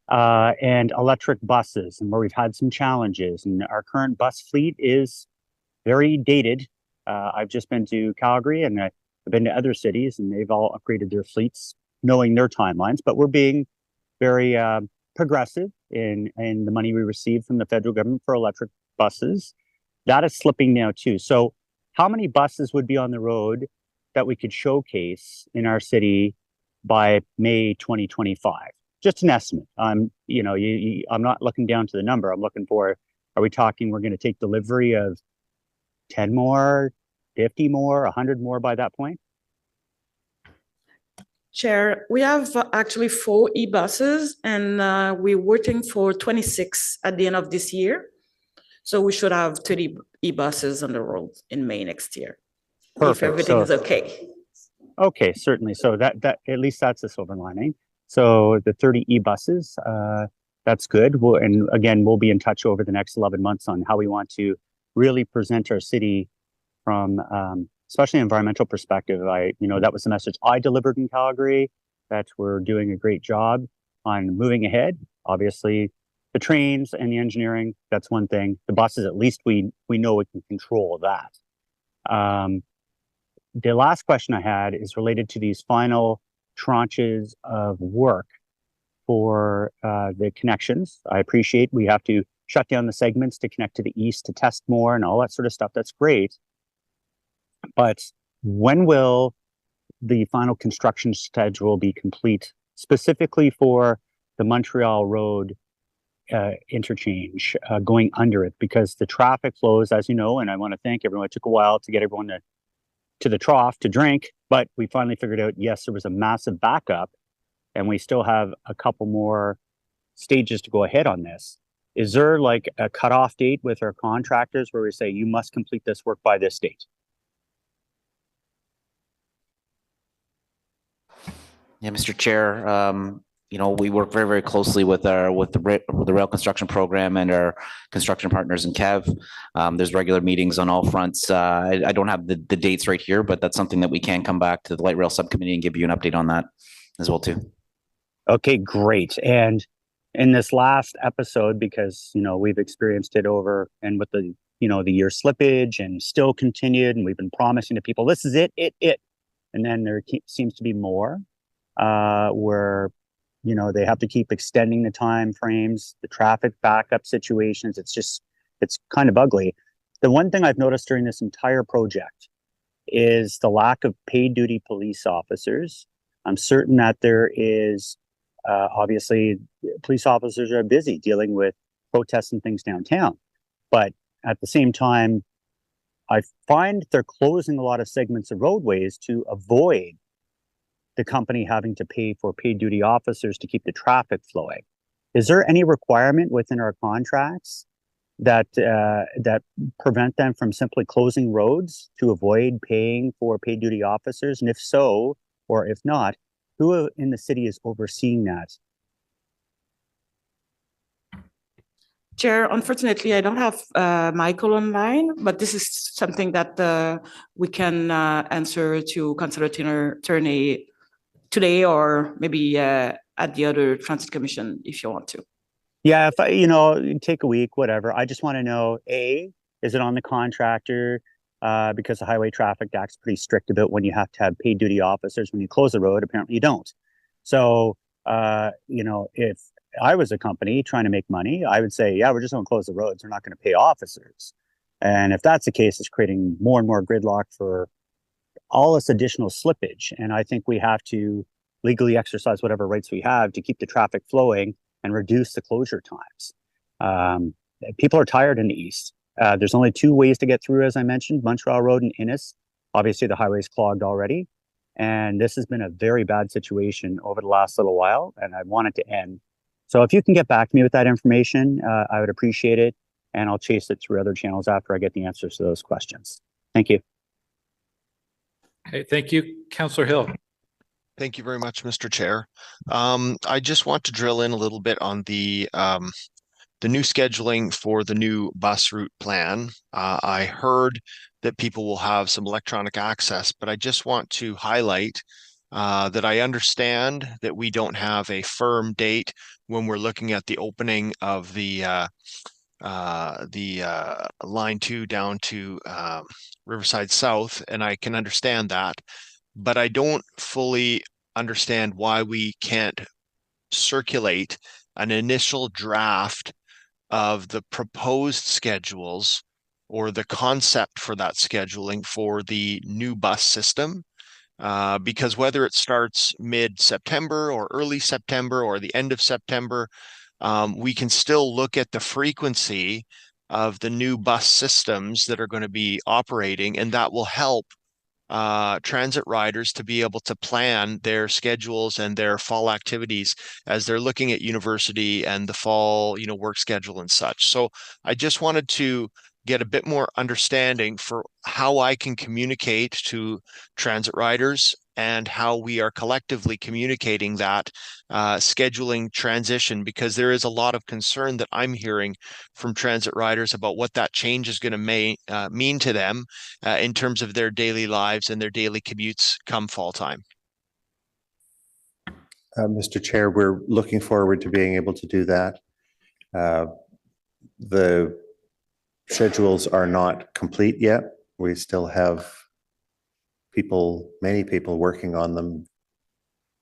and electric buses, and where we've had some challenges, and our current bus fleet is very dated. I've just been to Calgary, and I've been to other cities, and they've all upgraded their fleets, knowing their timelines. But we're being very progressive in the money we receive from the federal government for electric buses. That is slipping now too. So how many buses would be on the road that we could showcase in our city by May 2025? Just an estimate. I'm not looking down to the number. I'm looking for, are we talking we're going to take delivery of 10 more, 50 more, 100 more by that point? Chair, we have actually 4 e-buses, and we're waiting for 26 at the end of this year. So we should have 30 e-buses on the road in May next year. Perfect. If everything is okay. Okay, certainly. So that at least that's a silver lining. So the 30 e-buses, that's good. And again, we'll be in touch over the next 11 months on how we want to really present our city from especially environmental perspective. That was the message I delivered in Calgary, that we're doing a great job on moving ahead. Obviously, the trains and the engineering, that's one thing. The buses, at least we know we can control that. The last question I had is related to these final tranches of work for the connections. I appreciate we have to shut down the segments to connect to the east to test more and all that sort of stuff. That's great. But when will the final construction schedule be complete, specifically for the Montreal Road interchange going under it? Because the traffic flows, as you know, and I want to thank everyone. It took a while to get everyone to the trough to drink, but we finally figured out, yes, there was a massive backup, and we still have a couple more stages to go ahead on this. Is there like a cutoff date with our contractors where we say, you must complete this work by this date? Yeah, Mr. Chair, we work very, very closely with the rail construction program and our construction partners in KEV. There's regular meetings on all fronts. I don't have the dates right here, but that's something that we can come back to the light rail subcommittee and give you an update on that as well too. Okay, great. And in this last episode, because we've experienced it over and with the year slippage and still continued, and we've been promising to people, this is it, and then there seems to be more where they have to keep extending the time frames, the traffic backup situations. It's kind of ugly. The one thing I've noticed during this entire project is the lack of paid duty police officers. I'm certain that there is obviously police officers are busy dealing with protests and things downtown, but at the same time, I find they're closing a lot of segments of roadways to avoid the company having to pay for paid duty officers to keep the traffic flowing. Is there any requirement within our contracts that prevent them from simply closing roads to avoid paying for paid duty officers? And if so, Or if not, who in the city is overseeing that? Chair, unfortunately, I don't have Michael online, but this is something that we can answer to Councillor Turney today, or maybe at the other Transit Commission if you want to. Yeah, if take a week, whatever. I just want to know, A, is it on the contractor? Because the Highway Traffic Act's pretty strict about when you have to have paid duty officers when you close the road. Apparently you don't. So, if I was a company trying to make money, I would say, yeah, we're just going to close the roads. We're not going to pay officers. And if that's the case, it's creating more and more gridlock for all this additional slippage. And I think we have to legally exercise whatever rights we have to keep the traffic flowing and reduce the closure times. People are tired in the east. There's only two ways to get through, as I mentioned, Montreal Road and Innis. Obviously, the highway's clogged already. And this has been a very bad situation over the last little while, and I want it to end. So if you can get back to me with that information, I would appreciate it. And I'll chase it through other channels after I get the answers to those questions. Thank you. Okay, thank you. Councillor Hill. Thank you very much, Mr. Chair. I just want to drill in a little bit on the new scheduling for the new bus route plan. I heard that people will have some electronic access, but I just want to highlight that I understand that we don't have a firm date when we're looking at the opening of the line 2 down to Riverside South, and I can understand that, but I don't fully understand why we can't circulate an initial draft of the proposed schedules or the concept for that scheduling for the new bus system. Because whether it starts mid-September or early September or the end of September, we can still look at the frequency of the new bus systems that are going to be operating, and that will help transit riders to be able to plan their schedules and their fall activities as they're looking at university and the fall, work schedule and such. So I just wanted to get a bit more understanding for how I can communicate to transit riders and how we are collectively communicating that scheduling transition, because there is a lot of concern that I'm hearing from transit riders about what that change is going to mean to them in terms of their daily lives and their daily commutes come fall time. Mr. Chair, we're looking forward to being able to do that. The schedules are not complete yet. We still have many people working on them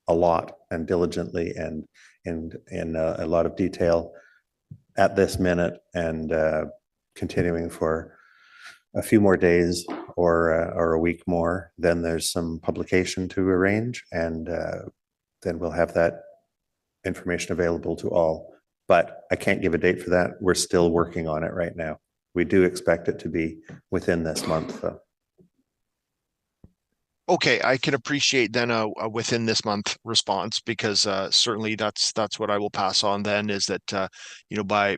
a lot and diligently and in a lot of detail at this minute, and continuing for a few more days or a week more. Then there's some publication to arrange, and then we'll have that information available to all. But I can't give a date for that. We're still working on it right now. We do expect it to be within this month, though. Okay, I can appreciate then a within this month response, because certainly that's what I will pass on then, is that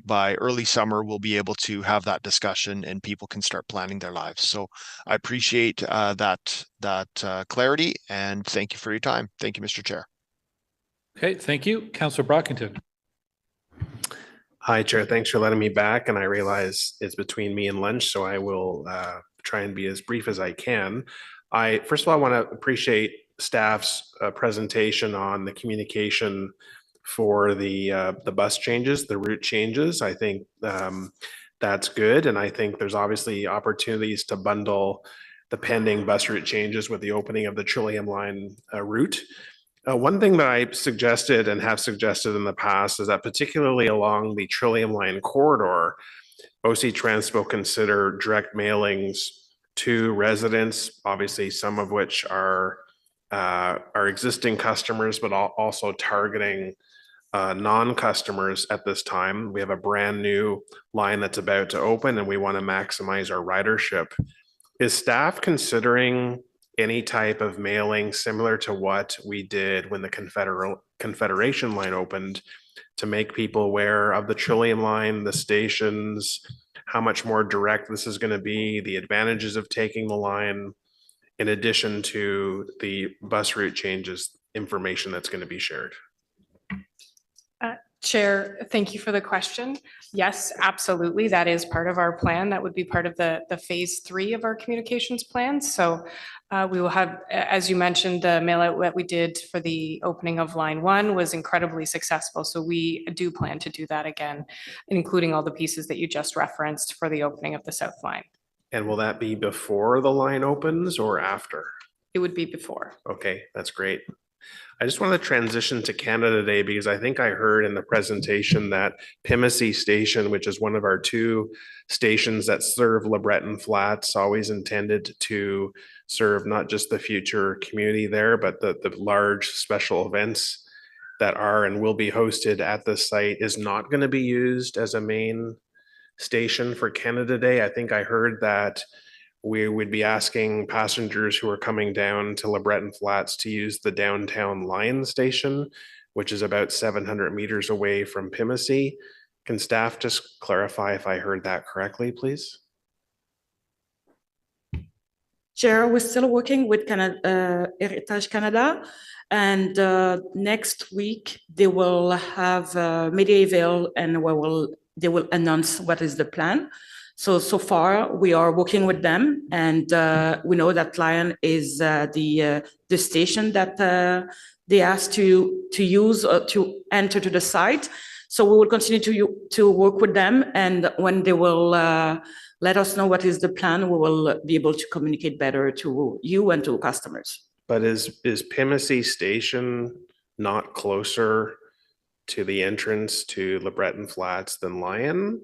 by early summer we'll be able to have that discussion and people can start planning their lives. So I appreciate that clarity, and thank you for your time. Thank you, Mr. Chair. Okay, thank you. Councillor Brockington. Hi, Chair. Thanks for letting me back. And I realize it's between me and lunch, so I will try and be as brief as I can. First of all, I want to appreciate staff's presentation on the communication for the bus changes, the route changes. I think that's good. And I think there's obviously opportunities to bundle the pending bus route changes with the opening of the Trillium Line route. One thing that I suggested and have suggested in the past is that particularly along the Trillium Line corridor, OC Transpo consider direct mailings to residents, obviously some of which are existing customers, but also targeting non-customers at this time. We have a brand new line that's about to open, and we want to maximize our ridership. Is staff considering any type of mailing similar to what we did when the Confederation line opened, to make people aware of the Trillium Line, the stations, how much more direct this is going to be, the advantages of taking the line, in addition to the bus route changes information that's going to be shared? Chair, thank you for the question. Yes, absolutely. That is part of our plan. That would be part of the phase 3 of our communications plan. So we will have, as you mentioned, the mail out that we did for the opening of line 1 was incredibly successful. So we do plan to do that again, including all the pieces that you just referenced for the opening of the South line. And will that be before the line opens or after? It would be before. Okay, that's great. I just want to transition to Canada Day because I think I heard in the presentation that Pimisi Station, which is one of our 2 stations that serve LeBreton Flats, always intended to serve not just the future community there, but the large special events that are and will be hosted at the site, is not going to be used as a main station for Canada Day. I think I heard that we would be asking passengers who are coming down to LeBreton Flats to use the downtown Lion Station, which is about 700 meters away from Pimisi. Can staff just clarify if I heard that correctly, please? Chair, we're still working with Heritage Canada, and next week they will have media avail, and they will announce what is the plan. So far we are working with them, and we know that Lion is the station that they asked to use to enter to the site. So we will continue to work with them, and when they will let us know what is the plan, we will be able to communicate better to you and to customers. But is Pimisi Station not closer to the entrance to LeBreton Flats than Lion?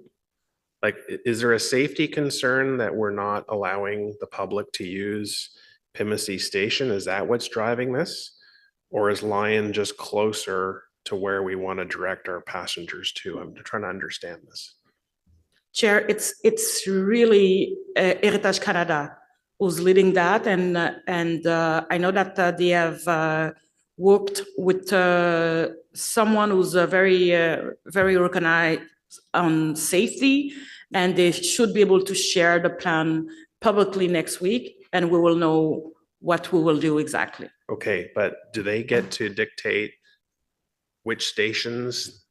Like, is there a safety concern that we're not allowing the public to use Pimisi Station? Is that what's driving this? Or is Lion just closer to where we want to direct our passengers to? I'm trying to understand this. Chair, it's really Heritage Canada who's leading that, and I know that they have worked with someone who's very recognized on safety, and they should be able to share the plan publicly next week, and we will know what we will do exactly. Okay, but do they get to dictate which stations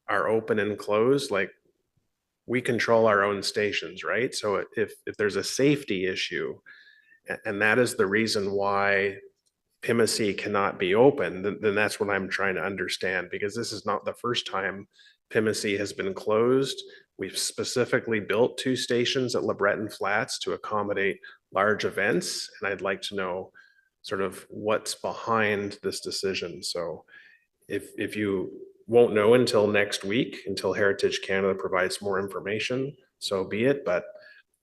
are open and closed? Like, we control our own stations, right? So if there's a safety issue, and that is the reason why Pimisi cannot be open, then that's what I'm trying to understand, because this is not the first time Pimisi has been closed. We've specifically built 2 stations at LeBreton Flats to accommodate large events, and I'd like to know sort of what's behind this decision. So if you won't know until next week, until Heritage Canada provides more information, so be it. But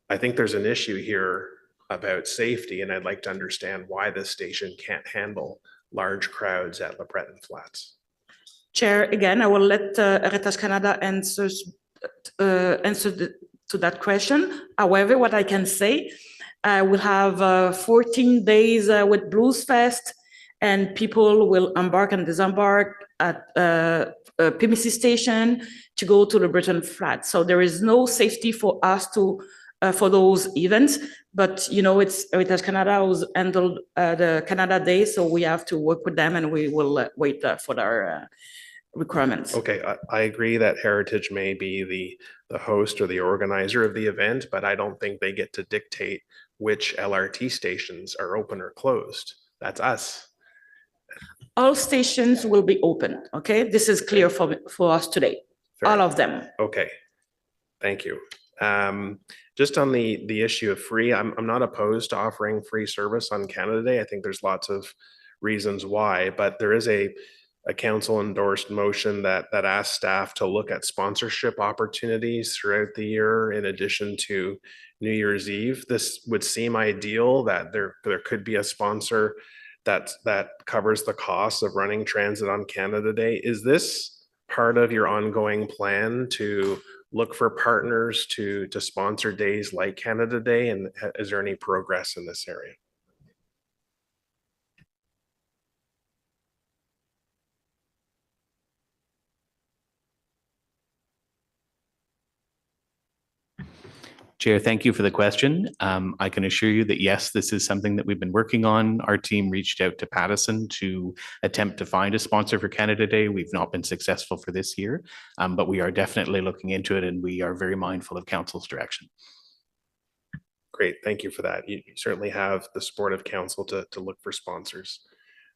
I think there's an issue here about safety, and I'd like to understand why this station can't handle large crowds at LeBreton Flats. Chair, again, I will let Heritage Canada answer to that question. However, what I can say, we'll have 14 days with Blues Fest, and people will embark and disembark at Pimisi Station to go to the LeBreton Flats. So there is no safety for us to for those events, but you know, it's Heritage Canada who's handled the Canada Day, so we have to work with them, and we will wait for their requirements. Okay, I agree that Heritage may be the host or the organizer of the event, but I don't think they get to dictate which LRT stations are open or closed. That's us. All stations will be open, okay? This is clear for us today, all of them. Okay, thank you. Just on the issue of free, I'm not opposed to offering free service on Canada Day. I think there's lots of reasons why, but there is a council endorsed motion that asks staff to look at sponsorship opportunities throughout the year in addition to New Year's Eve. This would seem ideal, that there could be a sponsor that covers the cost of running transit on Canada Day. Is this part of your ongoing plan to look for partners to sponsor days like Canada Day? And is there any progress in this area? Chair, thank you for the question. I can assure you that yes, this is something that we've been working on. Our team reached out to Pattison to attempt to find a sponsor for Canada Day. We've not been successful for this year, but we are definitely looking into it and we are very mindful of council's direction. Great, thank you for that. You certainly have the support of council to look for sponsors.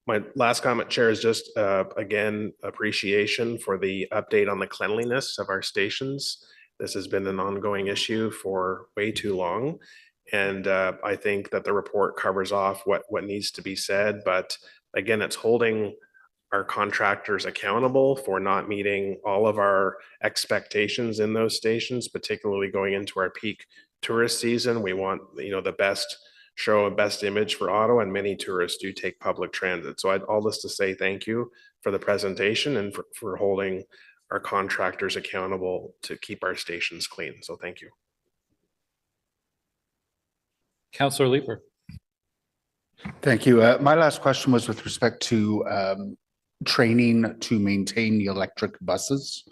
My last comment, Chair, is just again, appreciation for the update on the cleanliness of our stations. This has been an ongoing issue for way too long. And I think that the report covers off what needs to be said. But again, it's holding our contractors accountable for not meeting all of our expectations in those stations, particularly going into our peak tourist season. We want, the best show and best image for Ottawa, and many tourists do take public transit. So all this to say thank you for the presentation and for holding our contractors accountable to keep our stations clean. So thank you. Councillor Leeper. Thank you. My last question was with respect to training to maintain the electric buses.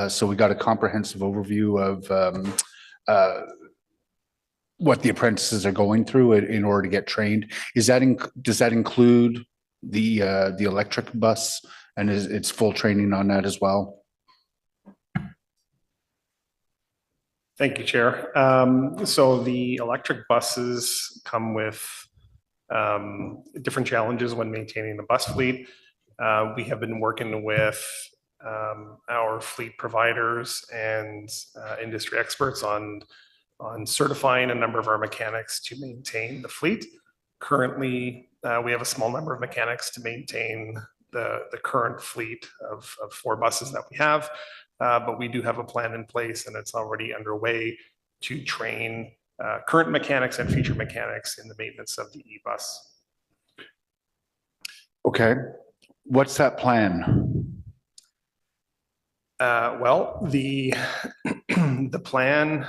So we got a comprehensive overview of what the apprentices are going through in order to get trained. Does that include the electric bus, and it's full training on that as well? Thank you, Chair. So the electric buses come with different challenges when maintaining the bus fleet. We have been working with our fleet providers and industry experts on certifying a number of our mechanics to maintain the fleet. Currently, we have a small number of mechanics to maintain the current fleet of 4 buses that we have. But we do have a plan in place, and it's already underway to train current mechanics and future mechanics in the maintenance of the e-bus. Okay, what's that plan? Well, the plan,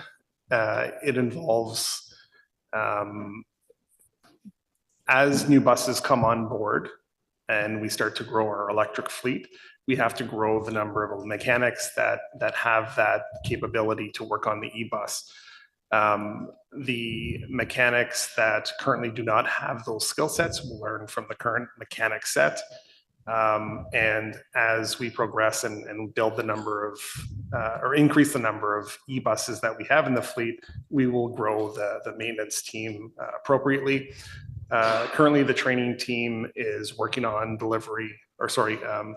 it involves as new buses come on board and we start to grow our electric fleet, we have to grow the number of mechanics that have that capability to work on the e-bus. The mechanics that currently do not have those skill sets will learn from the current mechanic set. And as we progress and build the number of, or increase the number of e-buses that we have in the fleet, we will grow the maintenance team appropriately. Currently, the training team is working on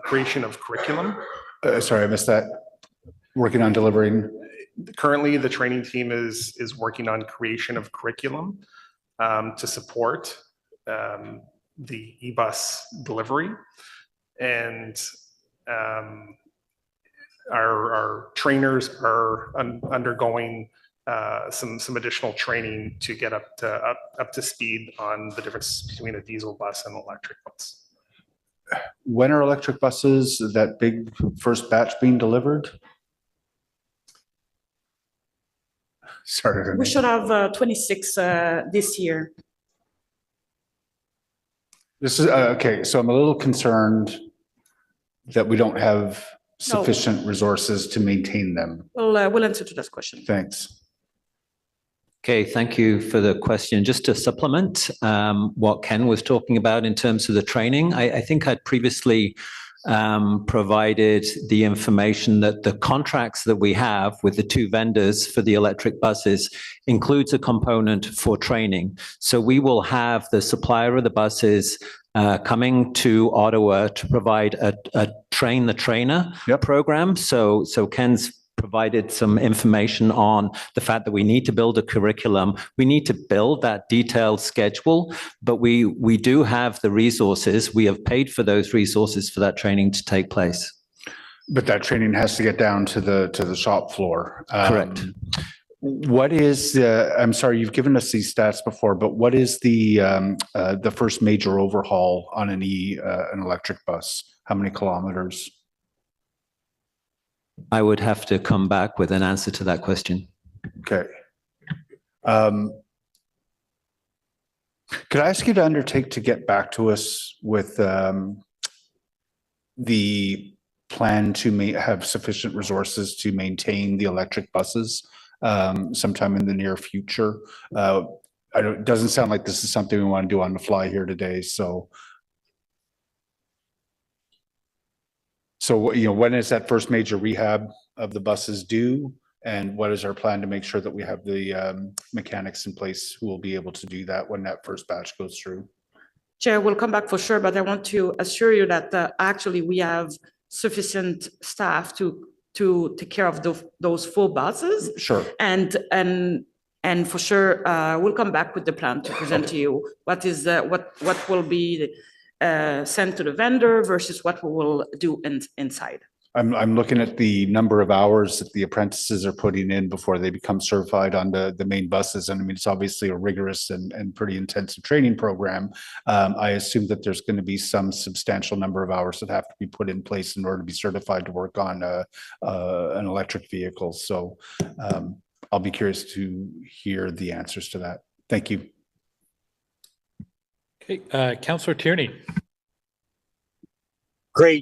creation of curriculum. Sorry, I missed that. Working on delivering. Currently, the training team is working on creation of curriculum to support the e-bus delivery. And our trainers are undergoing some additional training to get up to speed on the difference between a diesel bus and electric bus. When are electric buses, that big first batch, being delivered? Sorry. We should have 26 this year. This is okay. So I'm a little concerned that we don't have sufficient resources to maintain them. We'll answer to this question. Thanks. Okay, thank you for the question. Just to supplement what Ken was talking about in terms of the training, I think I'd previously provided the information that the contracts that we have with the 2 vendors for the electric buses includes a component for training. So we will have the supplier of the buses coming to Ottawa to provide a train the trainer program. So Ken's provided some information on the fact that we need to build a curriculum. We need to build that detailed schedule, but we do have the resources. We have paid for those resources for that training to take place. But that training has to get down to the shop floor. Correct. What is I'm sorry, you've given us these stats before, but what is the first major overhaul on an electric bus? How many kilometers? I would have to come back with an answer to that question. Okay. Could I ask you to undertake to get back to us with the plan to have sufficient resources to maintain the electric buses? sometime in the near future. It doesn't sound like this is something we want to do on the fly here today. So when is that first major rehab of the buses due? And what is our plan to make sure that we have the mechanics in place who will be able to do that when that first batch goes through? Chair, we'll come back for sure, but I want to assure you that actually we have sufficient staff to take care of those full buses. Sure. And for sure, we'll come back with the plan to present to you what will be sent to the vendor versus what we will do inside. I'm looking at the number of hours that the apprentices are putting in before they become certified on the main buses. And I mean, it's obviously a rigorous and pretty intensive training program. I assume that there's going to be some substantial number of hours that have to be put in place in order to be certified to work on an electric vehicle. So I'll be curious to hear the answers to that. Thank you. Okay, Councillor Tierney.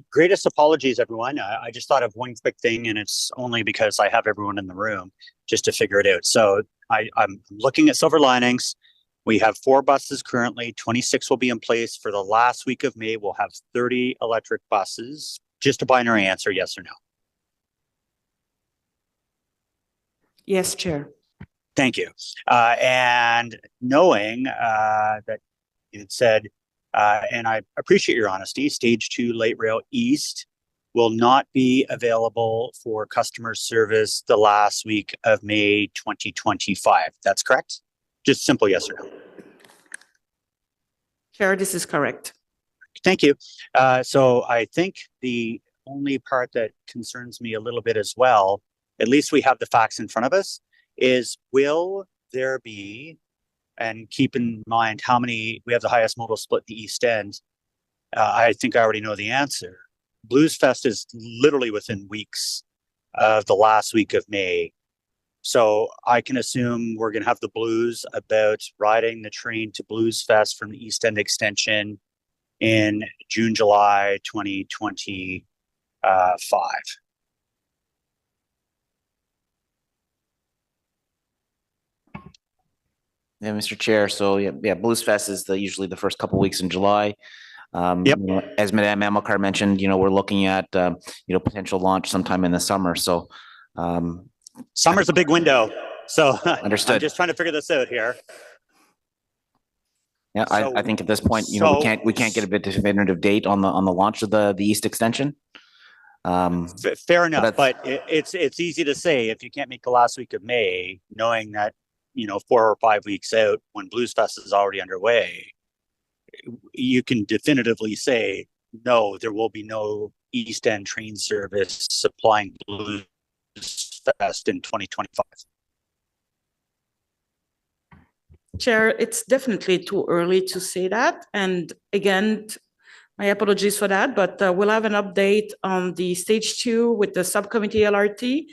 Greatest apologies, everyone. I just thought of one quick thing, and it's only because I have everyone in the room just to figure it out. So I'm looking at silver linings. We have 4 buses currently. 26 will be in place for the last week of May. We'll have 30 electric buses. Just a binary answer, yes or no. Yes, Chair. Thank you. And knowing that you had said, and I appreciate your honesty, Stage 2 Light Rail East will not be available for customer service the last week of May 2025. That's correct? Just simple yes or no. Chair, this is correct. Thank you. So I think the only part that concerns me a little bit as well, at least we have the facts in front of us, is will there be, and keep in mind how many, we have the highest modal split in the East End. I think I already know the answer. Blues Fest is literally within weeks of the last week of May. So I can assume we're going to have the blues about riding the train to Blues Fest from the East End Extension in June, July 2025. Yeah, Mr. Chair. So yeah, Blues Fest is usually the first couple of weeks in July. Yep. As Madame Amilcar mentioned, we're looking at potential launch sometime in the summer. So summer's a big window. So understood. I'm just trying to figure this out here. Yeah, so, I think at this point, we can't get a definitive date on the launch of the East Extension. Fair enough, but it's easy to say if you can't make the last week of May, knowing that 4 or 5 weeks out when Blues Fest is already underway, you can definitively say no, there will be no East End train service supplying Blues Fest in 2025. Chair, it's definitely too early to say that. And again, my apologies for that, but we'll have an update on the Stage 2 with the subcommittee LRT.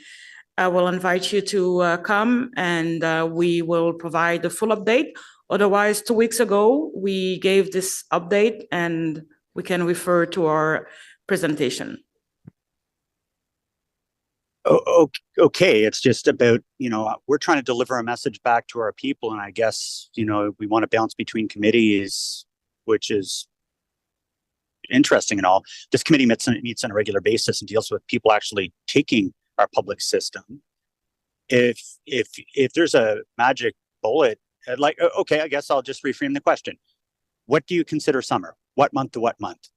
I will invite you to come and we will provide a full update. Otherwise, 2 weeks ago, we gave this update and we can refer to our presentation. Okay, it's just about, we're trying to deliver a message back to our people. And I guess, we want to bounce between committees, which is interesting and all. This committee meets on a regular basis and deals with people actually taking our public system. If there's a magic bullet, okay, I guess I'll just reframe the question. What do you consider summer? What month to what month?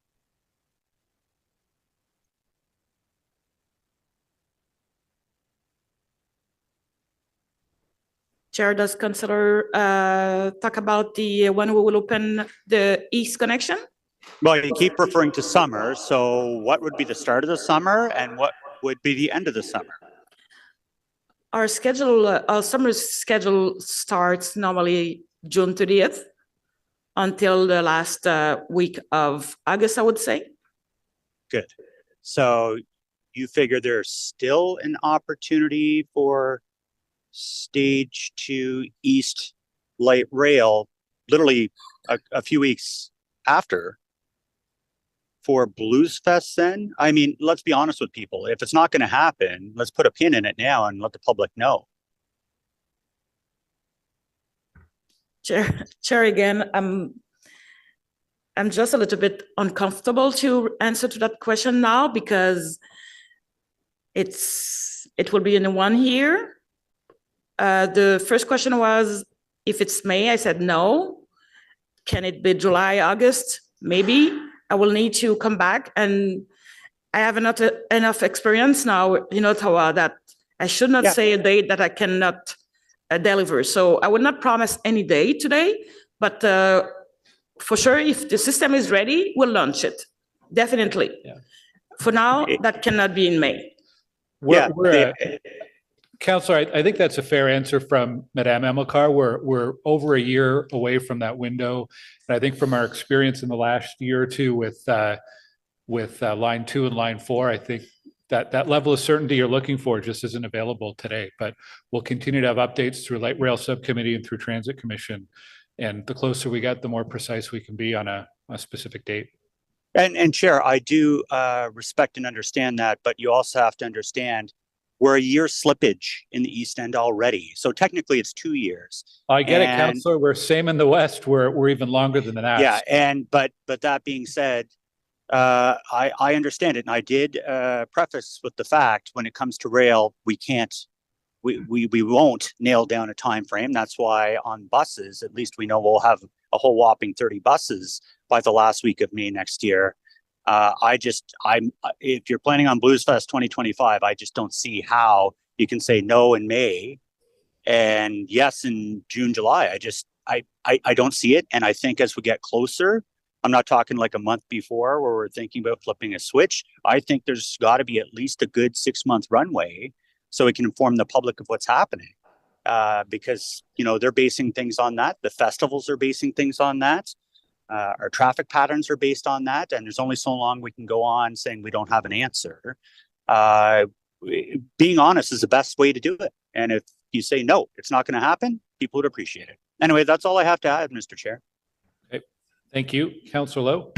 Chair does consider talk about when we will open the East connection. Well, you keep referring to summer. So what would be the start of the summer and what would be the end of the summer? Our summer schedule starts normally June 30th until the last week of August, I would say. Good. So you figure there's still an opportunity for Stage 2 East Light Rail, literally a few weeks after, for Blues Fest then? I mean, let's be honest with people. If it's not going to happen, let's put a pin in it now and let the public know. Chair again, I'm just a little bit uncomfortable to answer to that question now because it will be in 1 year. The first question was if it's May, I said no. Can it be July, August? Maybe. I will need to come back, and I have enough experience now in Ottawa that I should not say a date that I cannot deliver. So I would not promise any day today, but for sure, if the system is ready, we'll launch it. Definitely. Yeah. For now, that cannot be in May. Councillor, I think that's a fair answer from Madame Amilcar. We're over a year away from that window. And I think from our experience in the last year or two with line 2 and line 4, I think that level of certainty you're looking for just isn't available today. But we'll continue to have updates through Light Rail Subcommittee and through Transit Commission. And the closer we get, the more precise we can be on a specific date. And Chair, I do respect and understand that, but you also have to understand we're a year slippage in the East End already. So technically it's 2 years. I get it, Councillor. We're same in the West. We're even longer than that. Yeah, but that being said, I understand it. And I did preface with the fact when it comes to rail, we won't nail down a time frame. That's why on buses, at least we know we'll have a whole whopping 30 buses by the last week of May next year. If you're planning on Blues Fest 2025, I just don't see how you can say no in May and yes in June, July. I don't see it. And I think as we get closer, I'm not talking like a month before where we're thinking about flipping a switch. I think there's got to be at least a good 6-month runway so we can inform the public of what's happening. Because, they're basing things on that. The festivals are basing things on that. Our traffic patterns are based on that. And there's only so long we can go on saying we don't have an answer. Being honest is the best way to do it. And if you say, no, it's not going to happen, people would appreciate it. Anyway, that's all I have to add, Mr. Chair. Okay. Thank you. Councillor Lowe.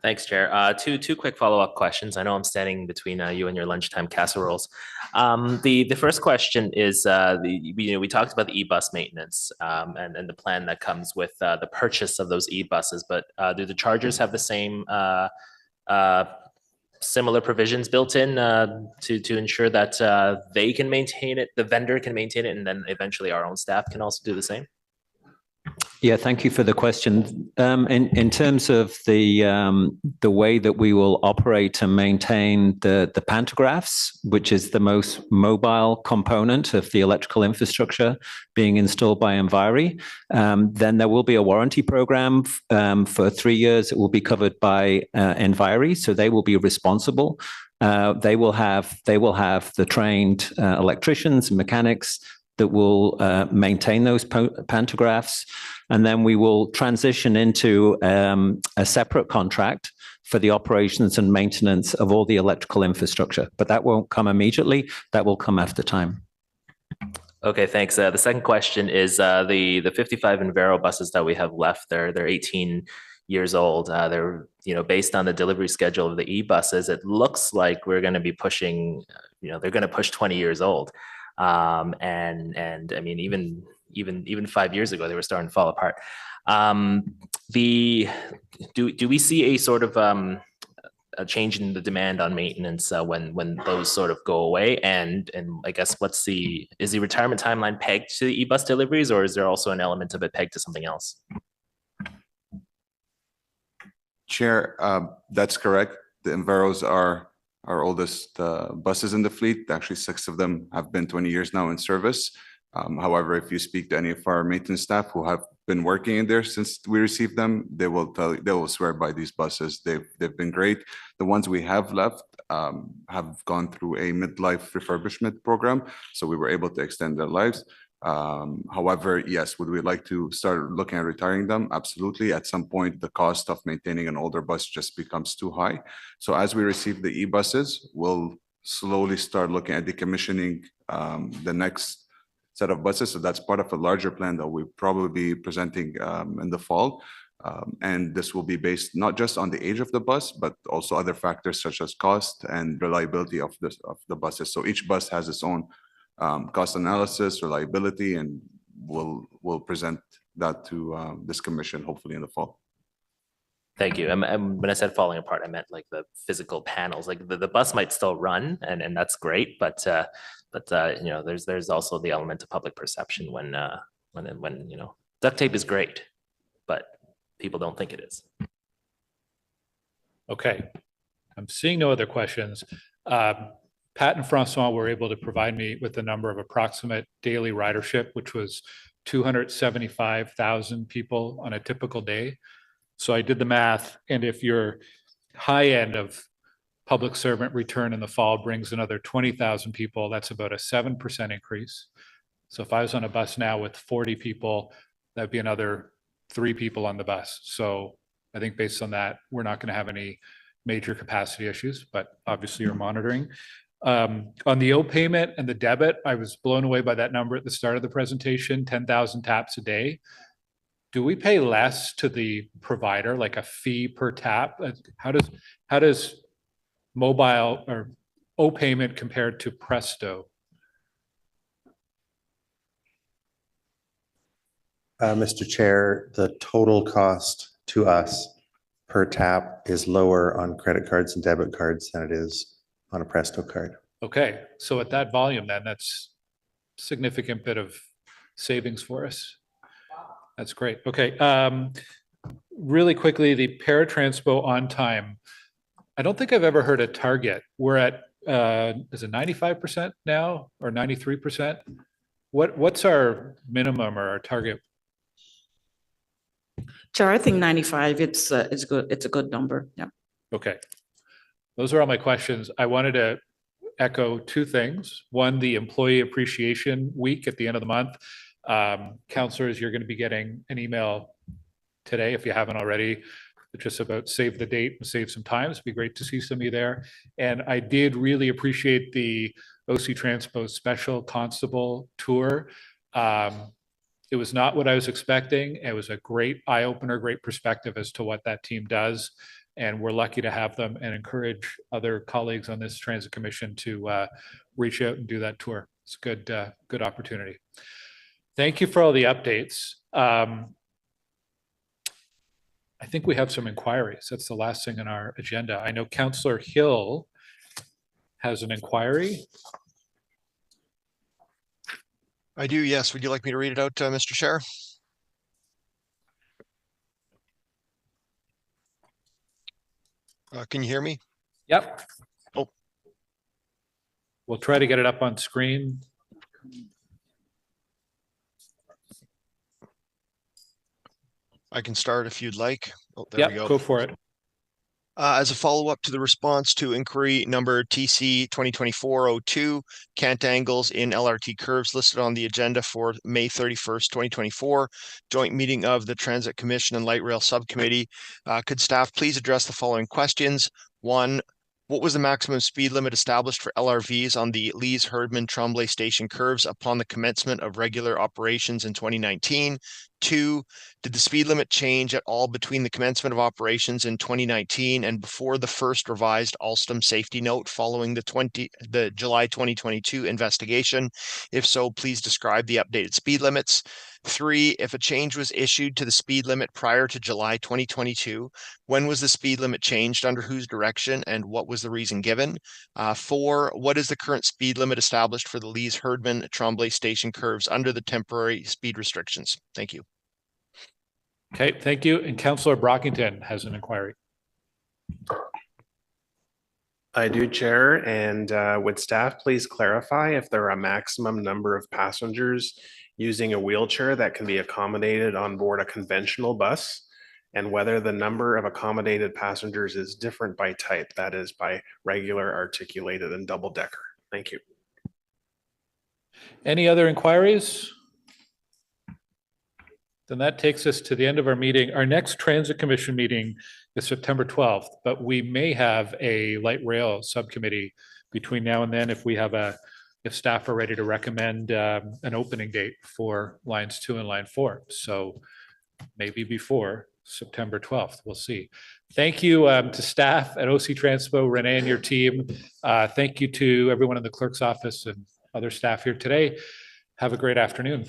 Thanks, Chair. Two quick follow-up questions. I know I'm standing between you and your lunchtime casseroles. The first question is, we talked about the e-bus maintenance and the plan that comes with the purchase of those e-buses, but do the chargers have the same similar provisions built in to ensure that they can maintain it, the vendor can maintain it, and then eventually our own staff can also do the same? Yeah, thank you for the question. In terms of the way that we will operate and maintain the pantographs, which is the most mobile component of the electrical infrastructure being installed by Enviri, then there will be a warranty program for 3 years. It will be covered by Enviri, so they will be responsible. They will have the trained electricians and mechanics that will maintain those pantographs. And then we will transition into a separate contract for the operations and maintenance of all the electrical infrastructure. But that won't come immediately. That will come after time. Okay, thanks. The second question is the 55 Enviro buses that we have left. They're 18 years old. They're based on the delivery schedule of the e-buses. It looks like we're going to be pushing. They're going to push 20 years old. And I mean, even 5 years ago, they were starting to fall apart. Do we see a sort of a change in the demand on maintenance when those sort of go away? And I guess is the retirement timeline pegged to the e-bus deliveries, or is there also an element of it pegged to something else? Chair, that's correct. The Enviros are our oldest buses in the fleet. Actually, 6 of them have been 20 years now in service. However, if you speak to any of our maintenance staff who have been working in there since we received them, they will swear by these buses. They've been great. The ones we have left have gone through a midlife refurbishment program, so we were able to extend their lives. However, yes, would we like to start looking at retiring them? Absolutely. At some point, the cost of maintaining an older bus just becomes too high. So as we receive the e-buses, we'll slowly start looking at decommissioning the next set of buses. So that's part of a larger plan that we'll probably be presenting in the fall. And this will be based not just on the age of the bus, but also other factors such as cost and reliability of the buses. So each bus has its own cost analysis, reliability, and we'll present that to this commission, hopefully in the fall. Thank you. When I said falling apart, I meant like the physical panels. Like the bus might still run, and that's great, but you know, there's also the element of public perception when you know, duct tape is great, but people don't think it is. Okay, I'm seeing no other questions. Pat and Francois were able to provide me with the number of approximate daily ridership, which was 275,000 people on a typical day. So I did the math, and if your high end of public servant return in the fall brings another 20,000 people, that's about a 7% increase. So if I was on a bus now with 40 people, that'd be another 3 people on the bus. So I think based on that, we're not going to have any major capacity issues, but obviously you're monitoring. On the O payment and the debit, I was blown away by that number at the start of the presentation, 10,000 taps a day. Do we pay less to the provider, like a fee per tap? How does mobile or O payment compared to Presto? Mr. Chair, the total cost to us per tap is lower on credit cards and debit cards than it is on a Presto card. Okay, so at that volume, then that's a significant bit of savings for us. That's great. Okay, really quickly, the Transpo on time. I don't think I've ever heard a target. We're at is it 95% now or 93%? What's our minimum or our target? Chair, I think 95. It's good. It's a good number. Yeah. Okay. Those are all my questions. I wanted to echo 2 things. One, the Employee Appreciation Week at the end of the month. Councillors, you're going to be getting an email today, if you haven't already, just about save the date and save some time. It'd be great to see some of you there. And I did really appreciate the OC Transpo Special Constable Tour. It was not what I was expecting. It was a great eye-opener, great perspective as to what that team does. And we're lucky to have them and encourage other colleagues on this Transit Commission to reach out and do that tour. It's a good opportunity. Thank you for all the updates. I think we have some inquiries. That's the last thing on our agenda. I know Councillor Hill has an inquiry. I do, yes. Would you like me to read it out, Mr. Chair? Can you hear me? Yep. Oh. We'll try to get it up on screen. I can start if you'd like. Oh, there we go. Go for it. As a follow-up to the response to inquiry number TC 2024-02, cant angles in LRT curves listed on the agenda for May 31st, 2024, joint meeting of the Transit Commission and Light Rail Subcommittee. Could staff please address the following questions? 1, what was the maximum speed limit established for LRVs on the Lees-Herdman-Tremblay station curves upon the commencement of regular operations in 2019? 2, did the speed limit change at all between the commencement of operations in 2019 and before the first revised Alstom safety note following the July 2022 investigation? If so, please describe the updated speed limits. 3, if a change was issued to the speed limit prior to July 2022, when was the speed limit changed, under whose direction, and what was the reason given? 4, what is the current speed limit established for the Lees-Herdman-Tremblay station curves under the temporary speed restrictions? Thank you. Okay, thank you. And Councillor Brockington has an inquiry. I do, Chair, and would staff please clarify if there are a maximum number of passengers using a wheelchair that can be accommodated on board a conventional bus, and whether the number of accommodated passengers is different by type, that is by regular, articulated, and double decker. Thank you. Any other inquiries? Then that takes us to the end of our meeting. Our next Transit Commission meeting is September 12th, but we may have a light rail subcommittee between now and then if staff are ready to recommend an opening date for lines 2 and line 4. So maybe before September 12th, we'll see. Thank you to staff at OC Transpo, Renee and your team. Thank you to everyone in the clerk's office and other staff here today. Have a great afternoon.